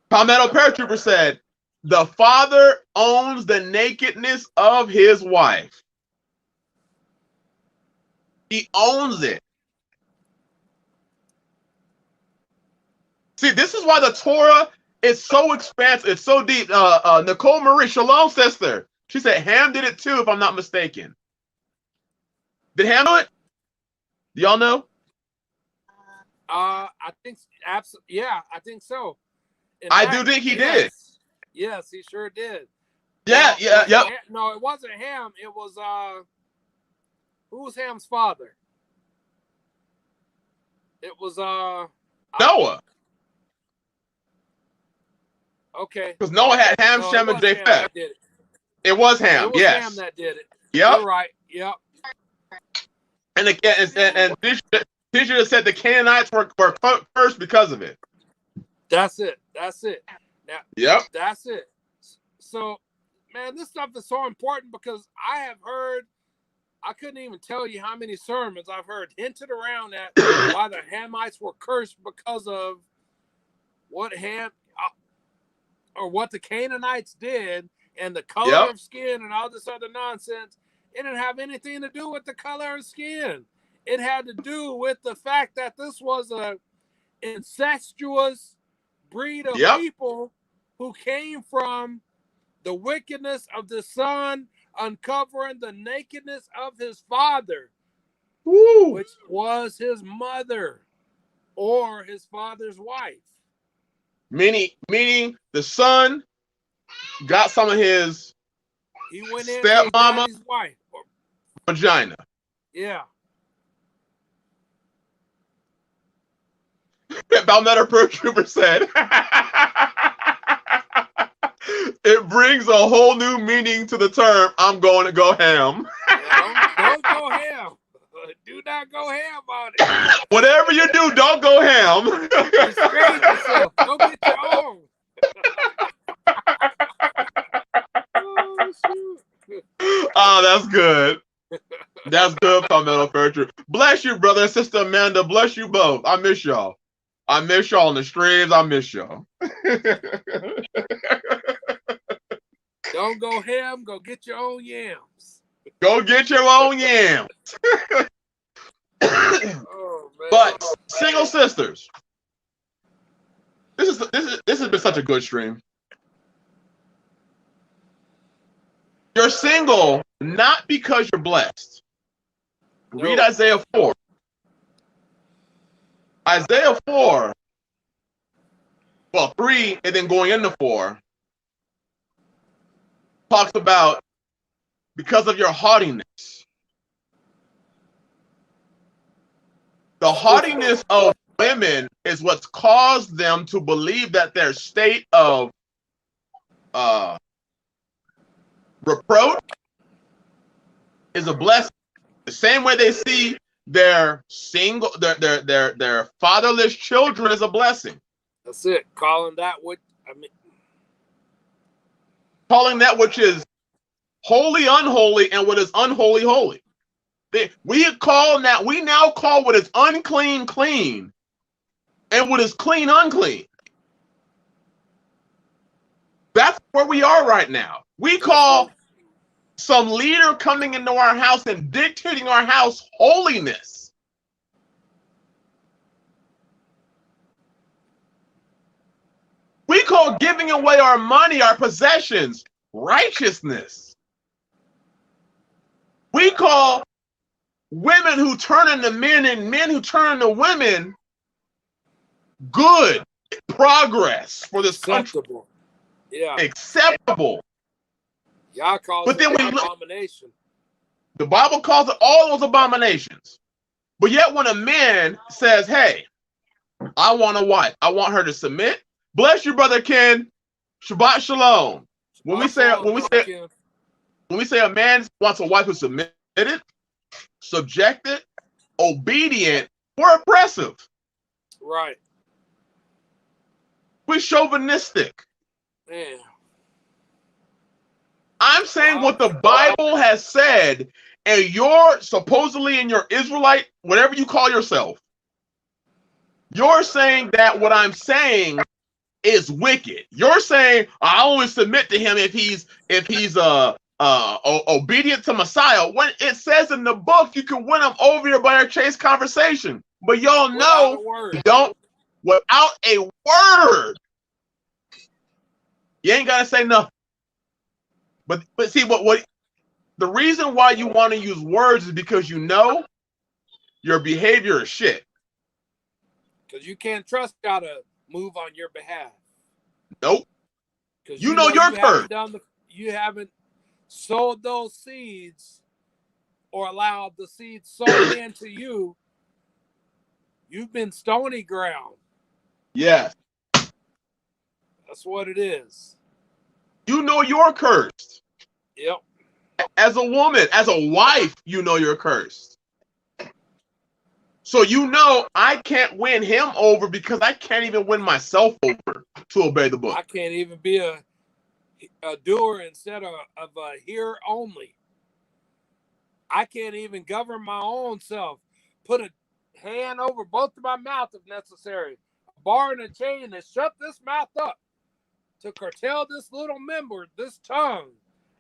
Palmetto Paratrooper said, the father owns the nakedness of his wife. He owns it. See, this is why the Torah is so expansive. It's so deep. Nicole Marie, shalom, sister. She said Ham did it too, if I'm not mistaken. Did Ham do it? Do y'all know? I think absolutely. Yeah, I think so. I do think he did. Yes, he sure did. Yeah, yep. No, it wasn't Ham. It was who was Ham's father? It was Noah. Okay. Because Noah had Ham, Shem, and Japheth. It was Ham. It was yes. Ham that did it. Yep. You're right. Yep. And again, and Tisha said the Canaanites were cursed because of it. That's it. That's it. Now, yep. That's it. So, man, this stuff is so important because I have heard, I couldn't even tell you how many sermons I've heard hinted around at why the Hamites were cursed because of what Ham or what the Canaanites did and the color of skin and all this other nonsense. It didn't have anything to do with the color of skin. It had to do with the fact that this was a incestuous breed of people who came from the wickedness of the son uncovering the nakedness of his father, which was his mother or his father's wife. Meaning the son got some of his stepmama's wife vagina. Yeah. Palmetto Paratrooper said, it brings a whole new meaning to the term, I'm going to go ham. Don't go ham. Do not go ham on it. Whatever you do, don't go ham. Restrain yourself. Go get your own. Oh, that's good. That's good, Palmetto Paratrooper. Bless you, brother and sister Amanda. Bless you both. I miss y'all. I miss y'all on the streams. I miss y'all. Don't go ham. Go get your own yams. Go get your own yams. Oh, man. But single sisters, this has been such a good stream. You're single not because you're blessed. Read Isaiah 4. Isaiah 4, well, 3, and then going into 4, talks about because of your haughtiness. The haughtiness of women is what's caused them to believe that their state of reproach is a blessing. The same way they see their fatherless children as a blessing. That's it. Calling that which is holy unholy, and what is unholy holy. We now call what is unclean clean, and what is clean unclean. That's where we are right now. We call some leader coming into our house and dictating our house holiness. We call giving away our money, our possessions, righteousness. We call women who turn into men and men who turn into women good progress for this country. Yeah. Acceptable. Y'all call it an abomination. The Bible calls it all those abominations. But yet when a man says, hey, I want a wife, I want her to submit, bless you, Brother Ken. Shabbat shalom. When we say a man wants a wife who's submitted, subjected, obedient, we're oppressive. Right. We're chauvinistic. Man. I'm saying what the Bible has said, and you're supposedly in your Israelite, whatever you call yourself, you're saying that what I'm saying is wicked. You're saying I only submit to him if he's obedient to Messiah. When it says in the book, you can win him over here by a chase conversation, but y'all know you don't. Without a word, you ain't gotta say nothing. But see what the reason why you want to use words is because you know your behavior is shit. Because you can't trust God to move on your behalf. Nope. Because you know your curse. You haven't sowed those seeds or allowed the seeds sown into you. You've been stony ground. Yes. That's what it is. You know you're cursed. Yep. As a woman, as a wife, you know you're cursed. So you know I can't win him over because I can't even win myself over to obey the book. I can't even be a doer instead of a hearer only. I can't even govern my own self. Put a hand over both of my mouth if necessary. A bar and a chain to shut this mouth up. To curtail this little member, this tongue,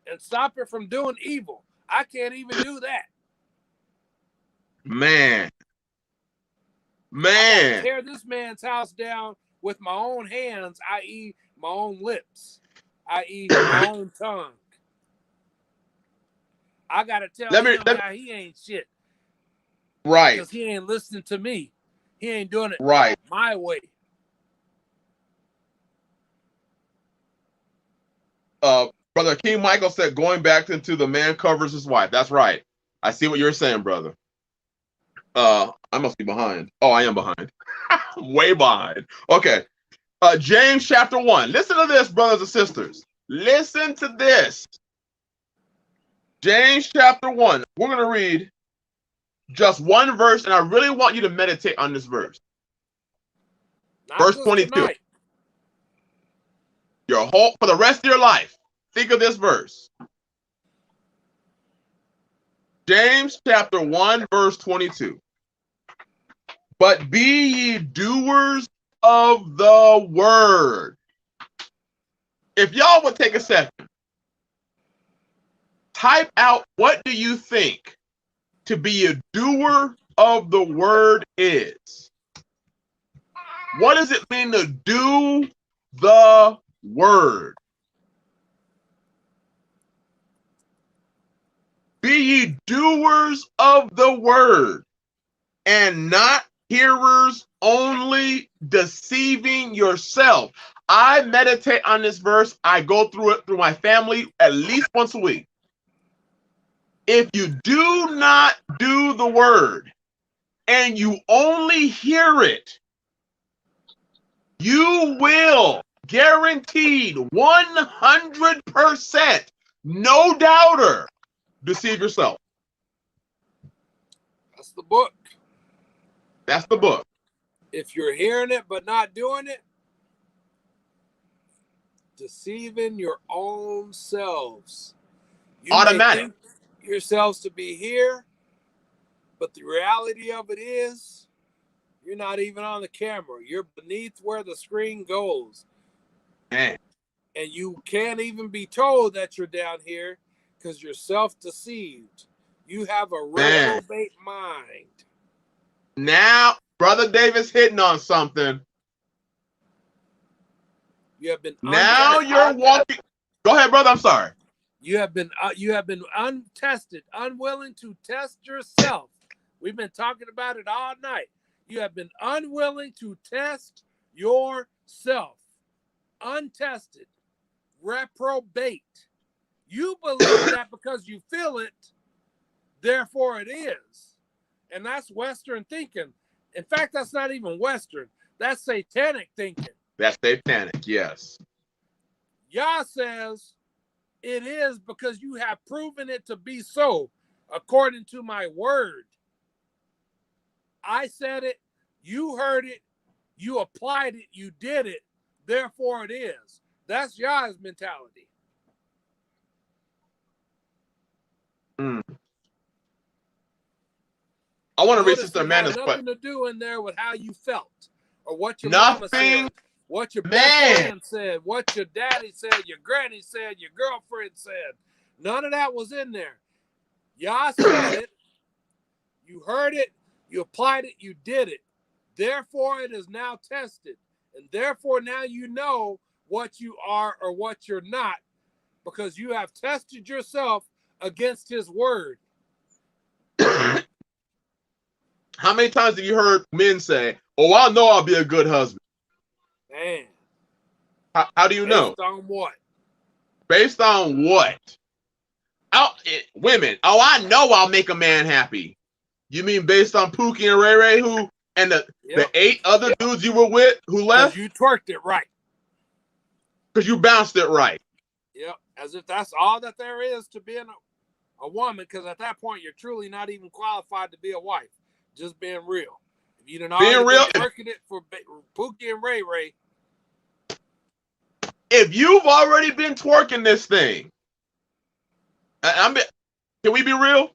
and stop it from doing evil. I can't even do that. Man. I tear this man's house down with my own hands, i.e. my own lips, i.e. my own tongue. I got to tell him how he ain't shit. Right. Because he ain't listening to me. He ain't doing it right my way. Brother King Michael said, going back into the man covers his wife. That's right. I see what you're saying, brother. I must be behind. Oh, I am behind. Way behind. Okay. James chapter 1. Listen to this, brothers and sisters. Listen to this. James chapter 1. We're going to read just one verse, and I really want you to meditate on this verse. Verse 22. Tonight. Your whole, for the rest of your life. Think of this verse. James chapter 1, verse 22. But be ye doers of the word. If y'all would take a second, type out what do you think to be a doer of the word is. What does it mean to do the word? Be ye doers of the word and not hearers only, deceiving yourself. I meditate on this verse. I go through it through my family at least once a week. If you do not do the word and you only hear it, you will, guaranteed, 100%, no doubter, deceive yourself. That's the book. That's the book. If you're hearing it but not doing it, deceiving your own selves. You Automatic. may think yourselves to be here, but the reality of it is you're not even on the camera. You're beneath where the screen goes. Man. And you can't even be told that you're down here because you're self-deceived. You have a reprobate mind. Now, Brother Davis hitting on something. You have been now you're walking. Go ahead, brother. I'm sorry. You have been untested, unwilling to test yourself. We've been talking about it all night. You have been unwilling to test yourself. Untested, reprobate. You believe that because you feel it, therefore it is. And that's Western thinking. In fact, that's not even Western. That's satanic thinking. That's satanic, yes. Yah says it is because you have proven it to be so, according to my word. I said it, you heard it, you applied it, you did it, therefore it is. That's Yah's mentality. I want to read Sister Amanda's question. Nothing to do in there with how you felt or what your mama said, what your best friend said, what your daddy said, your granny said, your girlfriend said. None of that was in there. Yah said it, you heard it, you applied it, you did it. Therefore, it is now tested. And therefore, now you know what you are or what you're not, because you have tested yourself against his word. How many times have you heard men say, oh, I know I'll be a good husband? Man. How do you know? Based on what? Based on what? Women, oh, I know I'll make a man happy. You mean based on Pookie and Ray Ray, who and the 8 other dudes you were with who left? You twerked it right. Because you bounced it right. Yep, as if that's all that there is to being a woman, because at that point, you're truly not even qualified to be a wife. Just being real. If you didn't already been working it for Pookie and Ray Ray. If you've already been twerking this thing, can we be real?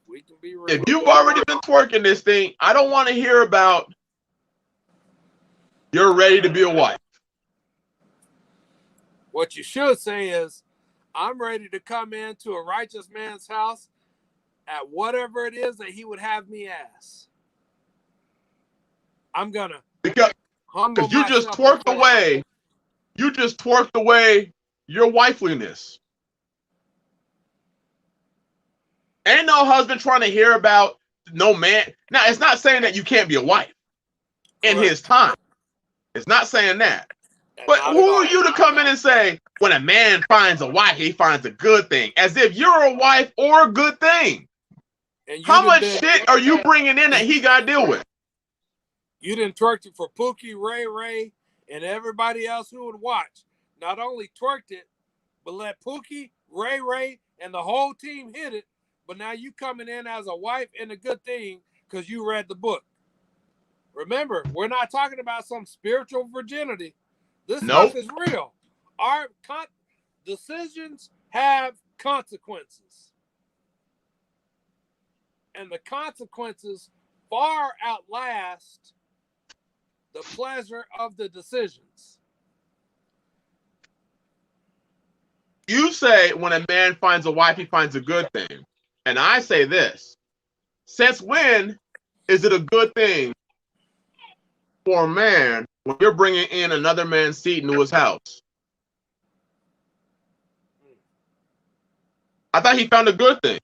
We can be real. If you've already been twerking this thing, I don't want to hear about you're ready to be a wife. What you should say is, I'm ready to come into a righteous man's house at whatever it is that he would have me as. I'm gonna because you just twerked away. You just twerked away your wifeliness. Ain't no husband trying to hear about no man. Now, it's not saying that you can't be a wife in his time. It's not saying that. But who are you to come in and say, when a man finds a wife, he finds a good thing, as if you're a wife or a good thing? How much shit are you bringing in that he got to deal with? You didn't twerk it for Pookie, Ray Ray, and everybody else who would watch. Not only twerked it, but let Pookie, Ray Ray, and the whole team hit it. But now you coming in as a wife and a good thing because you read the book. Remember, we're not talking about some spiritual virginity. This stuff is real. Our decisions have consequences. And the consequences far outlast the pleasure of the decisions. You say when a man finds a wife, he finds a good thing. And I say this. Since when is it a good thing for a man when you're bringing in another man's seed into his house? I thought he found a good thing.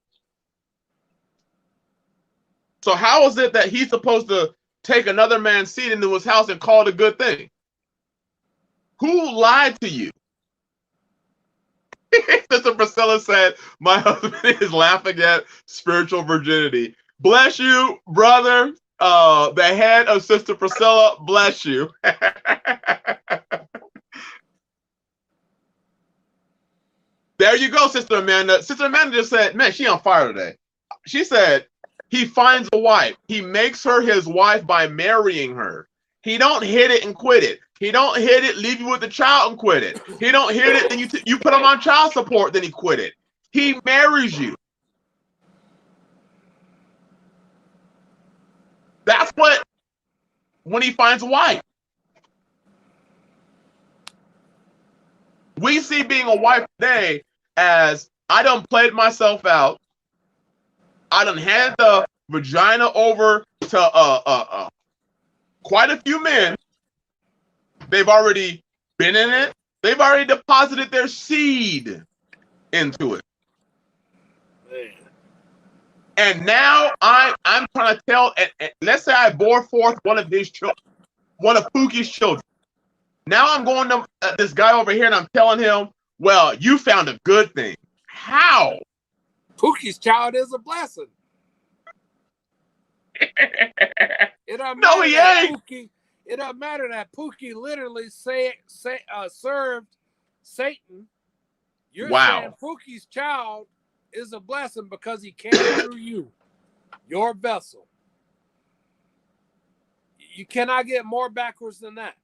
So how is it that he's supposed to take another man's seed into his house and call it a good thing? Who lied to you? Sister Priscilla said, my husband is laughing at spiritual virginity. Bless you, brother. The head of Sister Priscilla, bless you. There you go, Sister Amanda. Sister Amanda just said, man, she on fire today. She said, he finds a wife. He makes her his wife by marrying her. He don't hit it and quit it. He don't hit it, leave you with the child and quit it. He don't hit it, then you put him on child support, then he quit it. He marries you. That's what, when he finds a wife. We see being a wife today as, I done played myself out. I done hand the vagina over to quite a few men. They've already been in it. They've already deposited their seed into it. Man. And now I'm trying to tell, and let's say I bore forth one of his children, one of Pookie's children. Now I'm going to this guy over here and I'm telling him, well, you found a good thing. How? Pookie's child is a blessing. It doesn't No, matter he that ain't. It doesn't matter that Pookie literally served Satan. You're saying Pookie's child is a blessing because he came through you, your vessel. You cannot get more backwards than that.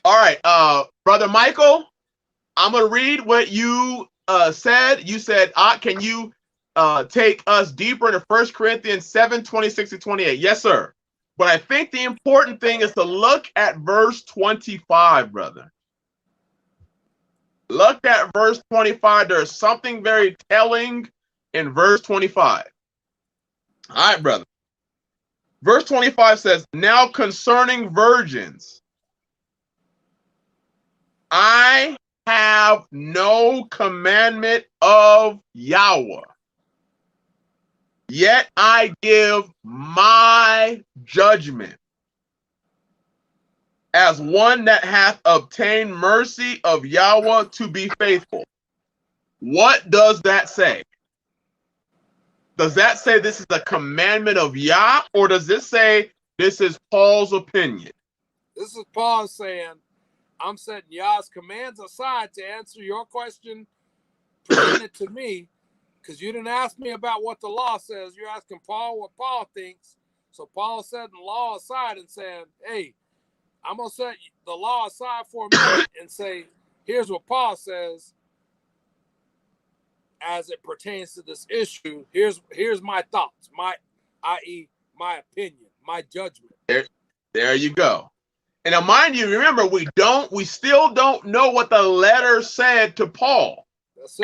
All right, Brother Michael, I'm going to read what you said. You said, can you take us deeper into 1 Corinthians 7, 26 to 28? Yes, sir. But I think the important thing is to look at verse 25, brother. Look at verse 25. There's something very telling in verse 25. All right, brother. Verse 25 says, now concerning virgins, I have no commandment of Yahweh, yet I give my judgment as one that hath obtained mercy of Yahweh to be faithful. What does that say? Does that say this is a commandment of Yah, or does this say this is Paul's opinion? This is Paul saying, I'm setting Yah's commands aside to answer your question presented to me, because you didn't ask me about what the law says. You're asking Paul what Paul thinks. So Paul's setting the law aside and saying, hey, I'm going to set the law aside for a minute and say, here's what Paul says as it pertains to this issue. Here's my thoughts, i.e. my opinion, my judgment. There you go. And now, mind you, remember, we still don't know what the letter said to Paul.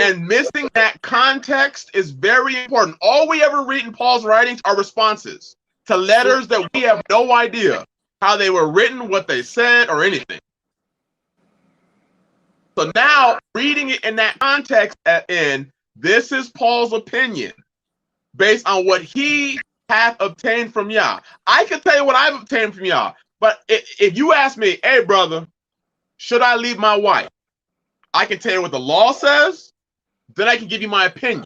And missing that context is very important. All we ever read in Paul's writings are responses to letters that we have no idea how they were written, what they said, or anything. So now, reading it in that context this is Paul's opinion based on what he hath obtained from Yah. I can tell you what I've obtained from Yah. But if you ask me, hey, brother, should I leave my wife? I can tell you what the law says. Then I can give you my opinion.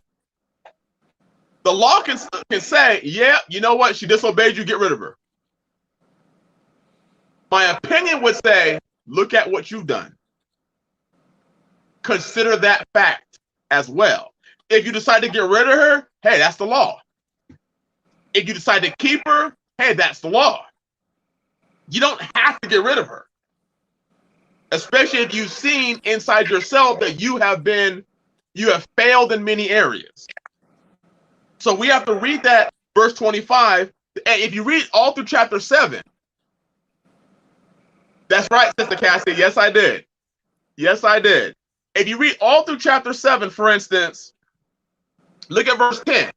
The law can say, yeah, you know what? She disobeyed you. Get rid of her. My opinion would say, look at what you've done. Consider that fact as well. If you decide to get rid of her, hey, that's the law. If you decide to keep her, hey, that's the law. You don't have to get rid of her. Especially if you've seen inside yourself that you have been you have failed in many areas. So we have to read that verse 25. And if you read all through chapter 7, that's right, Sister Cassie. Yes, I did. Yes, I did. If you read all through chapter 7, for instance, look at verse 10.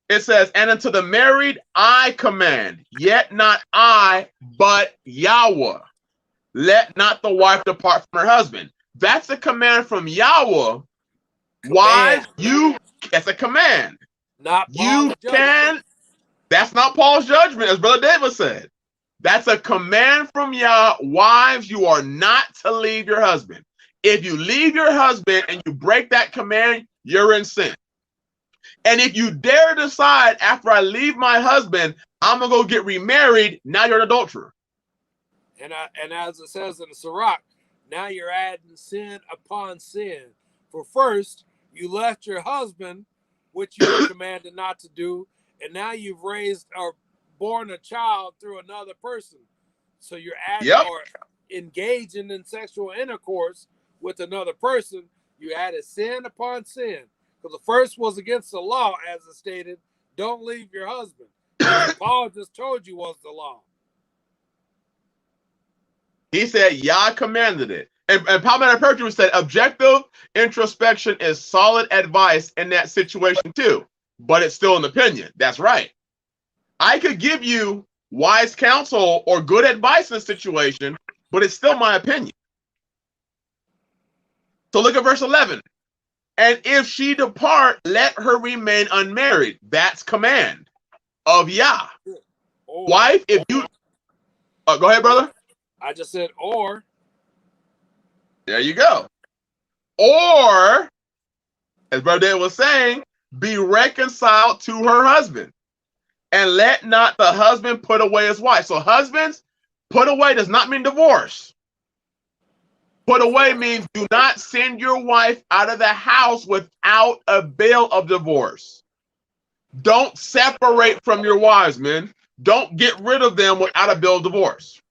It says, and unto the married I command, yet not I, but Yahweh. Let not the wife depart from her husband. That's a command from Yahweh. Wives, that's a command. Not you Paul's can. judgment. That's not Paul's judgment, as Brother David said. That's a command from Yah. Wives, you are not to leave your husband. If you leave your husband and you break that command, you're in sin. And if you dare decide after I leave my husband, I'm gonna go get remarried, now you're an adulterer. And as it says in the Sirach, now you're adding sin upon sin. For first, you left your husband, which you were commanded not to do, and now you've raised or born a child through another person. So you're adding or engaging in sexual intercourse with another person. You added sin upon sin. Because the first was against the law, as it stated, don't leave your husband. Paul just told you was the law. He said, Yah commanded it. And Palmetto Perjury said, objective introspection is solid advice in that situation too. But it's still an opinion. That's right. I could give you wise counsel or good advice in a situation, but it's still my opinion. So look at verse 11. And if she depart, let her remain unmarried. That's command of Yah. Wife, if you... go ahead, brother. I just said or. There you go. Or, as Brother David was saying, be reconciled to her husband. And let not the husband put away his wife. So husbands, put away does not mean divorce. Put away means do not send your wife out of the house without a bill of divorce. Don't separate from your wives, men. Don't get rid of them without a bill of divorce.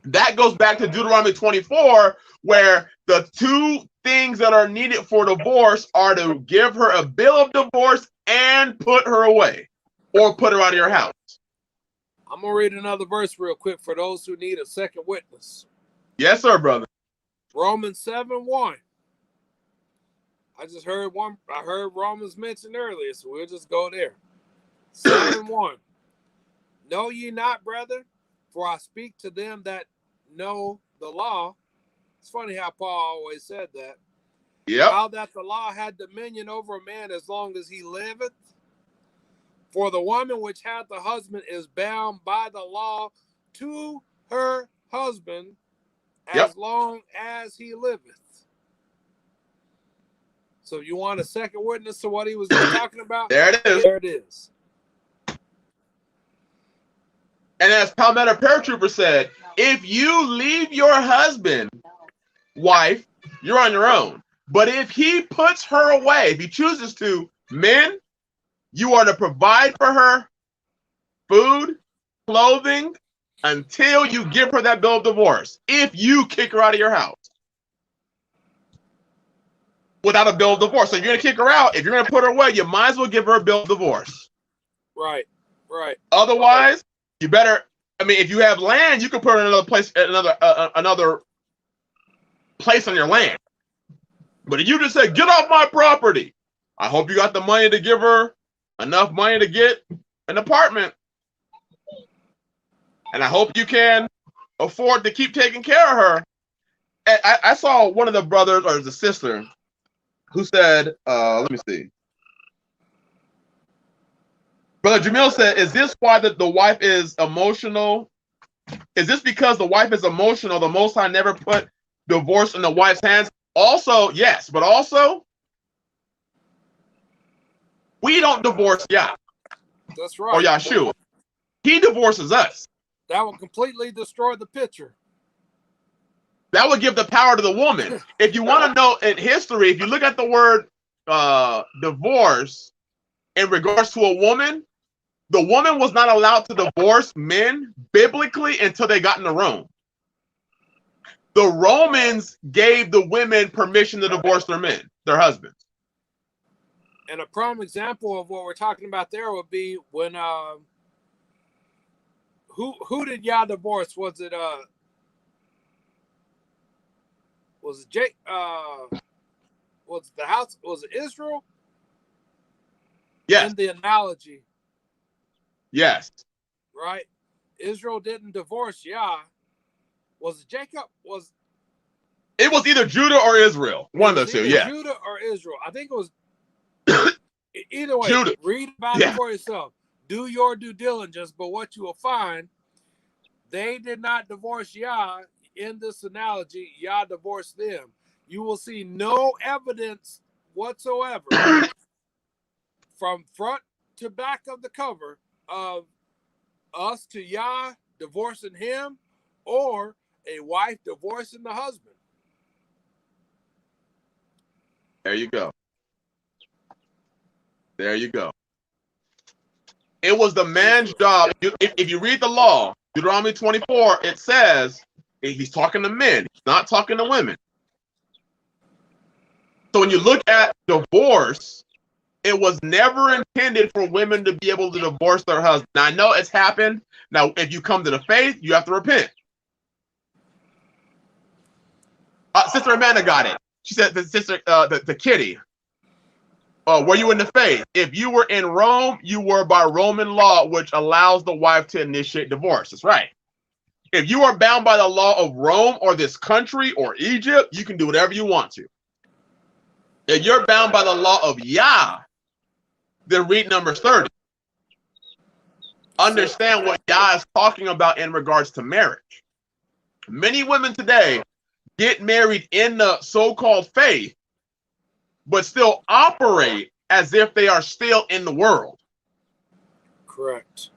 That goes back to Deuteronomy 24, where the two things that are needed for divorce are to give her a bill of divorce and put her away or put her out of your house. I'm going to read another verse real quick for those who need a second witness. Yes, sir, brother. Romans 7:1. I heard Romans mentioned earlier, so we'll just go there. 7:1. Know ye not, brethren, for I speak to them that know the law. It's funny how Paul always said that. Yep. How that the law had dominion over a man as long as he liveth. For the woman which hath a husband is bound by the law to her husband as long as he liveth. So you want a second witness to what he was talking about? There it is. There it is. And as Palmetto Paratrooper said, if you leave your husband, wife, you're on your own. But if he puts her away, if he chooses to, men, you are to provide for her food, clothing, until you give her that bill of divorce. If you kick her out of your house without a bill of divorce. So you're going to kick her out. If you're going to put her away, you might as well give her a bill of divorce. Right. Otherwise, you better, if you have land, you can put her in another place, another place on your land. But if you just say, get off my property, I hope you got the money to give her enough money to get an apartment. And I hope you can afford to keep taking care of her. And I saw one of the brothers or the sister who said, let me see. Brother Jamil said, is this why the wife is emotional? Is this because the wife is emotional? The Most High never put divorce in the wife's hands? Also, yes, but also, we don't divorce Yah. That's right. Or Yahshua. He divorces us. That will completely destroy the picture. That would give the power to the woman. If you want to know in history, if you look at the word divorce in regards to a woman, the woman was not allowed to divorce men biblically until they got into Rome. The Romans gave the women permission to divorce their husbands. And a prime example of what we're talking about there would be when who did Yah divorce? Was it Jake? Was it the house? Was it Israel? Yes. In the analogy, Yes. right? Israel didn't divorce Yah. Was it Jacob? It was either Judah or Israel. One of the two. Yeah. Judah or Israel. I think it was. Either way, Judah. read about it for yourself. Do your due diligence, but what you will find, they did not divorce Yah in this analogy. Yah divorced them. You will see no evidence whatsoever from front to back of the cover of us to Yah divorcing him or a wife divorcing the husband. There you go. There you go. It was the man's job. If you read the law, Deuteronomy 24, it says he's talking to men. He's not talking to women. So when you look at divorce, it was never intended for women to be able to divorce their husband. Now, I know it's happened. Now, if you come to the faith, you have to repent. Sister Amanda got it. She said, the kitty. Were you in the faith? If you were in Rome, you were by Roman law, which allows the wife to initiate divorce. That's right. If you are bound by the law of Rome or this country or Egypt, you can do whatever you want to. If you're bound by the law of Yah, then read Numbers 30. Understand what Yah is talking about in regards to marriage. Many women today get married in the so-called faith, but still operate as if they are still in the world. Correct.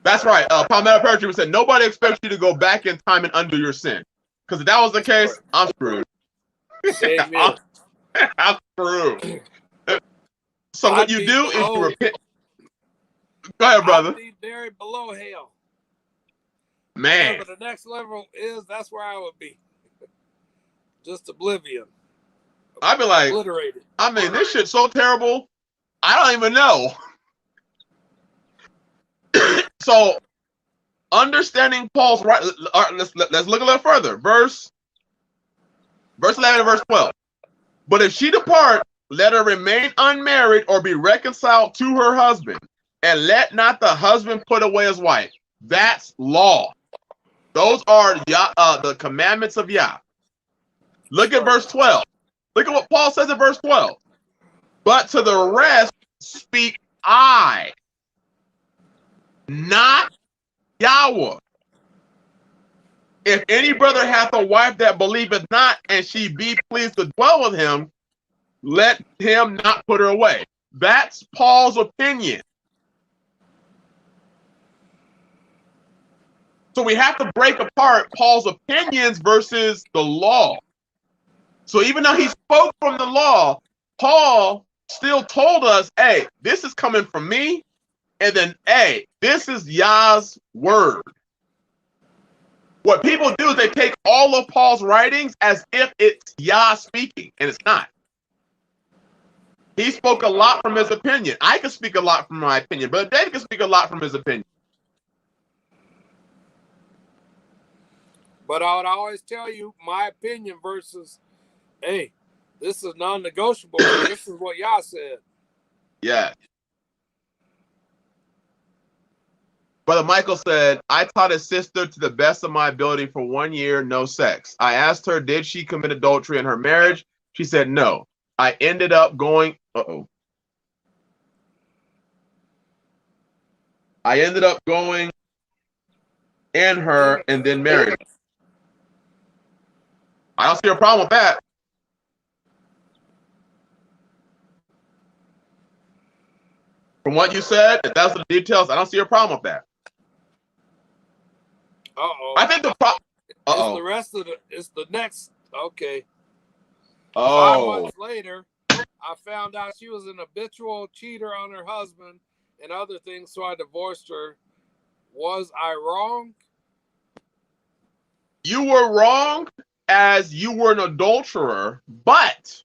That's right. Palmetto Perry said, nobody expects you to go back in time and undo your sin. Because if that was the case, I'm screwed. I'm screwed. So what you do is you repent. Go ahead, brother. I'd be buried below hell. Man. Whatever the next level is, that's where I would be. Just oblivion. I'd be like, obliterated. I mean, this shit's so terrible. I don't even know. So, understanding Paul's right. Let's look a little further. Verse 11 and verse 12. But if she depart, let her remain unmarried or be reconciled to her husband, and let not the husband put away his wife. That's law. Those are the commandments of Yah. Look at verse 12. Look at what Paul says in verse 12. But to the rest speak I, not Yahweh. If any brother hath a wife that believeth not, and she be pleased to dwell with him, let him not put her away. That's Paul's opinion. So we have to break apart Paul's opinions versus the law. So even though he spoke from the law, Paul still told us, hey, this is coming from me. And then, hey, this is Yah's word. What people do is they take all of Paul's writings as if it's Yah speaking, and it's not. He spoke a lot from his opinion. I can speak a lot from my opinion, but David can speak a lot from his opinion. But I would always tell you my opinion versus, hey, this is non-negotiable. This is what Yah said. Yeah. Brother Michael said, I taught his sister to the best of my ability for 1 year, no sex. I asked her, did she commit adultery in her marriage? She said no. I ended up going, I ended up going in her and then married her. I don't see a problem with that. From what you said, if that's the details, I don't see a problem with that. I think the problem. It's the rest of it's the next. Okay. 5 months later, I found out she was an habitual cheater on her husband and other things, so I divorced her. Was I wrong? You were wrong as you were an adulterer, but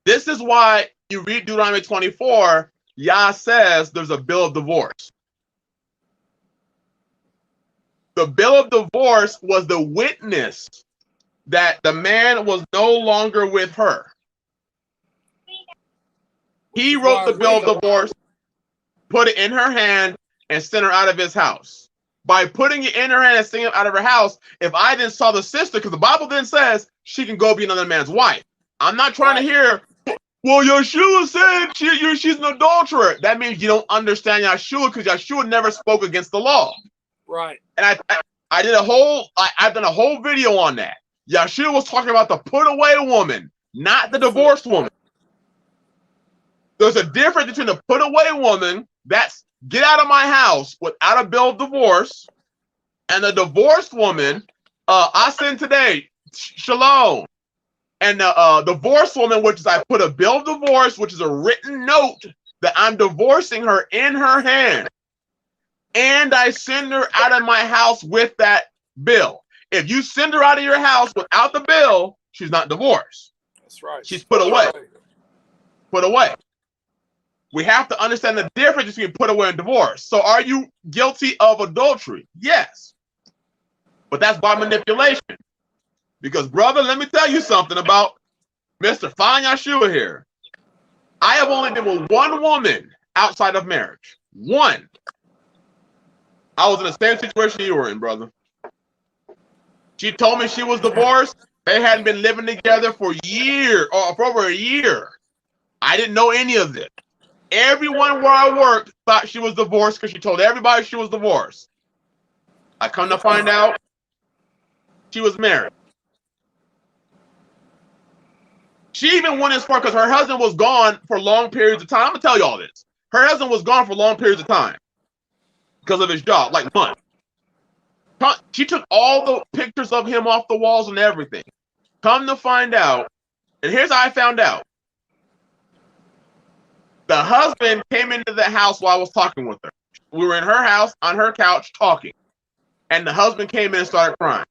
This is why you read Deuteronomy 24, Yah says there's a bill of divorce. The bill of divorce was the witness that the man was no longer with her. He wrote the bill of divorce, put it in her hand, and sent her out of his house. By putting it in her hand and sending it out of her house, if I then saw the sister, because the Bible then says she can go be another man's wife. I'm not trying to hear, well, Yeshua said she's an adulterer. That means you don't understand Yeshua, because Yeshua never spoke against the law. Right. And I've done a whole video on that. Yeshua was talking about the put away woman, not the divorced woman. There's a difference between the put away woman, that's get out of my house without a bill of divorce, and the divorced woman, I send today, shalom. And the divorced woman, which is I put a bill of divorce, which is a written note that I'm divorcing her in her hand. And I send her out of my house with that bill. If you send her out of your house without the bill, she's not divorced. That's right. She's put away. Put away. We have to understand the difference between put away and divorce. So are you guilty of adultery? Yes. But that's by manipulation. Because, brother, let me tell you something about Mr. Fine Yeshua here. I have only been with one woman outside of marriage. One. I was in the same situation you were in, brother. She told me she was divorced. They hadn't been living together for for over a year. I didn't know any of this. Everyone where I worked thought she was divorced because she told everybody she was divorced. I come to find out she was married. She even went as far because her husband was gone for long periods of time. I'm going to tell you all this. Her husband was gone for long periods of time because of his job, like months. She took all the pictures of him off the walls and everything. Come to find out, and here's how I found out. The husband came into the house while I was talking with her. We were in her house, on her couch, talking. And the husband came in and started crying.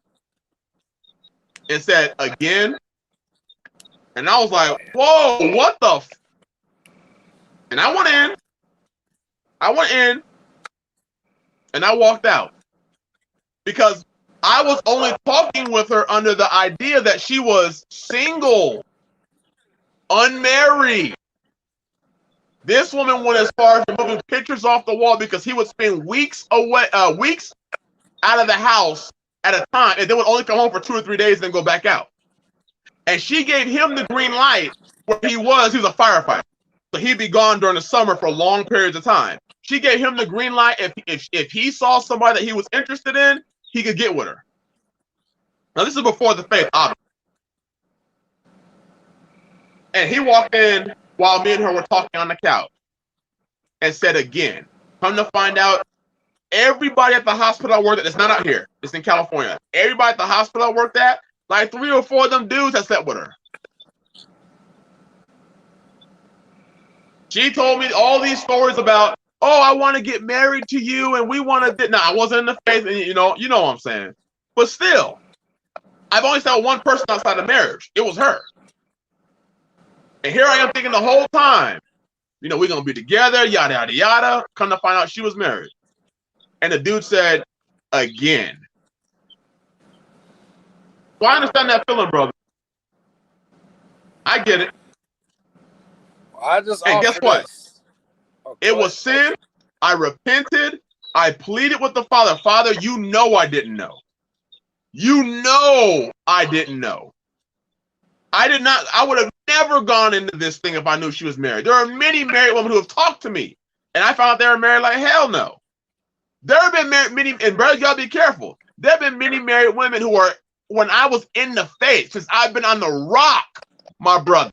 And said, again? And I was like, whoa, what the f? And I went in. And I walked out. Because I was only talking with her under the idea that she was single, unmarried. This woman went as far as removing pictures off the wall because he would spend weeks out of the house at a time, and then would only come home for 2 or 3 days and then go back out. And she gave him the green light where he was a firefighter. So he'd be gone during the summer for long periods of time. She gave him the green light. If he saw somebody that he was interested in, he could get with her. Now, this is before the faith, obviously. And he walked in while me and her were talking on the couch and said again, come to find out, everybody at the hospital I worked at, it's not out here, it's in California. Everybody at the hospital I worked at, like 3 or 4 of them dudes that slept with her. She told me all these stories about, oh, I want to get married to you and we want to, no, I wasn't in the faith, and you know what I'm saying. But still, I've only saw one person outside of marriage. It was her. And here I am thinking the whole time, we're going to be together, yada, yada, yada. Come to find out she was married. And the dude said, again. So I understand that feeling, brother. I get it. And guess what? It was sin. I repented. I pleaded with the Father. Father, you know I didn't know. You know I didn't know. I would have never gone into this thing if I knew she was married. There are many married women who have talked to me, and I found out they were married like hell no. There have been many, and brothers, y'all be careful. There have been many married women who are, when I was in the faith, since I've been on the rock, my brothers,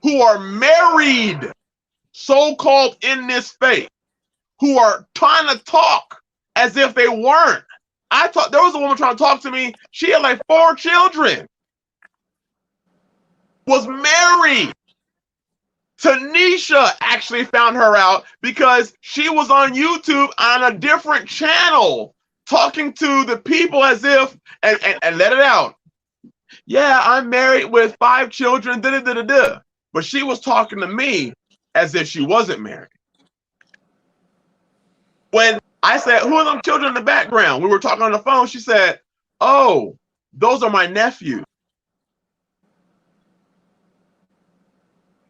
who are married, so-called in this faith, who are trying to talk as if they weren't. There was a woman trying to talk to me. She had like 4 children. Was married. Tanisha actually found her out because she was on YouTube on a different channel talking to the people as if, and let it out. Yeah, I'm married with 5 children, da da da da da. But she was talking to me as if she wasn't married. When I said, "Who are them children in the background?" We were talking on the phone. She said, "Oh, those are my nephews."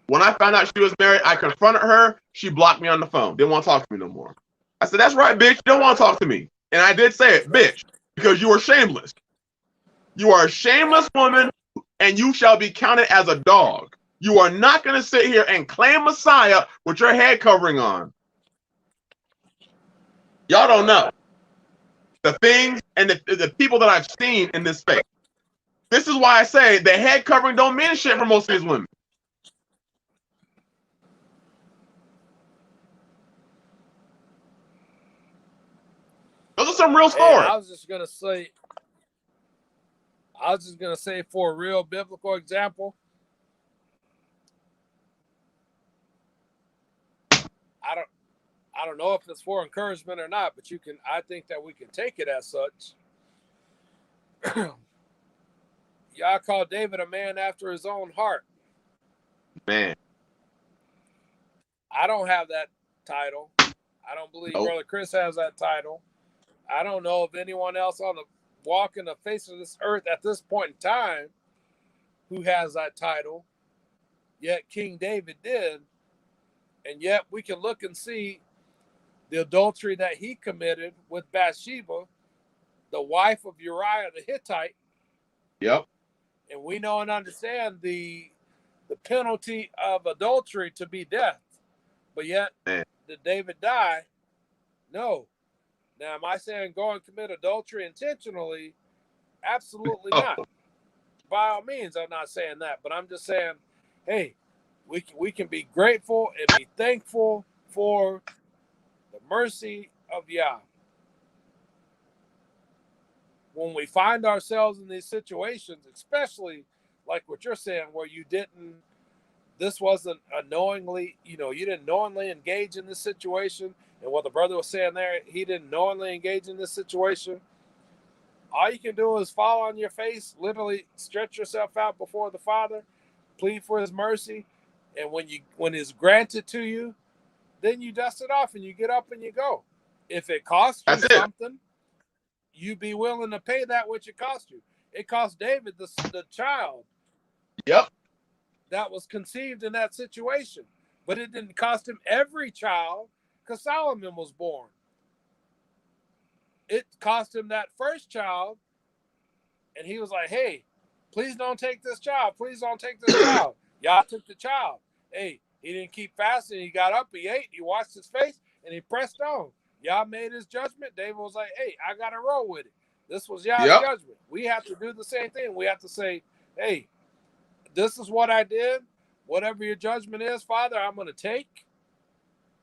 When I found out she was married, I confronted her. She blocked me on the phone. Didn't want to talk to me no more. I said, "That's right, bitch. You don't want to talk to me." And I did say it, bitch, because you are shameless. You are a shameless woman, and you shall be counted as a dog. You are not going to sit here and claim Messiah with your head covering on. Y'all don't know the things and the people that I've seen in this space. This is why I say the head covering don't mean shit for most of these women. Those are some real stories. I was just gonna say for a real biblical example, I don't know if it's for encouragement or not, but I think that we can take it as such. Y'all call David a man after his own heart. Man. I don't have that title. I don't believe Brother Chris has that title. I don't know if anyone else on the walking the face of this earth at this point in time who has that title. Yet King David did. And yet we can look and see the adultery that he committed with Bathsheba, the wife of Uriah the Hittite. Yep. And we know and understand the penalty of adultery to be death. But yet, did David die? No. Now, am I saying go and commit adultery intentionally? Absolutely not. By all means, I'm not saying that. But I'm just saying, hey, we can be grateful and be thankful for the mercy of Yah. When we find ourselves in these situations, especially like what you're saying, where this wasn't a knowingly, you didn't knowingly engage in this situation. And what the brother was saying there, he didn't knowingly engage in this situation. All you can do is fall on your face, literally stretch yourself out before the Father, plead for his mercy. And when it's granted to you, then you dust it off and you get up and you go. If it costs you something, you be willing to pay that which it cost you. It cost David the child. Yep. That was conceived in that situation. But it didn't cost him every child because Solomon was born. It cost him that first child. And he was like, hey, please don't take this child. Please don't take this child. Y'all took the child. Hey, he didn't keep fasting. He got up, he ate, he washed his face, and he pressed on. Y'all made his judgment. David was like, hey, I got to roll with it. This was y'all's judgment. We have to do the same thing. We have to say, hey, this is what I did. Whatever your judgment is, Father, I'm going to take.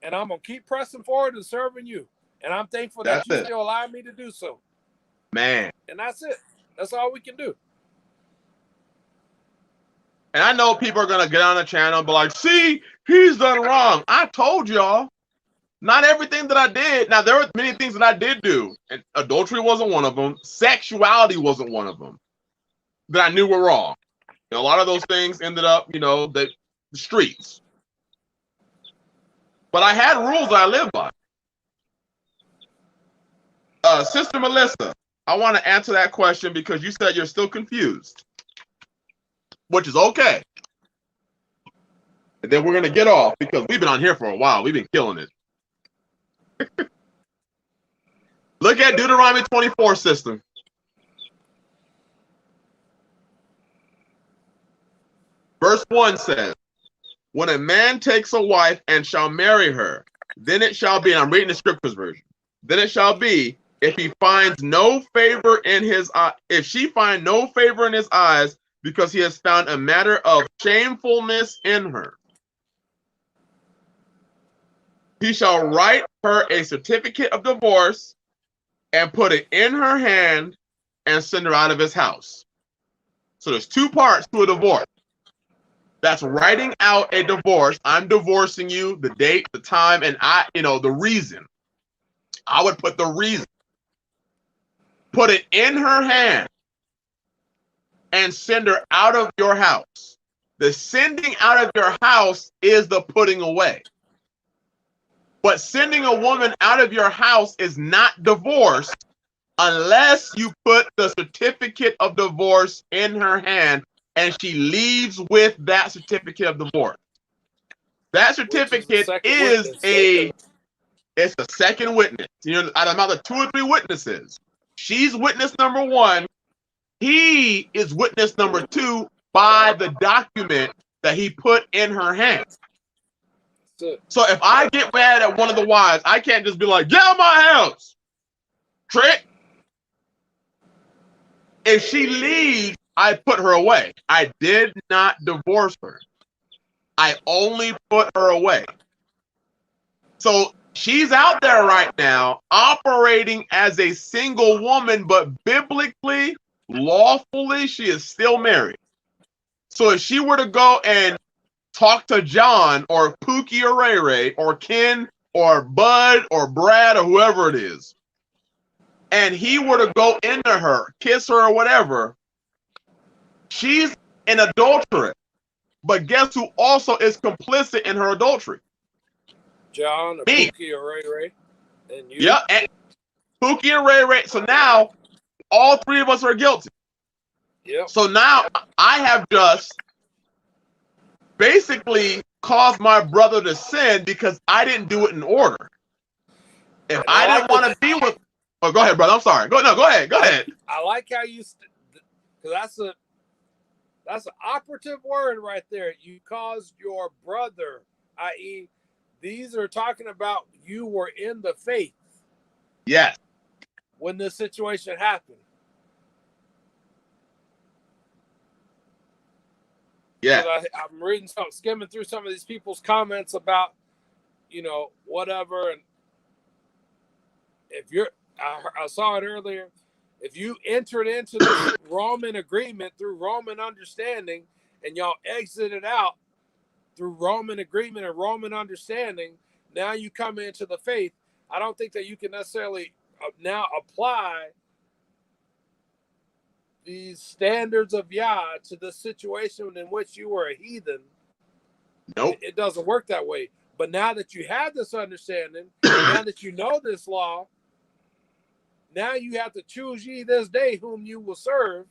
And I'm going to keep pressing forward and serving you. And I'm thankful that you still allow me to do so. Man. And that's it. That's all we can do. And I know people are going to get on the channel and be like, see, he's done wrong. I told y'all. Not everything that I did. Now, there were many things that I did do. And adultery wasn't one of them. Sexuality wasn't one of them that I knew were wrong. And a lot of those things ended up, the streets. But I had rules that I lived by. Sister Melissa, I want to answer that question because you said you're still confused, which is okay. And then we're going to get off because we've been on here for a while. We've been killing it. Look at Deuteronomy 24, sister. Verse 1 says, when a man takes a wife and shall marry her, then it shall be, and I'm reading the scriptures version, then it shall be, if he finds no favor in his if she find no favor in his eyes, because he has found a matter of shamefulness in her, he shall write her a certificate of divorce and put it in her hand and send her out of his house. So there's two parts to a divorce. That's writing out a divorce. I'm divorcing you, the date, the time, and the reason. I would put the reason. Put it in her hand and send her out of your house. The sending out of your house is the putting away. But sending a woman out of your house is not divorce unless you put the certificate of divorce in her hand and she leaves with that certificate of divorce. That certificate is it's a second witness. You know, out of another 2 or 3 witnesses. She's witness number 1. He is witness number 2 by the document that he put in her hand. So if I get mad at one of the wives, I can't just be like, get out of my house. Trick. If she leaves, I put her away. I did not divorce her. I only put her away. So she's out there right now operating as a single woman, but biblically, lawfully, she is still married. So if she were to go and talk to John or Pookie or Ray Ray or Ken or Bud or Brad or whoever it is, and he were to go into her, kiss her or whatever, she's an adulteress. But guess who also is complicit in her adultery? John or Me. Pookie or Ray Ray. And you. Yeah, and Pookie and Ray Ray. So now all 3 of us are guilty. Yep. So now I have just basically caused my brother to sin because I didn't do it in order. If I didn't want to be with, oh, go ahead, brother. I'm sorry. Go ahead. Go ahead. I like how you, because that's an operative word right there. You caused your brother, i.e., these are talking about you were in the faith. Yes. When this situation happened. Yeah. I'm reading skimming through some of these people's comments about, whatever. And if I saw it earlier. If you entered into the Roman agreement through Roman understanding and y'all exited out through Roman agreement and Roman understanding, now you come into the faith. I don't think that you can necessarily now apply these standards of Yah to the situation in which you were a heathen. Nope. It doesn't work that way. But now that you have this understanding, now that you know this law, now you have to choose ye this day whom you will serve.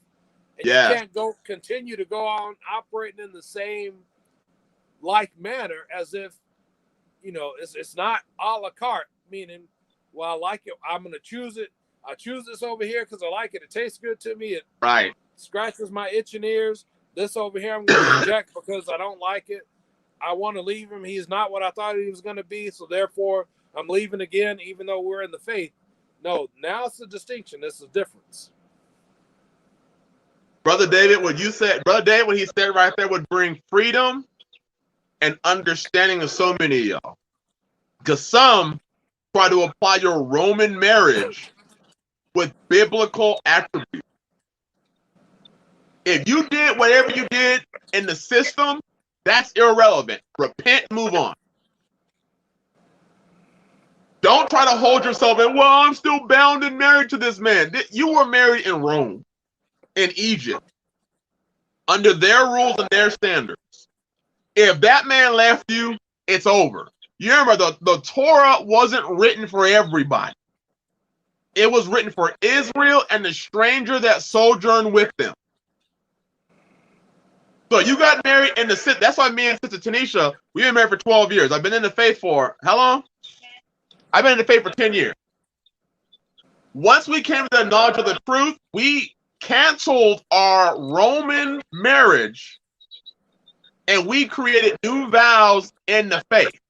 And you can't continue to go on operating in the same like manner as if, it's not a la carte, meaning, well, I like it, I'm going to choose it. I choose this over here because I like it. It tastes good to me. It scratches my itching ears. This over here I'm going to reject because I don't like it. I want to leave him. He's not what I thought he was going to be. So therefore, I'm leaving again, even though we're in the faith. No, now it's a distinction. This is a difference. Brother David, what he said right there would bring freedom and understanding to so many of y'all. Because some try to apply your Roman marriage with biblical attributes. If you did whatever you did in the system, that's irrelevant. Repent, move on. Don't try to hold yourself in, well, I'm still bound and married to this man. You were married in Rome, in Egypt, under their rules and their standards. If that man left you, it's over. You remember the Torah wasn't written for everybody. It was written for Israel and the stranger that sojourned with them. So you got married in the city. That's why me and Sister Tanisha, we've been married for 12 years. I've been in the faith for how long? I've been in the faith for 10 years. Once we came to the knowledge of the truth, we canceled our Roman marriage and we created new vows in the faith.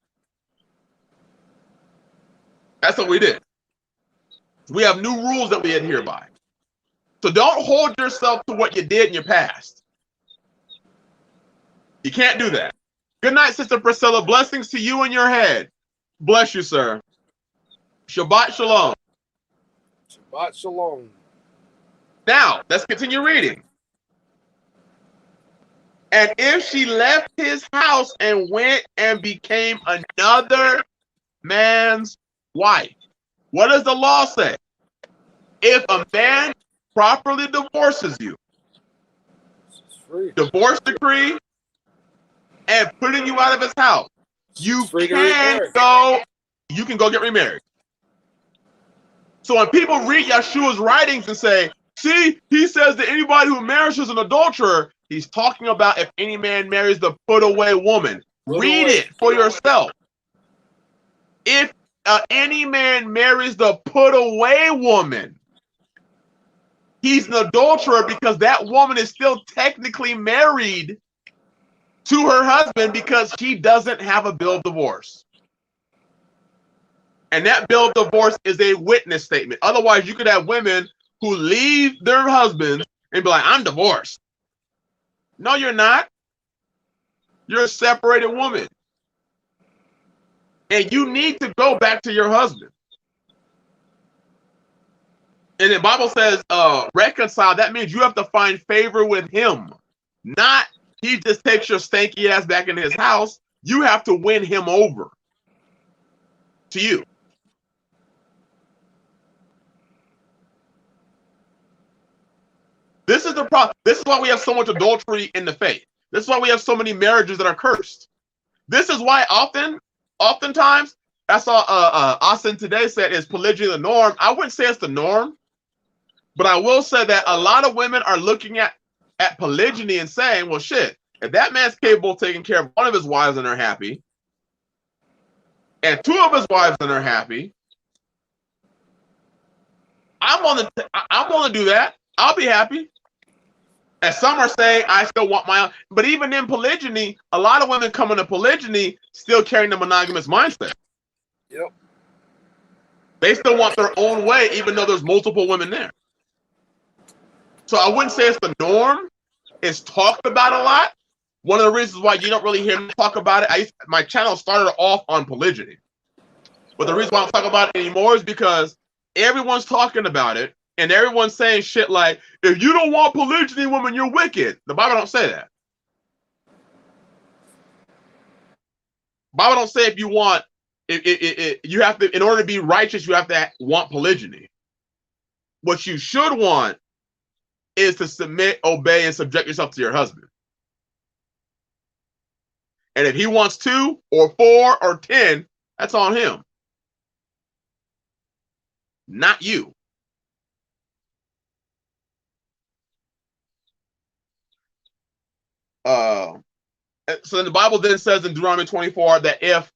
That's what we did. We have new rules that we adhere by. So don't hold yourself to what you did in your past. You can't do that. Good night, Sister Priscilla. Blessings to you and your head. Bless you, sir. Shabbat shalom. Shabbat shalom. Now, let's continue reading. And if she left his house and went and became another man's wife, what does the law say? If a man properly divorces you, free. divorce decree, and putting you out of his house. You can go get remarried. So when people read Yeshua's writings and say, see, he says that anybody who marries is an adulterer, he's talking about if any man marries the put away woman. Read it for yourself. If any man marries the put away woman, he's an adulterer because that woman is still technically married to her husband because she doesn't have a bill of divorce. And that bill of divorce is a witness statement. Otherwise, you could have women who leave their husbands and be like, I'm divorced. No, you're not. You're a separated woman. And you need to go back to your husband. And the Bible says reconcile. That means you have to find favor with him. Not he just takes your stanky ass back into his house. You have to win him over to you. This is the problem. This is why we have so much adultery in the faith. This is why we have so many marriages that are cursed. This is why oftentimes, I saw Austin today said, is polygyny the norm? I wouldn't say it's the norm, but I will say that a lot of women are looking at polygyny and saying, well, shit, if that man's capable of taking care of one of his wives and they're happy, and two of his wives and they're happy, I'm gonna do that. I'll be happy. And some are saying, I still want my own. But even in polygyny, a lot of women come into polygyny still carrying the monogamous mindset. Yep. They still want their own way, even though there's multiple women there. So I wouldn't say it's the norm. It's talked about a lot. One of the reasons why you don't really hear me talk about it, my channel started off on polygyny. But the reason why I don't talk about it anymore is because everyone's talking about it. And everyone's saying shit like, if you don't want polygyny, woman, you're wicked. The Bible don't say that. The Bible don't say if you want, you have to, in order to be righteous, you have to want polygyny. What you should want is to submit, obey, and subject yourself to your husband. And if he wants 2 or 4 or 10, that's on him. Not you. So the Bible then says in Deuteronomy 24 that if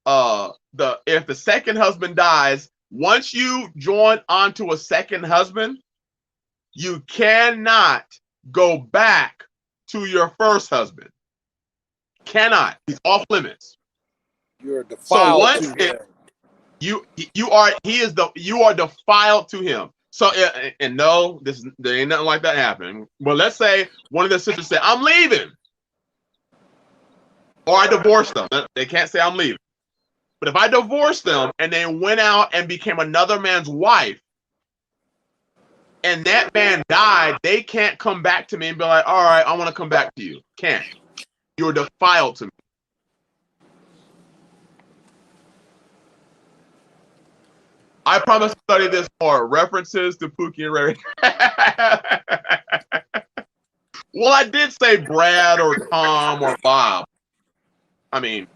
the second husband dies, once you join onto a second husband, you cannot go back to your first husband. Cannot. He's off limits. You're defiled to him. You are defiled to him. So and no, there ain't nothing like that happening. But let's say one of the sisters said, I'm leaving. Or I divorced them. They can't say I'm leaving. But if I divorced them and they went out and became another man's wife, and that man died, they can't come back to me and be like, all right, I want to come back to you. Can't. You're defiled to me. I promise to study this more. References to Pookie and Ray. Well, I did say Brad or Tom or Bob. I mean,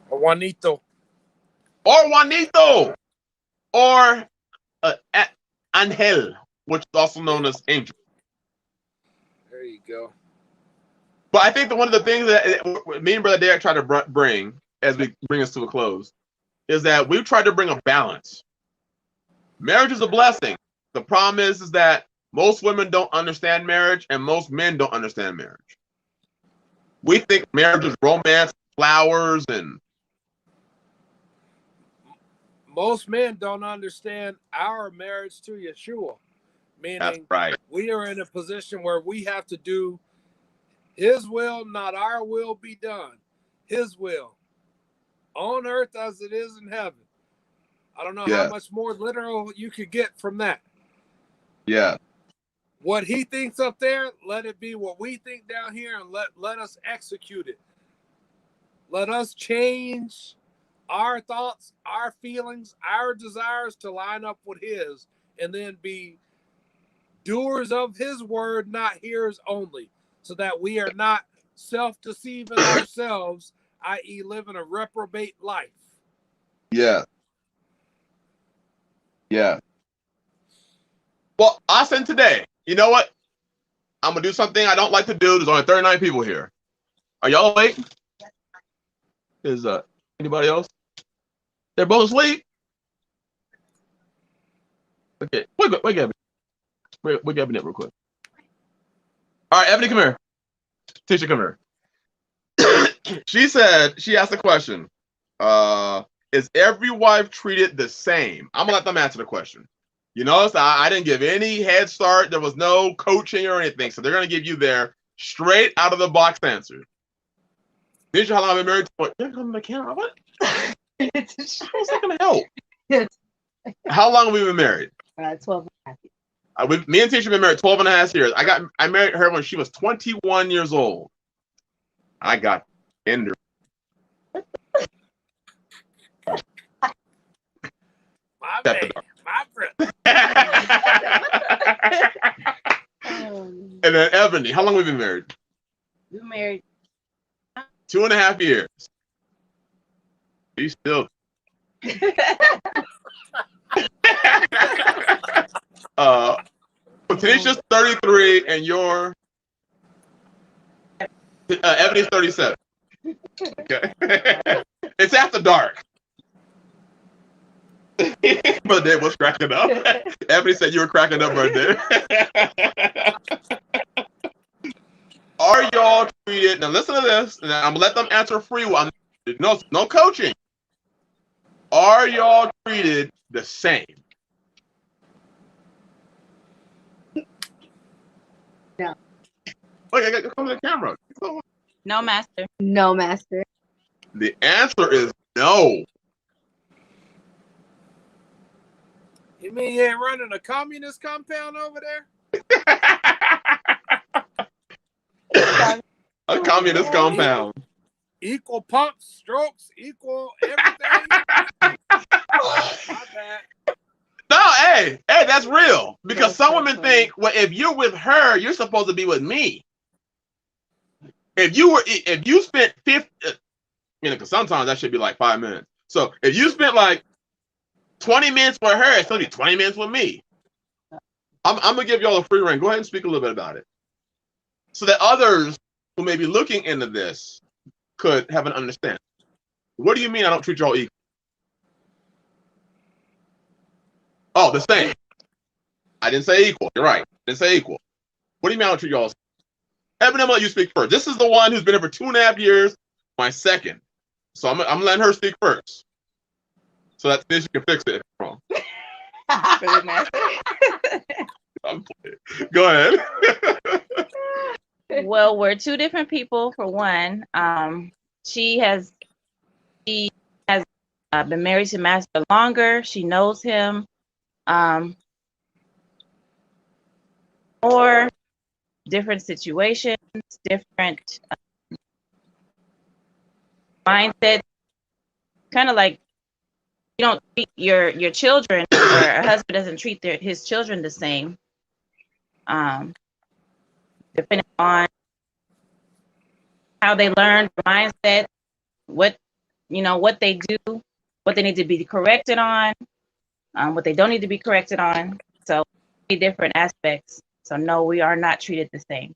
or Juanito. Or Angel, which is also known as Angel. There you go. But I think that one of the things that me and Brother Derek try to bring as we bring us to a close is that we've tried to bring a balance. Marriage is a blessing. The problem is that most women don't understand marriage and most men don't understand marriage. We think marriage is romance, flowers, and most men don't understand our marriage to Yeshua. Meaning, that's right. We are in a position where we have to do his will, not our will be done. His will. On earth as it is in heaven. I don't know how much more literal you could get from that. Yeah. What he thinks up there, let it be what we think down here, and let us execute it. Let us change our thoughts, our feelings, our desires to line up with his, and then be doers of his word, not hearers only, so that we are not self-deceiving ourselves, i.e. living a reprobate life. Yeah. Yeah. Well, I said today, you know what? I'm going to do something I don't like to do. There's only 39 people here. Are y'all awake? Is anybody else? They're both asleep? Okay. Wait, Gabby. Wait, Gabby, real quick. All right, Ebony, come here. Teacher, come here. She asked a question. Is every wife treated the same? I'm gonna let them answer the question. You notice I didn't give any head start. There was no coaching or anything. So they're gonna give you their straight out of the box answer. Did you how long I've been married? What? You're coming to the camera? What? How's that gonna help? How long have we been married? 12 and a half years. Me and Tisha have been married 12 and a half years. I married her when she was 21 years old. I got Ender. My man, my brother. And then Ebony, how long have we been married? We're married 2.5 years. He's still. Tanisha's 33 and your Ebony's 37. Okay. It's after dark. Brother Dave was cracking up. Ebony said you were cracking up right there. Are y'all treated? Now listen to this, and I'm gonna let them answer free. No coaching. Are y'all treated the same? No. Okay, come to the camera. No, master. No, master. The answer is no. You mean you ain't running a communist compound over there? A communist compound. Equal pumps, strokes, equal everything. My bad. No, hey, that's real. Because some women think, well, if you're with her, you're supposed to be with me. If you spent 50, because sometimes that should be like 5 minutes. So if you spent like 20 minutes with her, it's gonna be 20 minutes with me. I'm gonna give y'all a free rein. Go ahead and speak a little bit about it, so that others who may be looking into this could have an understanding. What do you mean I don't treat y'all equal? Oh, the same. I didn't say equal. You're right. I didn't say equal. What do you mean I don't treat y'all? Ebony, I'm gonna let you speak first. This is the one who's been here for 2.5 years. My second. So I'm letting her speak first. So that then she can fix it if I'm wrong. Go ahead. Well, we're two different people. For one, she has been married to Master longer. She knows him more. Different situations, different mindset. Kind of like you don't treat your children, or a husband doesn't treat his children the same. Depending on how they learn, the mindset, what they do, what they need to be corrected on, what they don't need to be corrected on. So different aspects. So no, we are not treated the same.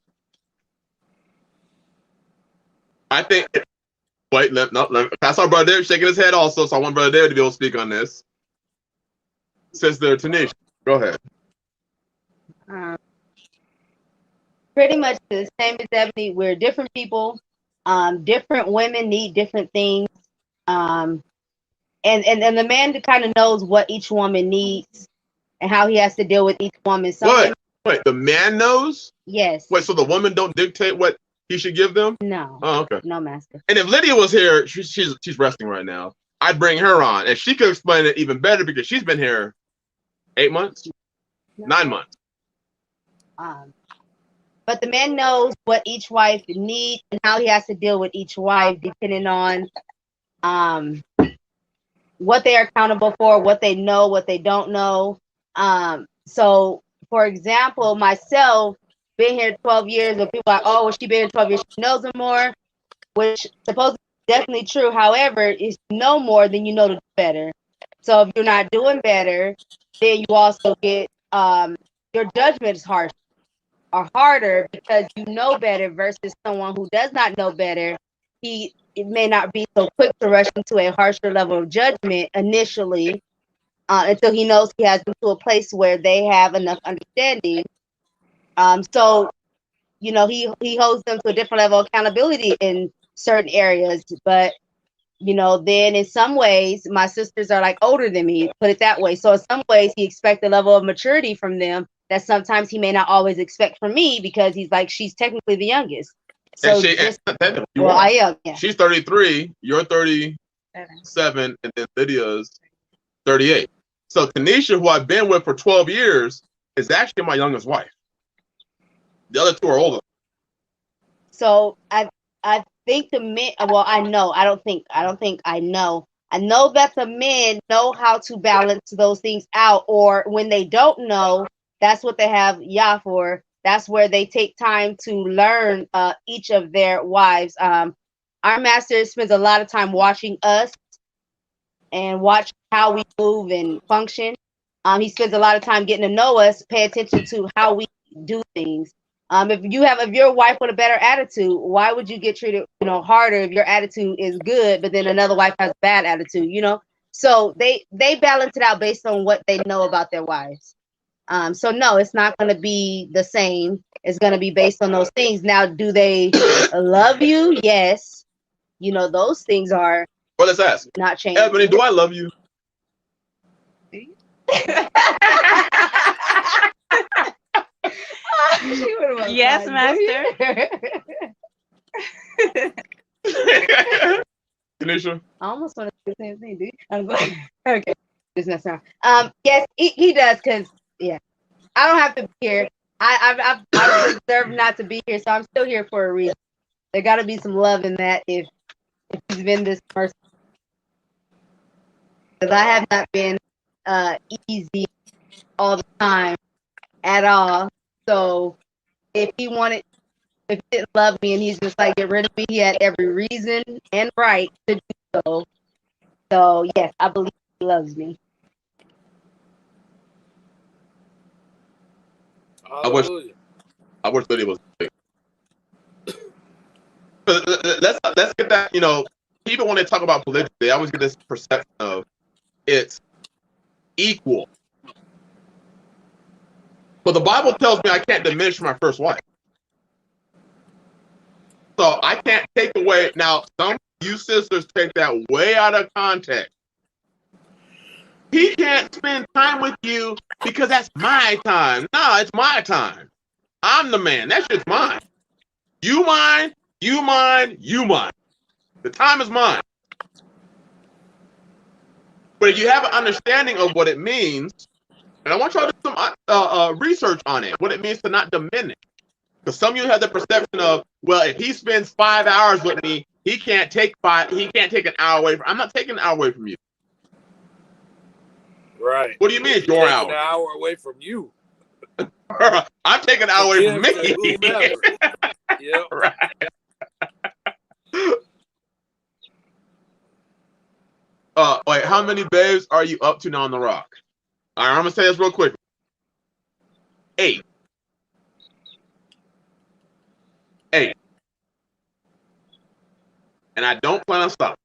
I think. Wait, that's our brother Dave shaking his head also. So I want brother Dave to be able to speak on this. Sister Tanisha, go ahead. Pretty much the same as Ebony. We're different people. Different women need different things. And the man kind of knows what each woman needs and how he has to deal with each woman. Wait, the man knows? Yes. Wait, so the woman don't dictate what he should give them? No. Oh, okay. No, master. And if Lydia was here, she's resting right now. I'd bring her on, and she could explain it even better because she's been here 8 months, 9 months. But the man knows what each wife needs and how he has to deal with each wife, depending on what they are accountable for, what they know, what they don't know. So for example, myself, been here 12 years, but people are like, oh, well, she been here 12 years, she knows them more, which supposedly is definitely true. However, if you know more, then you know to do better. So if you're not doing better, then you also get your judgment is harsh or harder because you know better versus someone who does not know better. It may not be so quick to rush into a harsher level of judgment initially until he knows he has them to a place where they have enough understanding. So, you know, he holds them to a different level of accountability in certain areas. But, you know, then in some ways, my sisters are like older than me, put it that way. So in some ways, he expects a level of maturity from them that sometimes he may not always expect from me because he's like, she's technically the youngest. So I am. Yeah. She's 33, you're 37, and then Lydia's 38. So Tanisha, who I've been with for 12 years, is actually my youngest wife. The other two are older. So I think the men. Well, I know. I don't think I know. I know that the men know how to balance those things out, or when they don't know, that's what they have Yah for. That's where they take time to learn each of their wives. Our master spends a lot of time watching us and watch how we move and function. He spends a lot of time getting to know us, pay attention to how we do things. If your wife with a better attitude, why would you get treated, harder if your attitude is good, but then another wife has bad attitude, So they balance it out based on what they know about their wives. So no, it's not going to be the same. It's going to be based on those things. Now, do they love you? Yes. Those things are. Well, let's ask. Not changing. Ebony, do I love you? Yes, master. Tanisha? I almost want to say the same thing, dude. I'm like, okay. Just mess around. Yes, he does, because, yeah. I don't have to be here. I deserve not to be here, so I'm still here for a reason. There got to be some love in that if he's been this person. Because I have not been easy all the time at all. So if he didn't love me and he's just like, get rid of me, he had every reason and right to do so. So yes, I believe he loves me. I wish Lydia was big. Let's get that, even when they talk about polygyny, they always get this perception of it's equal. But the Bible tells me I can't diminish my first wife. So I can't take away. Now, some of you sisters take that way out of context. He can't spend time with you because that's my time. No, it's my time. I'm the man. That shit's mine. You mine, you mine, you mine. The time is mine. But if you have an understanding of what it means, and I want y'all to do some research on it, what it means to not diminish. Because some of you have the perception of, well, if he spends 5 hours with me, he can't take an hour away I'm not taking an hour away from you. Right. What do you mean it's your hour? An hour away from you. I'm taking an hour away from me. Yeah. Right. Wait, how many babes are you up to now on the rock? All right, I'm gonna say this real quick. 8. 8. And I don't plan on stopping.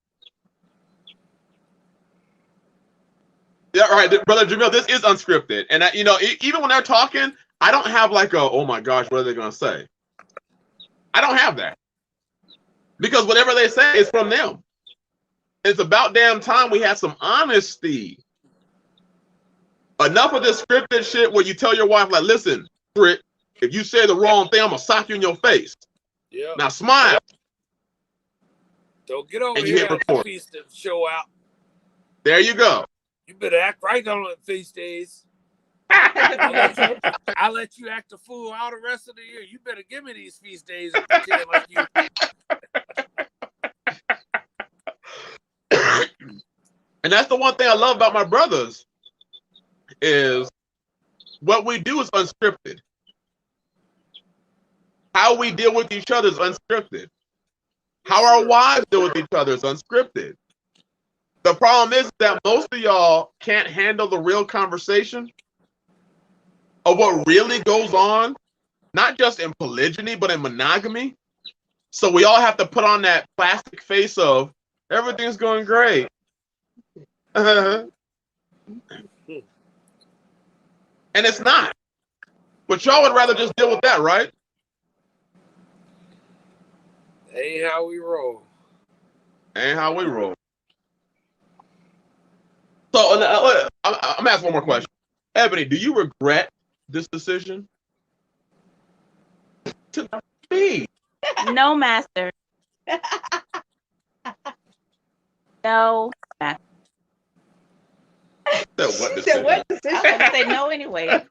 Yeah, all right, brother Jamil, this is unscripted, and even when they're talking, I don't have like oh my gosh, what are they gonna say? I don't have that, because whatever they say is from them. It's about damn time we had some honesty. Enough of this scripted shit where you tell your wife, like, listen, Britt, if you say the wrong thing, I'm gonna sock you in your face. Yeah. Now smile. Don't get over and here you hit at the record. feast and show out. There you go. You better act right on the feast days. I'll let you act a fool all the rest of the year. You better give me these feast days and pretend like you. And that's the one thing I love about my brothers is what we do is unscripted. How we deal with each other is unscripted. How our wives deal with each other is unscripted. The problem is that most of y'all can't handle the real conversation of what really goes on, not just in polygyny, but in monogamy. So we all have to put on that plastic face of everything's going great. And it's not. But y'all would rather just deal with that, right? Ain't how we roll. Ain't how we roll. So I'm gonna ask one more question. Ebony, do you regret this decision? To me. No, master. No, master. What She said, what decision? I was gonna say no anyway.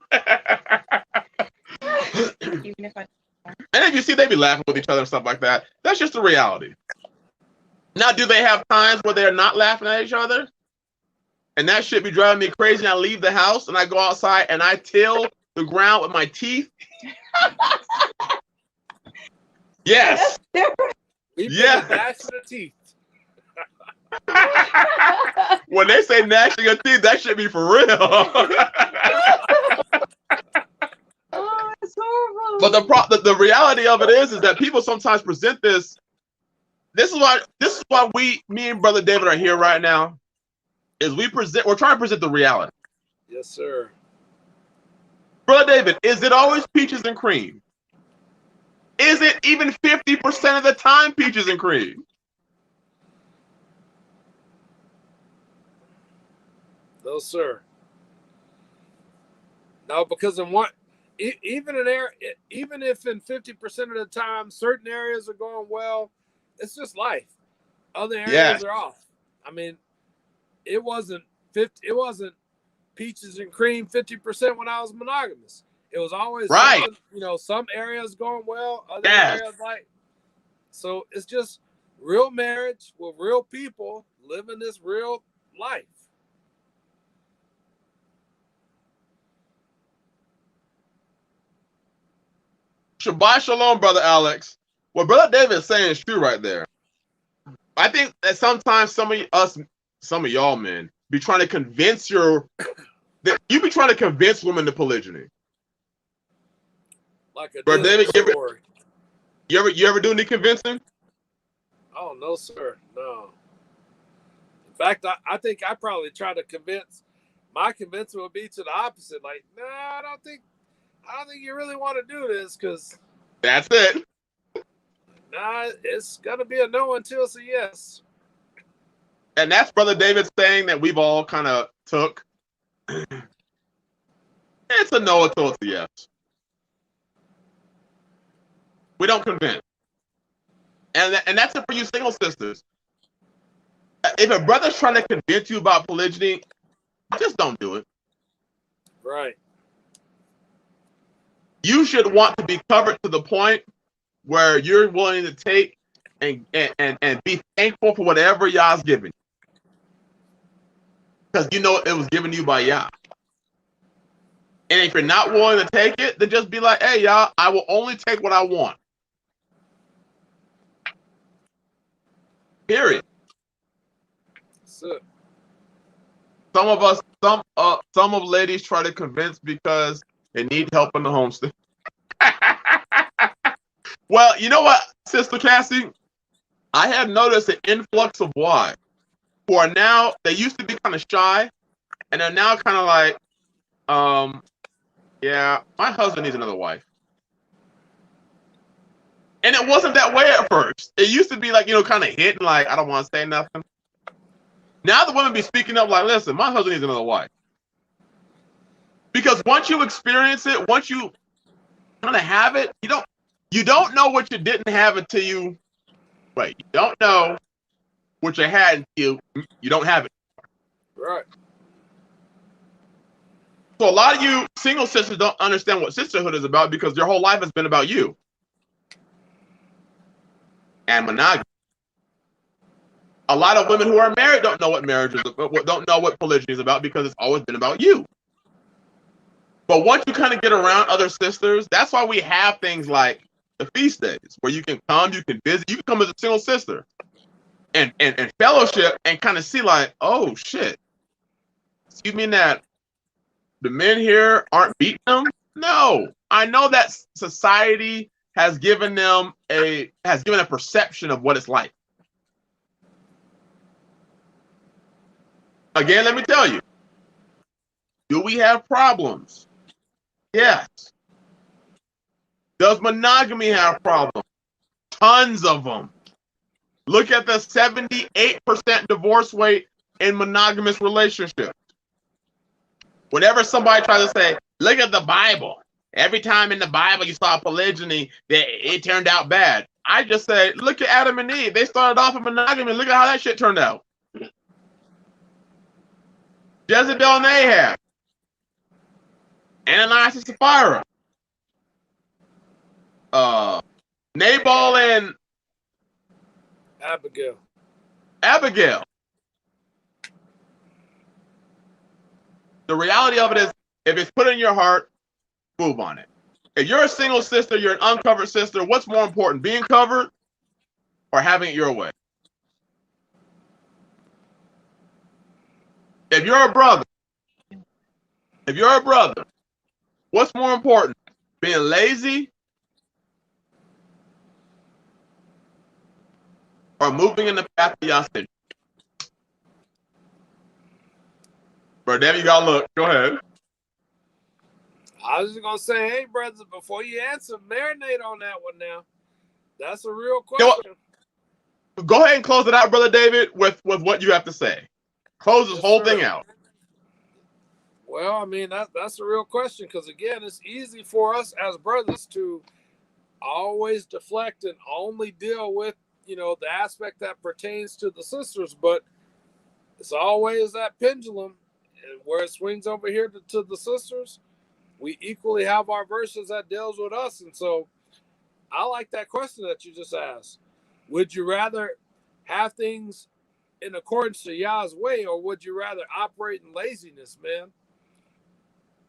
Even if I. And then you see they be laughing with each other and stuff like that. That's just the reality. Now, do they have times where they're not laughing at each other? And that shit be driving me crazy. And I leave the house and I go outside and I till the ground with my teeth. Yes. Yeah. Gnashing the teeth. When they say gnashing of teeth, that should be for real. Oh, it's horrible. But the reality of it is that people sometimes present this. This is why me and Brother David are here right now. We're trying to present the reality. Yes, sir. Brother David, is it always peaches and cream? Is it even 50% of the time peaches and cream? No, sir. No, because even if in 50% of the time certain areas are going well, it's just life. Other areas are off. I mean, it wasn't peaches and cream 50% when I was monogamous. It was always right. Some areas going well, other areas like. So it's just real marriage with real people living this real life. Shabbat shalom, Brother Alex. What Brother David is saying is true right there. I think that sometimes some of y'all men be trying to convince women to polygyny. Like a Brother David, you ever do any convincing? Oh, no, sir. No. In fact, I think I probably try to convince. My convincing would be to the opposite. Like, no, I don't think you really want to do this because. That's it. Nah, it's gonna be a no until it's a yes. And that's Brother David saying that we've all kind of took. It's a no until it's a yes. We don't convince. And that's it for you single sisters. If a brother's trying to convince you about polygyny, just don't do it. Right. You should want to be covered to the point where you're willing to take and be thankful for whatever Yah's given you. Because you know it was given to you by Yah. And if you're not willing to take it, then just be like, hey, Yah, I will only take what I want. Period. So, some of ladies try to convince because they need help in the homestead. Well, you know what, Sister Cassie? I have noticed an influx of wives who are now, they used to be kind of shy, and they're now kind of like, yeah, my husband needs another wife. And it wasn't that way at first. It used to be like, kind of hitting, like, I don't want to say nothing. Now the women be speaking up like, listen, my husband needs another wife. Because once you experience it, once you kind of have it, you don't know what you didn't have until you don't know what you had until you don't have it. right. So a lot of you single sisters don't understand what sisterhood is about because your whole life has been about you. And monogamy. A lot of women who are married don't know what marriage is, don't know what polygyny is about because it's always been about you. But once you kind of get around other sisters, that's why we have things like the feast days where you can come, you can visit, you can come as a single sister and fellowship and kind of see like, oh shit, excuse me, that the men here aren't beating them. No, I know that society has given them a perception of what it's like. Again, let me tell you, do we have problems? Yes. Does monogamy have problems? Tons of them. Look at the 78% divorce rate in monogamous relationships. Whenever somebody tries to say, look at the Bible, every time in the Bible you saw polygyny, it turned out bad. I just say, look at Adam and Eve. They started off in monogamy. Look at how that shit turned out. Jezebel and Ahab. Ananias and Sapphira. Nabal and Abigail. The reality of it is, if it's put in your heart, move on it. If you're a single sister, you're an uncovered sister, what's more important, being covered or having it your way? If you're a brother, what's more important, being lazy or moving in the path of Yasin? Bro, Dev, you gotta look. Go ahead. I was just gonna say, hey, brothers, before you answer, marinate on that one now. That's a real question. Go ahead and close it out, Brother David, with what you have to say. Close this whole thing out. Well, I mean, that's a real question because, again, it's easy for us as brothers to always deflect and only deal with, the aspect that pertains to the sisters, but it's always that pendulum, and where it swings over here to the sisters, we equally have our verses that deals with us. And so I like that question that you just asked. Would you rather have things in accordance to Yah's way, or would you rather operate in laziness, man?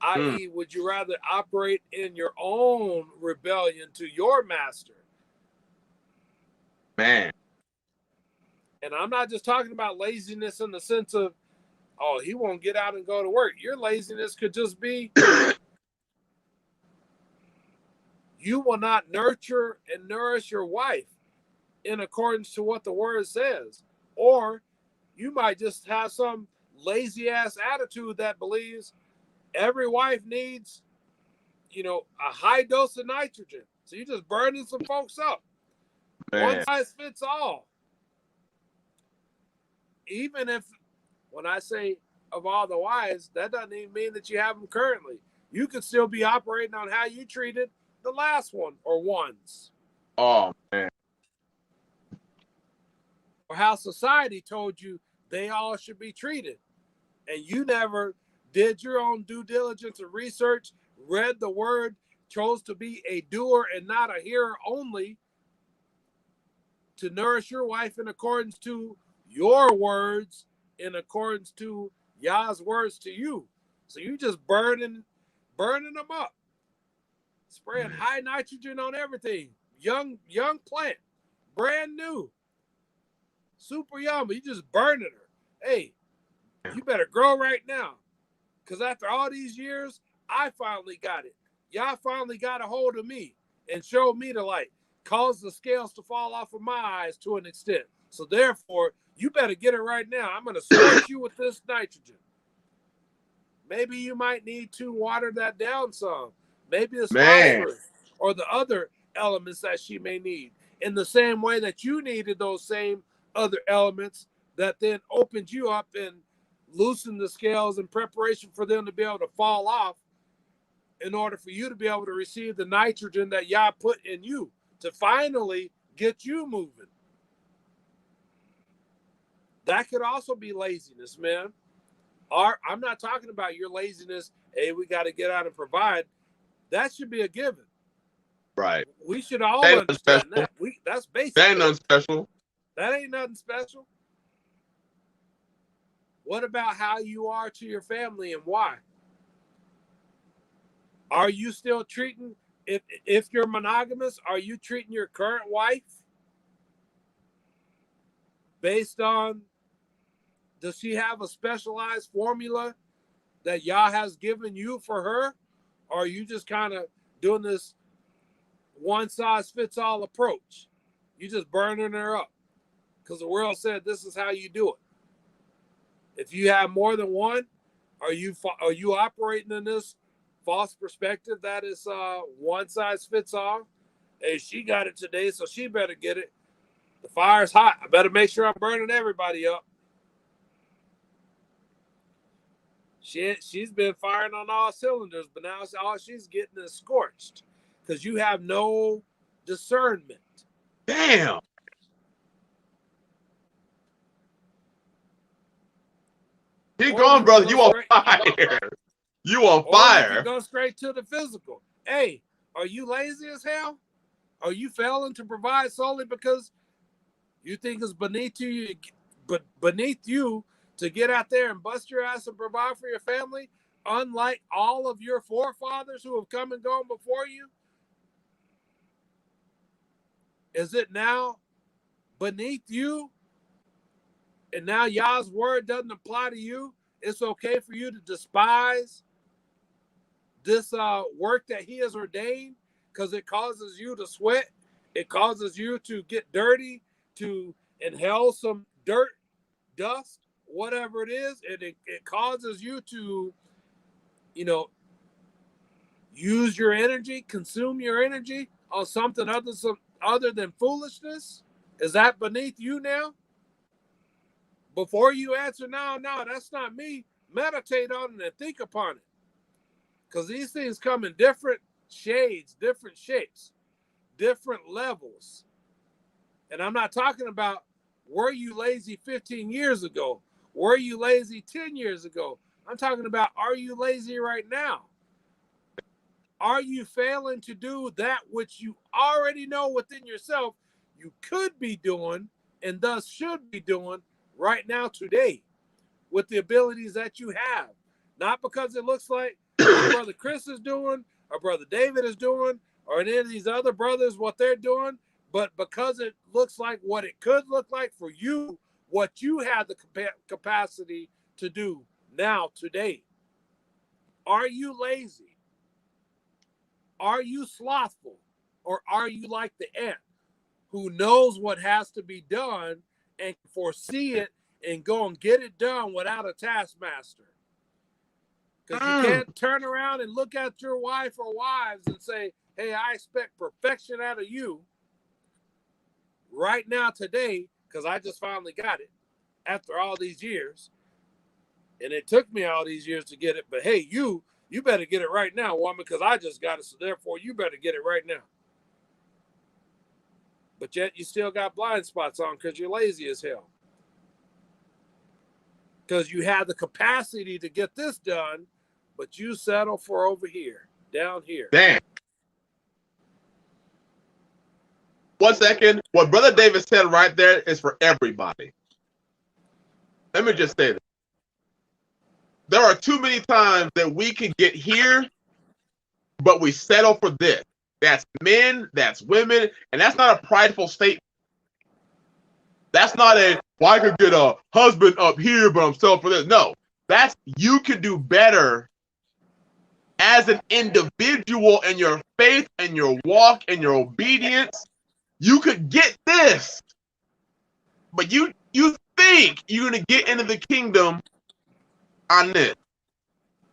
I.e., would you rather operate in your own rebellion to your master? Man. And I'm not just talking about laziness in the sense of, oh, he won't get out and go to work. Your laziness could just be you will not nurture and nourish your wife in accordance to what the word says. Or you might just have some lazy ass attitude that believes every wife needs, a high dose of nitrogen. So you're just burning some folks up. Man. One size fits all. Even if, when I say of all the wives, that doesn't even mean that you have them currently. You could still be operating on how you treated the last one or ones. Oh, man. Or how society told you they all should be treated. And you never did your own due diligence and research, read the word, chose to be a doer and not a hearer only, to nourish your wife in accordance to your words, in accordance to Yah's words to you. So you just burning them up, spraying high nitrogen on everything. Young plant, brand new, super young, but you just burning her. Hey, you better grow right now, because after all these years, I finally got it. Yah finally got a hold of me and showed me the light, caused the scales to fall off of my eyes to an extent. So therefore, you better get it right now. I'm going to squirt you with this nitrogen. Maybe you might need to water that down some. Maybe it's phosphorus or the other elements that she may need, in the same way that you needed those same other elements that then opened you up and loosened the scales in preparation for them to be able to fall off, in order for you to be able to receive the nitrogen that Yah put in you to finally get you moving. That could also be laziness, man. I'm not talking about your laziness. Hey, we got to get out and provide. That should be a given. Right. We should all understand that. That's basic. That ain't nothing special. That ain't nothing special. What about how you are to your family and why? Are you still treating, if you're monogamous, are you treating your current wife based on, does she have a specialized formula that Yah has given you for her? Or are you just kind of doing this one size fits all approach? You just burning her up because the world said this is how you do it. If you have more than one, are you operating in this false perspective that is one size fits all? Hey, she got it today, so she better get it. The fire's hot. I better make sure I'm burning everybody up. She's been firing on all cylinders, but now all she's getting is scorched because you have no discernment. Damn. Keep going, brother. You on fire. You on fire. You go straight to the physical. Hey, are you lazy as hell? Are you failing to provide solely because you think it's beneath you to get out there and bust your ass and provide for your family, unlike all of your forefathers who have come and gone before you? Is it now beneath you? And now Yah's word doesn't apply to you? It's okay for you to despise this work that he has ordained because it causes you to sweat. It causes you to get dirty, to inhale some dirt, dust, whatever it is. And it causes you to, use your energy, consume your energy on something other than foolishness. Is that beneath you now? Before you answer, no, that's not me, meditate on it and think upon it. Because these things come in different shades, different shapes, different levels. And I'm not talking about, were you lazy 15 years ago? Were you lazy 10 years ago? I'm talking about, are you lazy right now? Are you failing to do that which you already know within yourself you could be doing and thus should be doing right now today with the abilities that you have? Not because it looks like what Brother Chris is doing or Brother David is doing or any of these other brothers what they're doing, but because it looks like what it could look like for you, what you have the capacity to do now today. Are you lazy? Are you slothful? Or are you like the ant who knows what has to be done and can foresee it and go and get it done without a taskmaster? Because you can't turn around and look at your wife or wives and say, hey, I expect perfection out of you right now today because I just finally got it after all these years. And it took me all these years to get it. But hey, you better get it right now, woman, because I just got it. So therefore, you better get it right now. But yet you still got blind spots on because you're lazy as hell. Because you have the capacity to get this done, but you settle for over here, down here. Damn. 1 second. What Brother David said right there is for everybody. Let me just say this. There are too many times that we can get here, but we settle for this. That's men, that's women, and that's not a prideful statement. That's not a, well, I could get a husband up here, but I'm settling for this. No, that's, you can do better as an individual in your faith and your walk and your obedience. You could get this, but you think you're going to get into the kingdom on this.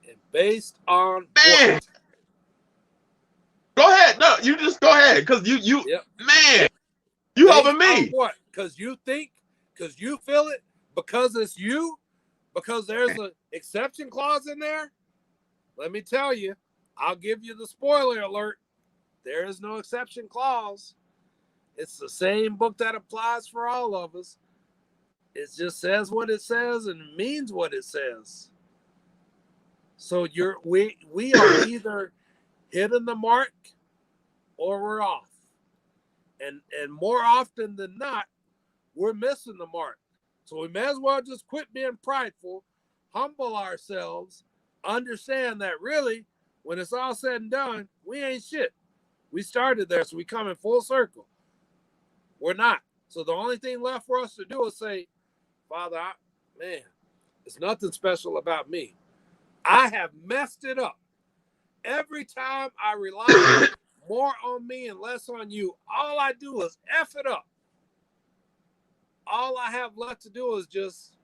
And based on Man. what? Go ahead. No, you just go ahead. Because Yep. Man, you helping me. What? Because you think, because you feel it, because it's you, because there's an exception clause in there. Let me tell you, I'll give you the spoiler alert. There is no exception clause. It's the same book that applies for all of us. It just says what it says and means what it says. So we are either hitting the mark or we're off. And more often than not, we're missing the mark. So we may as well just quit being prideful, humble ourselves, understand that really when it's all said and done, we ain't shit. We started there, so we come in full circle. We're not. So the only thing left for us to do is say, Father, man, it's nothing special about me. I have messed it up. Every time I rely more on me and less on you, all I do is F it up. All I have left to do is just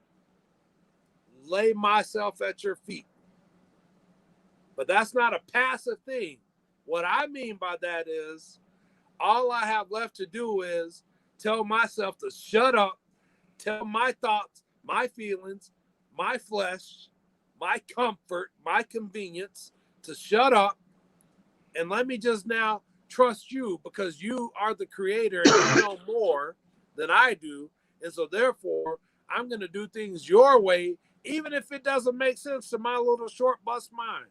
lay myself at your feet. But that's not a passive thing. What I mean by that is all I have left to do is tell myself to shut up, tell my thoughts, my feelings, my flesh, my comfort, my convenience to shut up, and let me just now trust you, because you are the creator and you know more than I do. And so therefore, I'm going to do things your way, even if it doesn't make sense to my little short bus mind.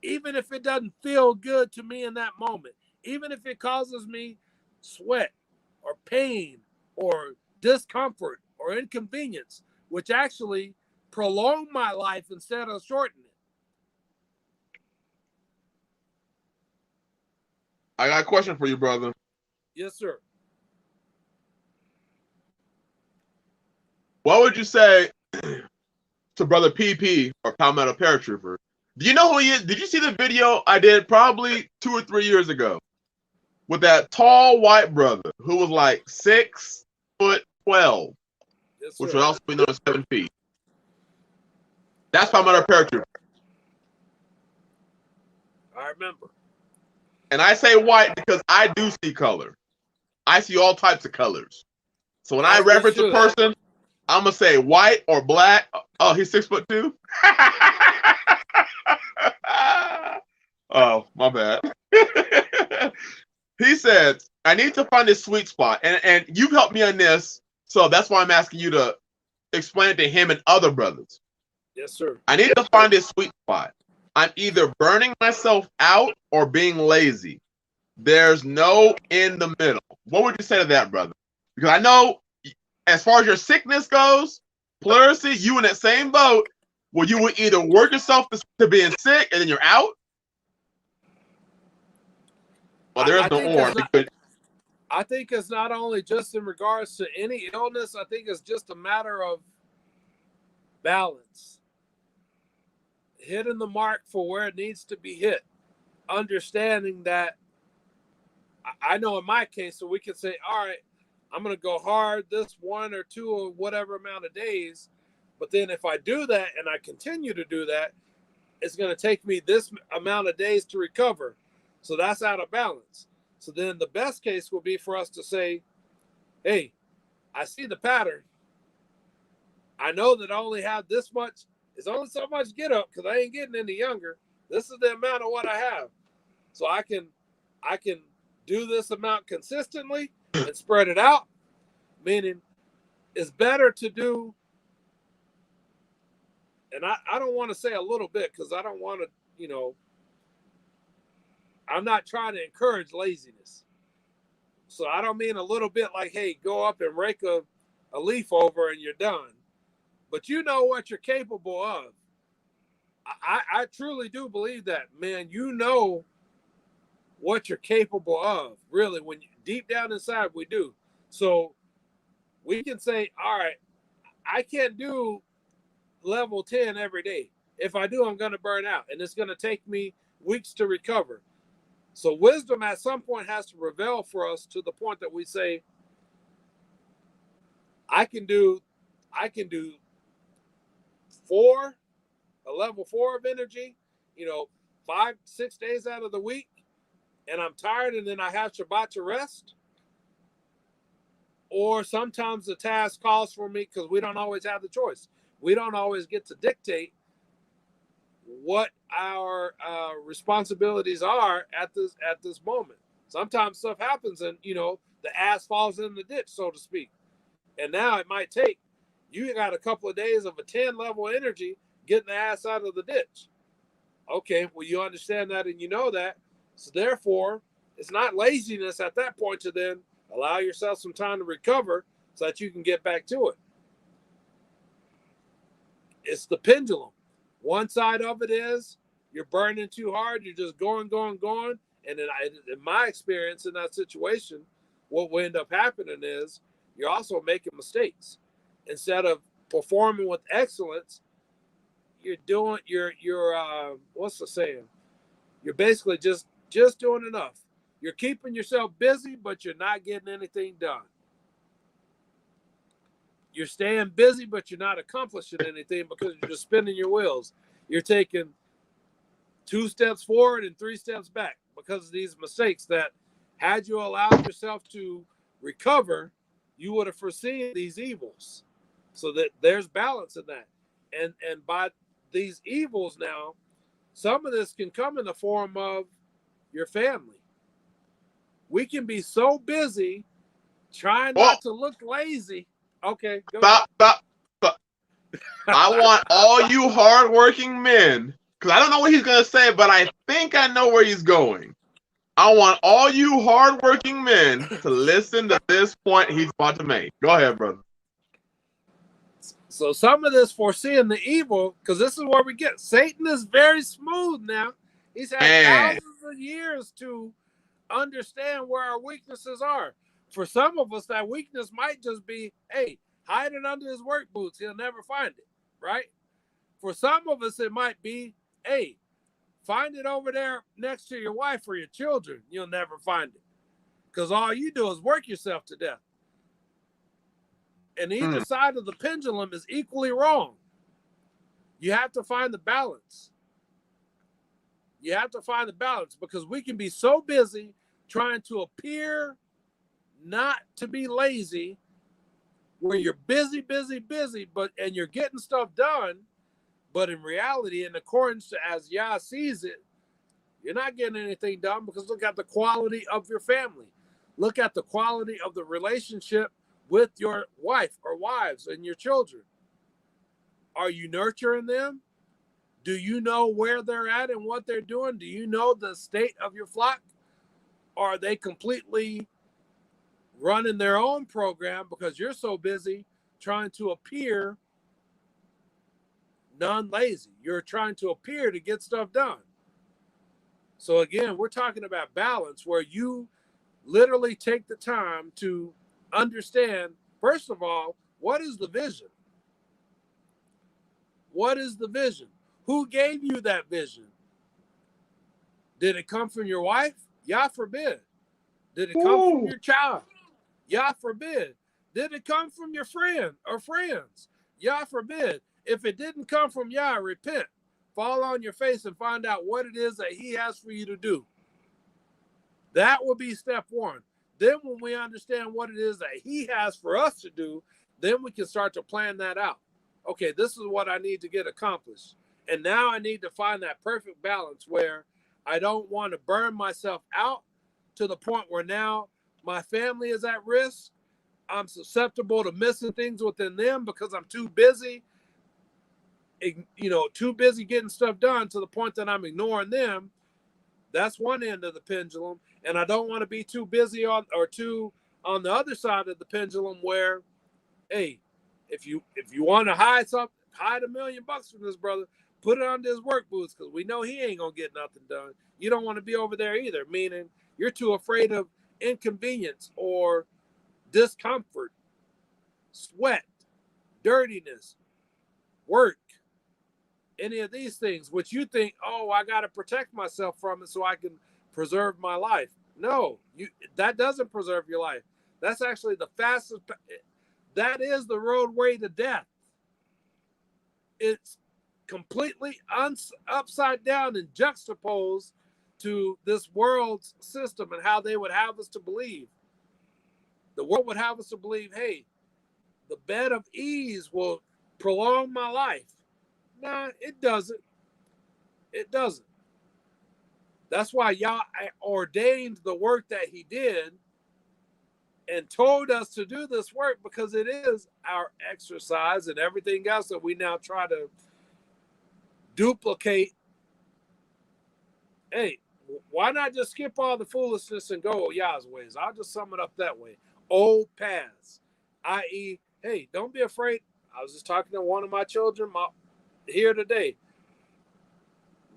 Even if it doesn't feel good to me in that moment, even if it causes me sweat or pain or discomfort or inconvenience, which actually prolong my life instead of shorten it. I got a question for you, brother. Yes, sir. What would you say to Brother PP or Palmetto Paratrooper? Do you know who he is? Did you see the video I did probably 2 or 3 years ago with that tall white brother who was like 6'12", Yes, which sir. would also be known as 7 feet? That's Palmetto Paratrooper. I remember. And I say white because I do see color. I see all types of colors. So when I reference a person, I'm going to say white or black. Oh, he's 6'2"? Oh, my bad. He said, I need to find this sweet spot. And you've helped me on this, so that's why I'm asking you to explain it to him and other brothers. Yes, sir. I need to find this sweet spot. I'm either burning myself out or being lazy. There's no in the middle. What would you say to that, brother? Because I know, as far as your sickness goes, pleurisy, you in that same boat where you would either work yourself to being sick and then you're out. Well, there is no or. I think it's not only just in regards to any illness. I think it's just a matter of balance. Hitting the mark for where it needs to be hit. Understanding that, I know in my case, so we can say, all right, I'm going to go hard this 1 or 2 or whatever amount of days. But then if I do that and I continue to do that, it's going to take me this amount of days to recover. So that's out of balance. So then the best case will be for us to say, hey, I see the pattern. I know that I only have this much. It's only so much get up because I ain't getting any younger. This is the amount of what I have. So I can do this amount consistently and spread it out, meaning it's better to do, and I don't want to say a little bit because I don't want to, I'm not trying to encourage laziness. So I don't mean a little bit like, hey, go up and rake a leaf over and you're done. But you know what you're capable of. I truly do believe that, man. You know what you're capable of, really, when you, deep down inside we do. So we can say, all right, I can't do level 10 every day. If I do, I'm going to burn out, and it's going to take me weeks to recover. So wisdom at some point has to prevail for us to the point that we say, I can do 4, a level 4 of energy, 5-6 days out of the week, and I'm tired, and then I have Shabbat to rest. Or sometimes the task calls for me because we don't always have the choice. We don't always get to dictate what our responsibilities are at this moment. Sometimes stuff happens and, the ass falls in the ditch, so to speak. And now it might take, you got a couple of days of a 10 level energy getting the ass out of the ditch. Okay, well, you understand that and you know that. So therefore, it's not laziness at that point to then allow yourself some time to recover so that you can get back to it. It's the pendulum. One side of it is you're burning too hard, you're just going. And then in my experience in that situation, what will end up happening is you're also making mistakes. Instead of performing with excellence, you're what's the saying? You're basically just doing enough. You're keeping yourself busy, but you're not getting anything done. You're staying busy, but you're not accomplishing anything because you're just spinning your wheels. You're taking 2 steps forward and 3 steps back because of these mistakes that, had you allowed yourself to recover, you would have foreseen these evils. So that there's balance in that. And by these evils now, some of this can come in the form of your family. We can be so busy trying not to look lazy. Okay, go stop. I want all you hardworking men, because I don't know what he's going to say, but I think I know where he's going. I want all you hardworking men to listen to this point he's about to make. Go ahead, brother. So some of this foreseeing the evil, because this is where we get. Satan is very smooth now. He's had thousands of years to understand where our weaknesses are. For some of us, that weakness might just be, hey, hide it under his work boots. He'll never find it, right? For some of us, it might be, hey, find it over there next to your wife or your children. You'll never find it because all you do is work yourself to death. And either side of the pendulum is equally wrong. You have to find the balance. You have to find the balance because we can be so busy trying to appear not to be lazy where you're busy, and you're getting stuff done. But in reality, in accordance to as Yah sees it, you're not getting anything done because look at the quality of your family. Look at the quality of the relationship with your wife or wives and your children. Are you nurturing them? Do you know where they're at and what they're doing? Do you know the state of your flock? Or are they completely running their own program because you're so busy trying to appear non-lazy? You're trying to appear to get stuff done. So again, we're talking about balance where you literally take the time to understand, first of all, what is the vision? What is the vision? Who gave you that vision? Did it come from your wife? Yah forbid. Did it come from your child? Yah forbid. Did it come from your friend or friends? Yah forbid. If it didn't come from Yah, repent. Fall on your face and find out what it is that he has for you to do. That will be step one. Then when we understand what it is that he has for us to do, then we can start to plan that out. Okay, this is what I need to get accomplished. And now I need to find that perfect balance where I don't want to burn myself out to the point where now my family is at risk. I'm susceptible to missing things within them because I'm too busy, too busy getting stuff done to the point that I'm ignoring them. That's one end of the pendulum. And I don't want to be too busy on the other side of the pendulum where, hey, if you want to hide something, hide $1 million from this brother, put it under his work boots because we know he ain't going to get nothing done. You don't want to be over there either, meaning you're too afraid of inconvenience or discomfort, sweat, dirtiness, work, any of these things, which you think, oh, I got to protect myself from it so I can preserve my life. No, that doesn't preserve your life. That's actually the fastest. That is the roadway to death. It's completely upside down and juxtaposed to this world's system and how they would have us to believe. The world would have us to believe, hey, the bed of ease will prolong my life. Nah, it doesn't. It doesn't. That's why Yah ordained the work that he did and told us to do this work because it is our exercise and everything else that we now try to duplicate. Hey, why not just skip all the foolishness and go Yah's ways? I'll just sum it up that way. Old paths, i.e., hey, don't be afraid. I was just talking to one of my children here today.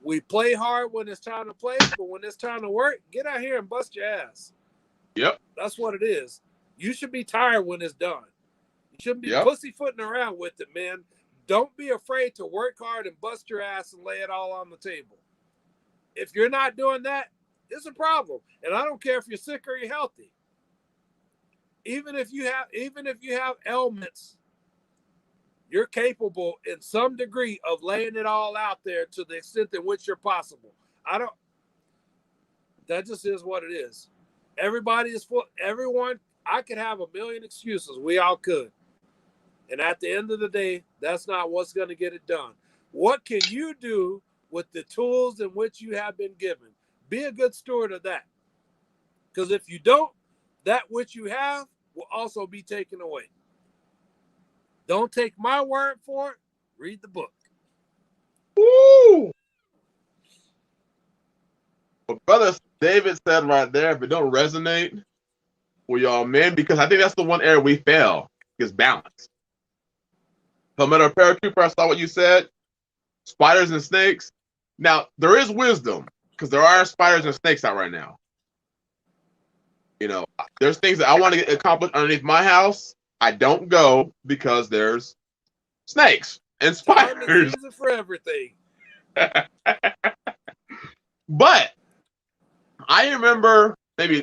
We play hard when it's time to play, but when it's time to work, get out here and bust your ass. Yep. That's what it is. You should be tired when it's done. You shouldn't be pussyfooting around with it, man. Don't be afraid to work hard and bust your ass and lay it all on the table. If you're not doing that, it's a problem. And I don't care if you're sick or you're healthy. Even if you have ailments, you're capable in some degree of laying it all out there to the extent in which you're possible. That just is what it is. Everybody is full. Everyone, I could have a million excuses. We all could. And at the end of the day, that's not what's going to get it done. What can you do with the tools in which you have been given? Be a good steward of that. Because if you don't, that which you have will also be taken away. Don't take my word for it. Read the book. Woo! What Brother David said right there, if it don't resonate with y'all men, because I think that's the one area we fail, is balance. Palmetto Paratrooper, I saw what you said. Spiders and snakes. Now, there is wisdom, because there are spiders and snakes out right now. You know, there's things that I want to get accomplished underneath my house. I don't go because there's snakes and spiders. For everything. But I remember maybe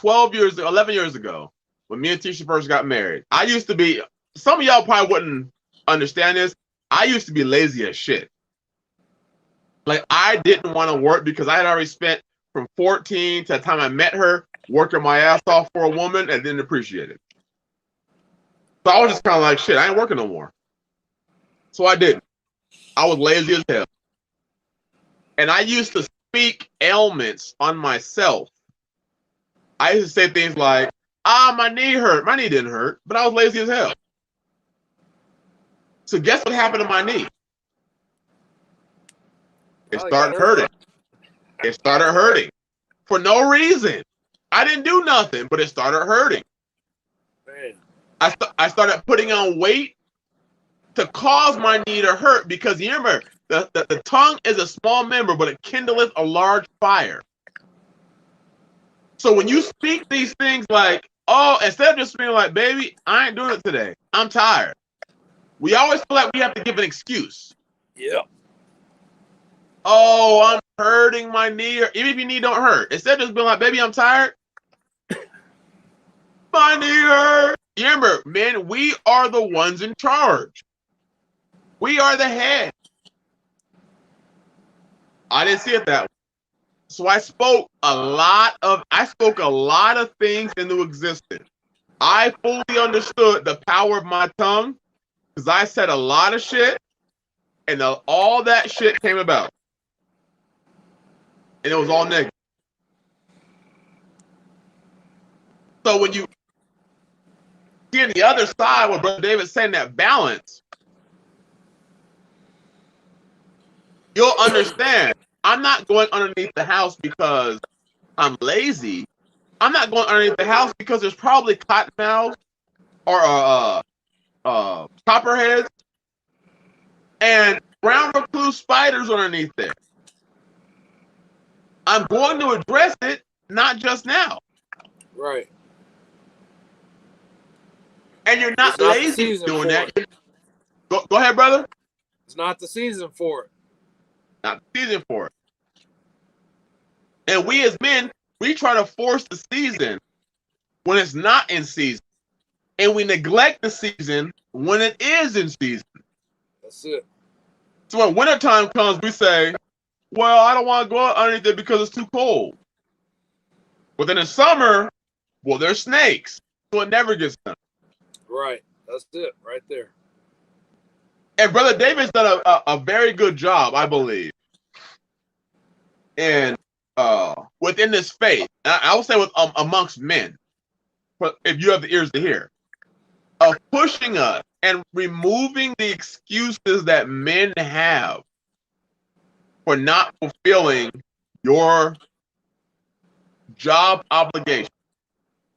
11 years ago, when me and Tisha first got married. I used to be, some of y'all probably wouldn't understand this. I used to be lazy as shit. Like, I didn't want to work because I had already spent from 14 to the time I met her working my ass off for a woman and didn't appreciate it. So I was just kind of like, shit, I ain't working no more. So I didn't. I was lazy as hell. And I used to speak ailments on myself. I used to say things like, my knee hurt. My knee didn't hurt, but I was lazy as hell. So guess what happened to my knee? It started hurting. It started hurting for no reason. I didn't do nothing, but it started hurting. Man. I started putting on weight to cause my knee to hurt, because you remember, the tongue is a small member, but it kindleth a large fire. So when you speak these things like, oh, instead of just being like, baby, I ain't doing it today, I'm tired. We always feel like we have to give an excuse. Yeah. Oh, I'm hurting my knee, or even if your knee don't hurt. Instead of just being like, baby, I'm tired. My knee hurt. You remember, men, we are the ones in charge. We are the head. I didn't see it that way. So I spoke a lot of things into existence. I fully understood the power of my tongue, because I said a lot of shit, and all that shit came about. And it was all negative. So when you see on the other side what Brother David's saying, that balance, you'll understand. I'm not going underneath the house because I'm lazy. I'm not going underneath the house because there's probably cottonmouths or copperheads and brown recluse spiders underneath there. I'm going to address it, not just now. Right. And you're not lazy doing that. Go ahead, brother. It's not the season for it. Not the season for it. And we as men, we try to force the season when it's not in season. And we neglect the season when it is in season. That's it. So when wintertime comes, we say, well, I don't want to go out underneath it because it's too cold. But then in summer, well, there's snakes. So it never gets done. Right. That's it right there. And Brother David's done a very good job, I believe. And within this faith, I would say with amongst men, if you have the ears to hear, of pushing us and removing the excuses that men have for not fulfilling your job obligation.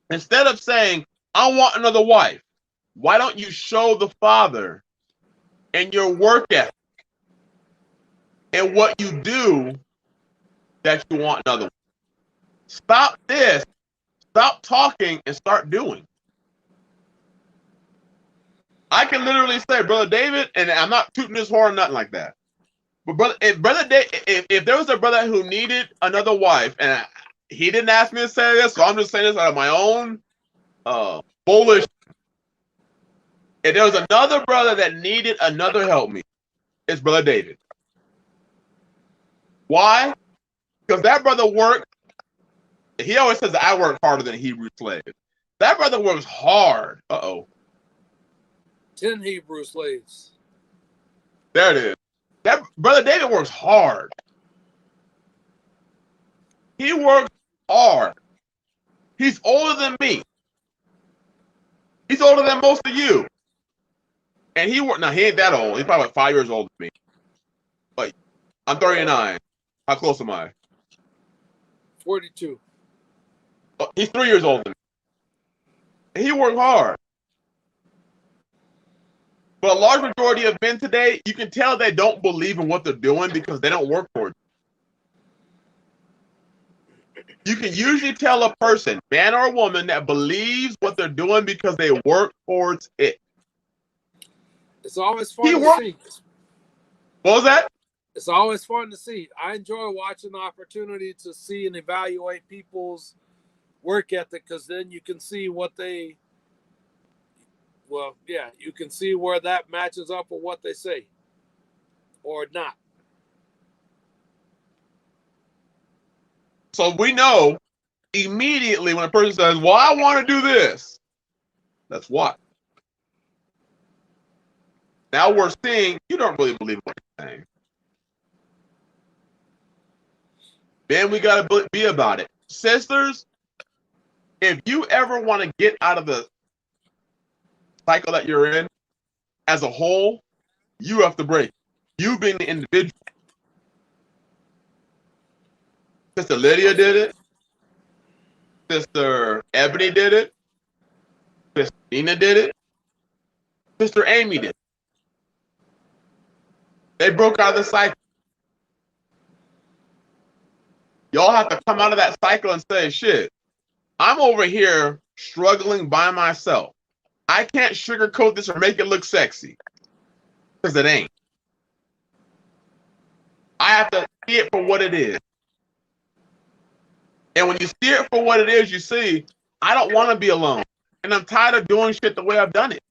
Instead of saying, I want another wife, why don't you show the Father in your work ethic and what you do that you want another one. Stop this. Stop talking and start doing. I can literally say, Brother David, and I'm not tooting this horn or nothing like that. But if there was a brother who needed another wife, and he didn't ask me to say this, so I'm just saying this out of my own bullish. If there was another brother that needed another helpmeet, it's Brother David. Why? Because that brother worked. He always says that I work harder than a Hebrew slave. That brother works hard. 10 Hebrew slaves. There it is. That Brother David works hard. He works hard. He's older than me. He's older than most of you. And he ain't that old. He's probably like 5 years older than me. Like, I'm 39. How close am I? 42. He's 3 years older than me. And he worked hard. But a large majority of men today, you can tell they don't believe in what they're doing because they don't work for it. You can usually tell a person, man or woman, that believes what they're doing because they work towards it. It's always fun to see. What was that? It's always fun to see. I enjoy watching the opportunity to see and evaluate people's work ethic, because then you can see what they, you can see where that matches up with what they say or not. So we know immediately when a person says, well, I want to do this. That's what. Now we're seeing you don't really believe what you're saying. Then we got to be about it. Sisters, if you ever want to get out of the cycle that you're in as a whole, you have to break. You being the individual. Sister Lydia did it. Sister Ebony did it. Sister Nina did it. Sister Amy did it. They broke out of the cycle. Y'all have to come out of that cycle and say, shit, I'm over here struggling by myself. I can't sugarcoat this or make it look sexy. Because it ain't. I have to see it for what it is. And when you see it for what it is, you see, I don't want to be alone. And I'm tired of doing shit the way I've done it.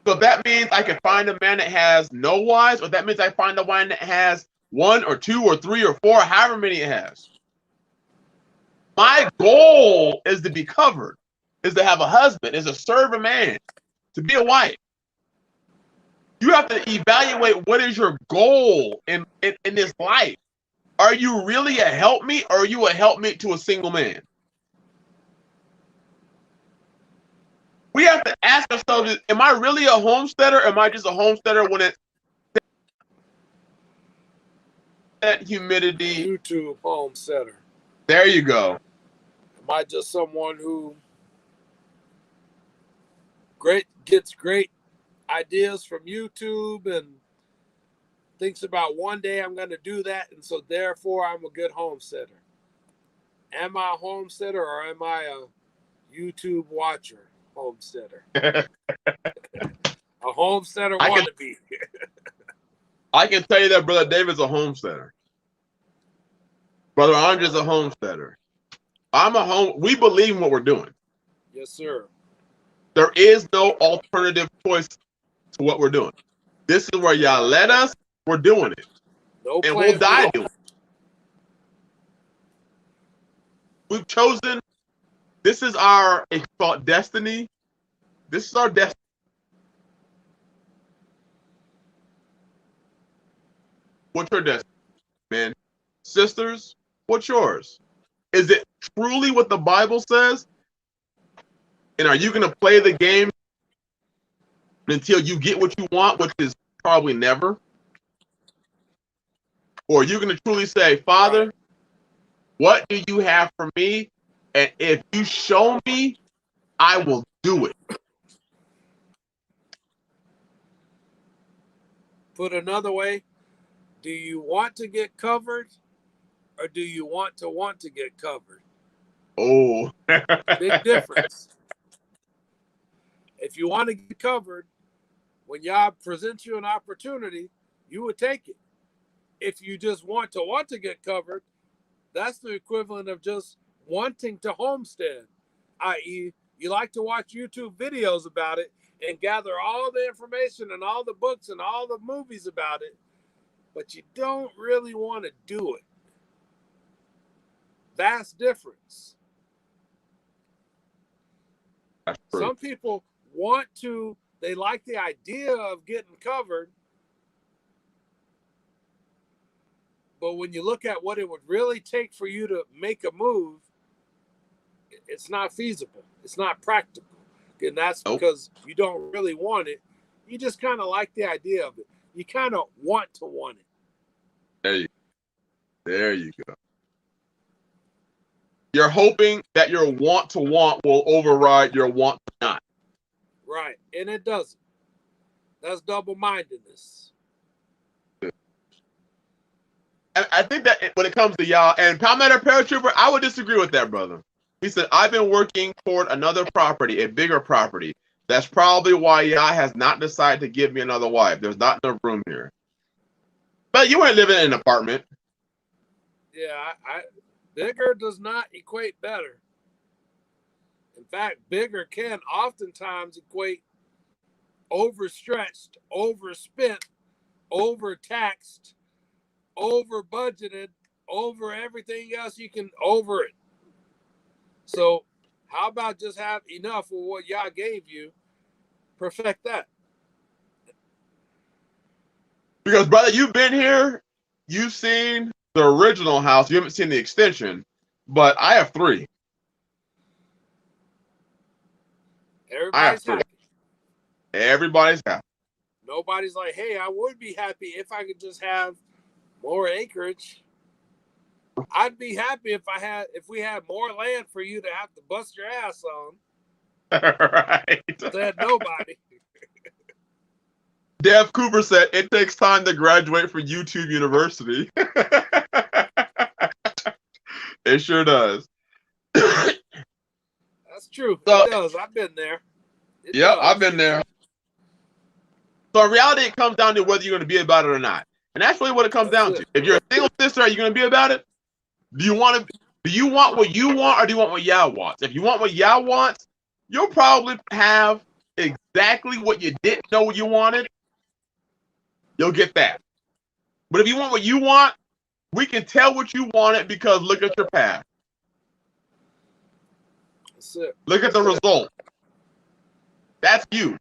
So that means I can find a man that has no wives, or that means I find a man that has 1 or 2 or 3 or 4, however many it has. My goal is to be covered, is to have a husband, is to serve a man, to be a wife. You have to evaluate what is your goal in this life. Are you really a helpmeet, or are you a helpmeet to a single man? We have to ask ourselves, am I really a homesteader, or am I just a homesteader when it's that humidity? YouTube homesteader. There you go. Am I just someone who gets great ideas from YouTube and thinks about one day I'm going to do that, and so therefore I'm a good homesteader? Am I a homesteader, or am I a YouTube watcher homesteader? A homesteader wannabe. I can tell you that Brother David's a homesteader. Brother Andre's a homesteader. We believe in what we're doing. Yes, sir. There is no alternative choice to what we're doing. This is where y'all let us. We're doing it. No, and we'll die doing it. We've chosen. This is our, it's called destiny. This is our destiny. What's your destiny, man? Sisters, what's yours? Is it truly what the Bible says? And are you going to play the game until you get what you want, which is probably never? Or are you going to truly say, Father, what do you have for me? And if you show me, I will do it. Put another way, Do you want to get covered, or do you want to get covered? Oh, Big difference. If you want to get covered, when y'all present you an opportunity, you would take it. If you just want to get covered, that's the equivalent of just wanting to homestead, i.e., you like to watch YouTube videos about it and gather all the information and all the books and all the movies about it, but you don't really want to do it. Vast difference. that's true. Some people they like the idea of getting covered, but when you look at what it would really take for you to make a move, it's not feasible. It's not practical. And that's because you don't really want it. You just kind of like the idea of it. You kind of want it. There you go. You're hoping that your want to want will override your want to not. Right. And it doesn't. That's double-mindedness. And I think that when it comes to y'all, and Palmetto Paratrooper, I would disagree with that, brother. He said, I've been working toward another property, a bigger property. That's probably why y'all has not decided to give me another wife. There's not enough room here. But you ain't living in an apartment. Yeah, bigger does not equate better. In fact, bigger can oftentimes equate overstretched, overspent, overtaxed, over budgeted, over everything else you can over it. So how about just have enough of what y'all gave you, perfect that. Because, brother, you've been here, you've seen the original house, you haven't seen the extension, but I have 3. Everybody's happy. Everybody's happy. Nobody's like, hey, I would be happy if I could just have more acreage. I'd be happy if we had more land for you to have to bust your ass on. Right. Said nobody. Dev Cooper said it takes time to graduate from YouTube University. It sure does. That's true. So, it does. I've been there. Yep, I've been there. So in reality, it comes down to whether you're going to be about it or not. And that's really what it comes down to. If you're a single sister, are you going to be about it? Do you want what you want, or do you want what Yah wants? If you want what Yah wants, you'll probably have exactly what you didn't know you wanted. You'll get that. But if you want what you want, we can tell what you wanted because look at your path. That's it. Look at the result. That's you.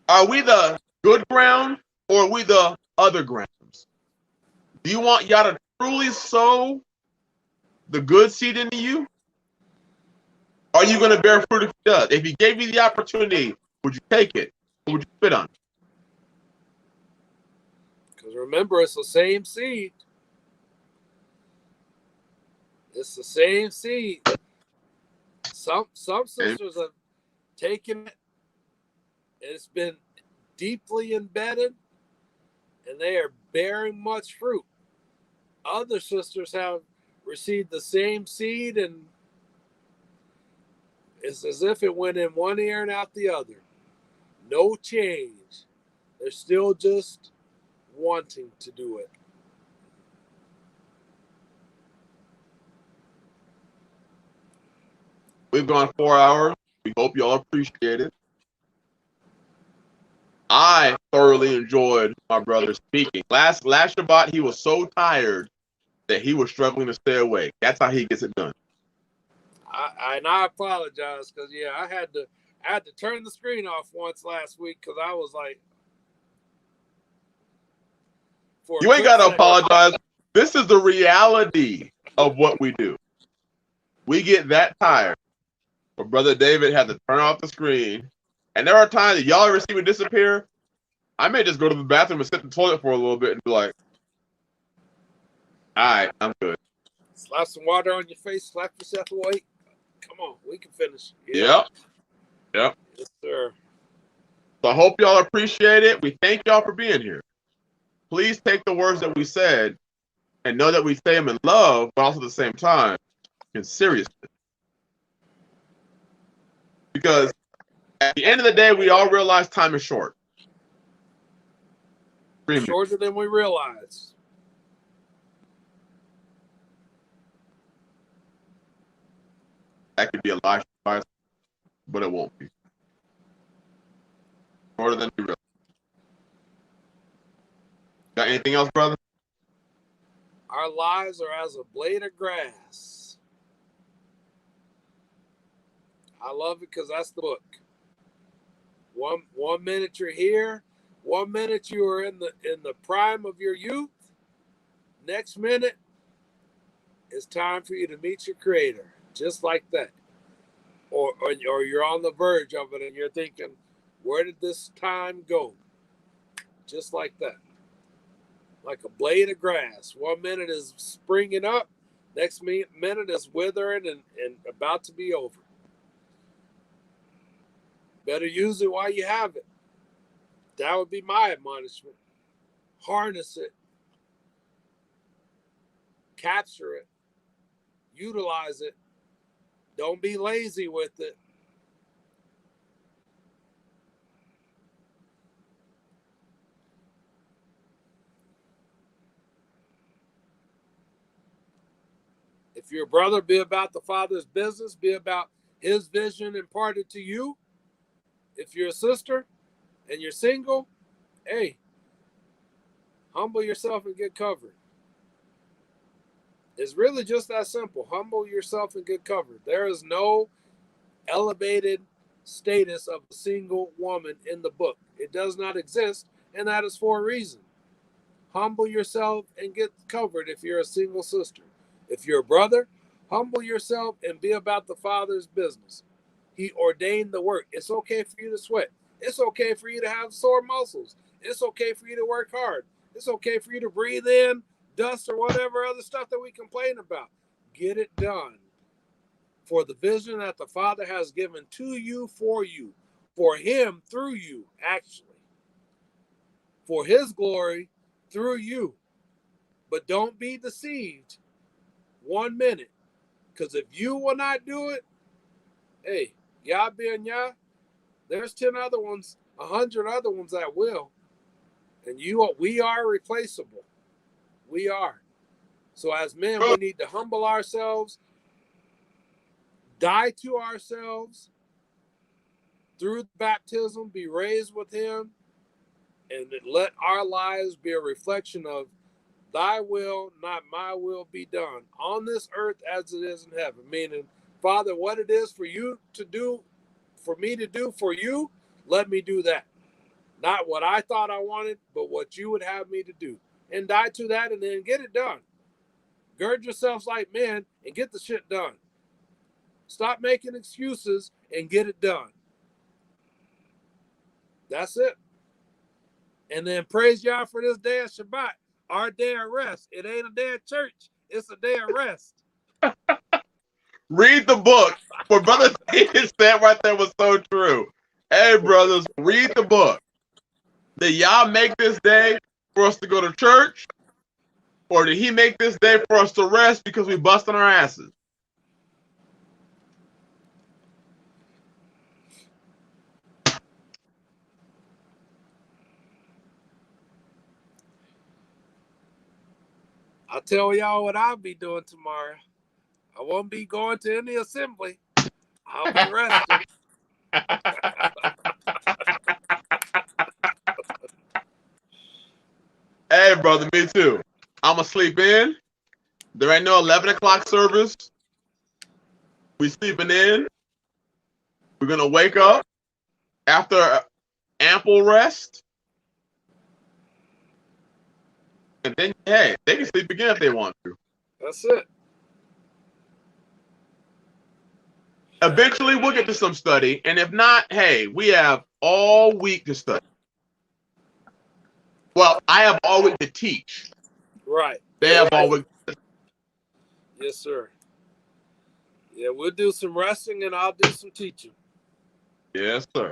Are we the good ground or are we the other grounds? Do you want Yah to truly sow the good seed into you? Are you going to bear fruit if he does? If he gave you the opportunity, would you take it? Or would you spit on it? Because remember, it's the same seed. It's the same seed. Some sisters have taken it, and it's been deeply embedded, and they are bearing much fruit. Other sisters have received the same seed, and it's as if it went in one ear and out the other. No change. They're still just wanting to do it. We've gone 4 hours. We hope y'all appreciate it. I thoroughly enjoyed my brother speaking. Last Shabbat, he was so tired that he was struggling to stay awake. That's how he gets it done. I apologize because I had to turn the screen off once last week because I was like, you ain't gotta apologize. This is the reality of what we do. We get that tired. But Brother David had to turn off the screen. And there are times that y'all ever see me disappear. I may just go to the bathroom and sit in the toilet for a little bit and be like, all right, I'm good. Slap some water on your face, slap yourself awake. Come on, we can finish. Yep. Yes, sir. So I hope y'all appreciate it. We thank y'all for being here. please take the words that we said and know that we say them in love, but also at the same time in seriousness. Because at the end of the day, we all realize time is short. Shorter than we realize. That could be a life advice, but it won't be. Shorter than we realize. Got anything else, brother? Our lives are as a blade of grass. I love it because that's the book. One minute you're here, 1 minute you are in the prime of your youth. Next minute, it's time for you to meet your creator, just like that. Or you're on the verge of it and you're thinking, where did this time go? Just like that. Like a blade of grass. 1 minute is springing up, next minute is withering and about to be over. Better use it while you have it. That would be my admonishment. Harness it. Capture it. Utilize it. Don't be lazy with it. If you're a brother, be about the Father's business. Be about his vision imparted to you. If you're a sister and you're single, hey, humble yourself and get covered. It's really just that simple. Humble yourself and get covered. There is no elevated status of a single woman in the book. It does not exist, and that is for a reason. Humble yourself and get covered if you're a single sister. If you're a brother, humble yourself and be about the Father's business. He ordained the work. It's okay for you to sweat. It's okay for you to have sore muscles. It's okay for you to work hard. It's okay for you to breathe in dust or whatever other stuff that we complain about. Get it done. For the vision that the Father has given to you, for him, through you, actually. For his glory, through you. But don't be deceived 1 minute. Because if you will not do it, hey, Yah being Yah, there's 10 other ones, 100 other ones that will. And we are replaceable. We are. So as men, we need to humble ourselves, die to ourselves through baptism, be raised with him, and let our lives be a reflection of thy will, not my will, be done on this earth as it is in heaven. Meaning, Father, what it is for you to do, for me to do for you, let me do that. Not what I thought I wanted, but what you would have me to do. And die to that and then get it done. Gird yourselves like men and get the shit done. Stop making excuses and get it done. That's it. And then praise Yah for this day of Shabbat, our day of rest. It ain't a day of church. It's a day of rest. Read the book. What Brother David said right there was so true. Hey, brothers, read the book. Did Yah make this day for us to go to church? Or did he make this day for us to rest because we busting our asses? I'll tell y'all what I'll be doing tomorrow. I won't be going to any assembly. I'll be resting. Hey, brother, me too. I'm going to sleep in. There ain't no 11 o'clock service. We sleeping in. We're going to wake up after ample rest. And then, hey, they can sleep again if they want to. That's it. Eventually, we'll get to some study. And if not, hey, we have all week to study. Well, I have all week to teach. Right. They have all week. Yes, sir. Yeah, we'll do some resting and I'll do some teaching. Yes, sir.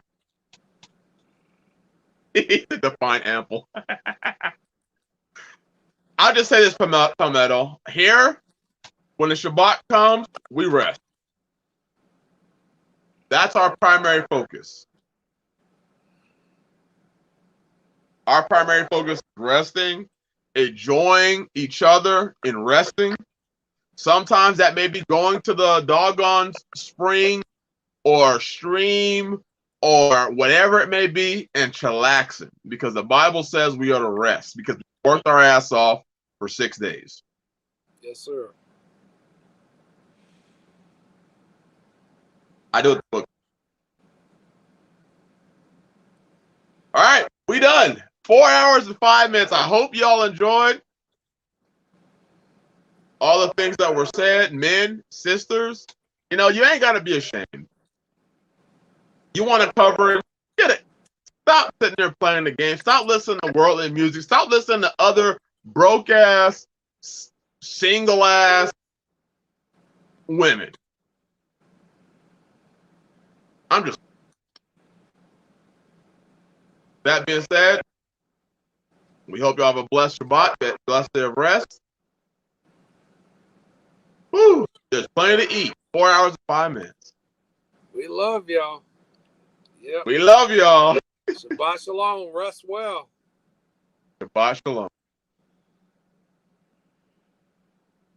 Define ample. I'll just say this, Palmetto. Here, when the Shabbat comes, we rest. That's our primary focus. Our primary focus is resting, enjoying each other in resting. Sometimes that may be going to the doggone spring or stream or whatever it may be and chillaxing, because the Bible says we are to rest because we worked our ass off for 6 days. Yes, sir. I do it. All right, we done. 4 hours and 5 minutes. I hope y'all enjoyed all the things that were said. Men, sisters, you know, you ain't got to be ashamed. You want to cover it, get it. Stop sitting there playing the game. Stop listening to worldly music. Stop listening to other broke-ass, single-ass women. I'm just... That being said, we hope you all have a blessed Shabbat, blessed day of rest. Woo! There's plenty to eat. 4 hours and 5 minutes. We love y'all. Yep. We love y'all. Shabbat shalom. Rest well. Shabbat shalom.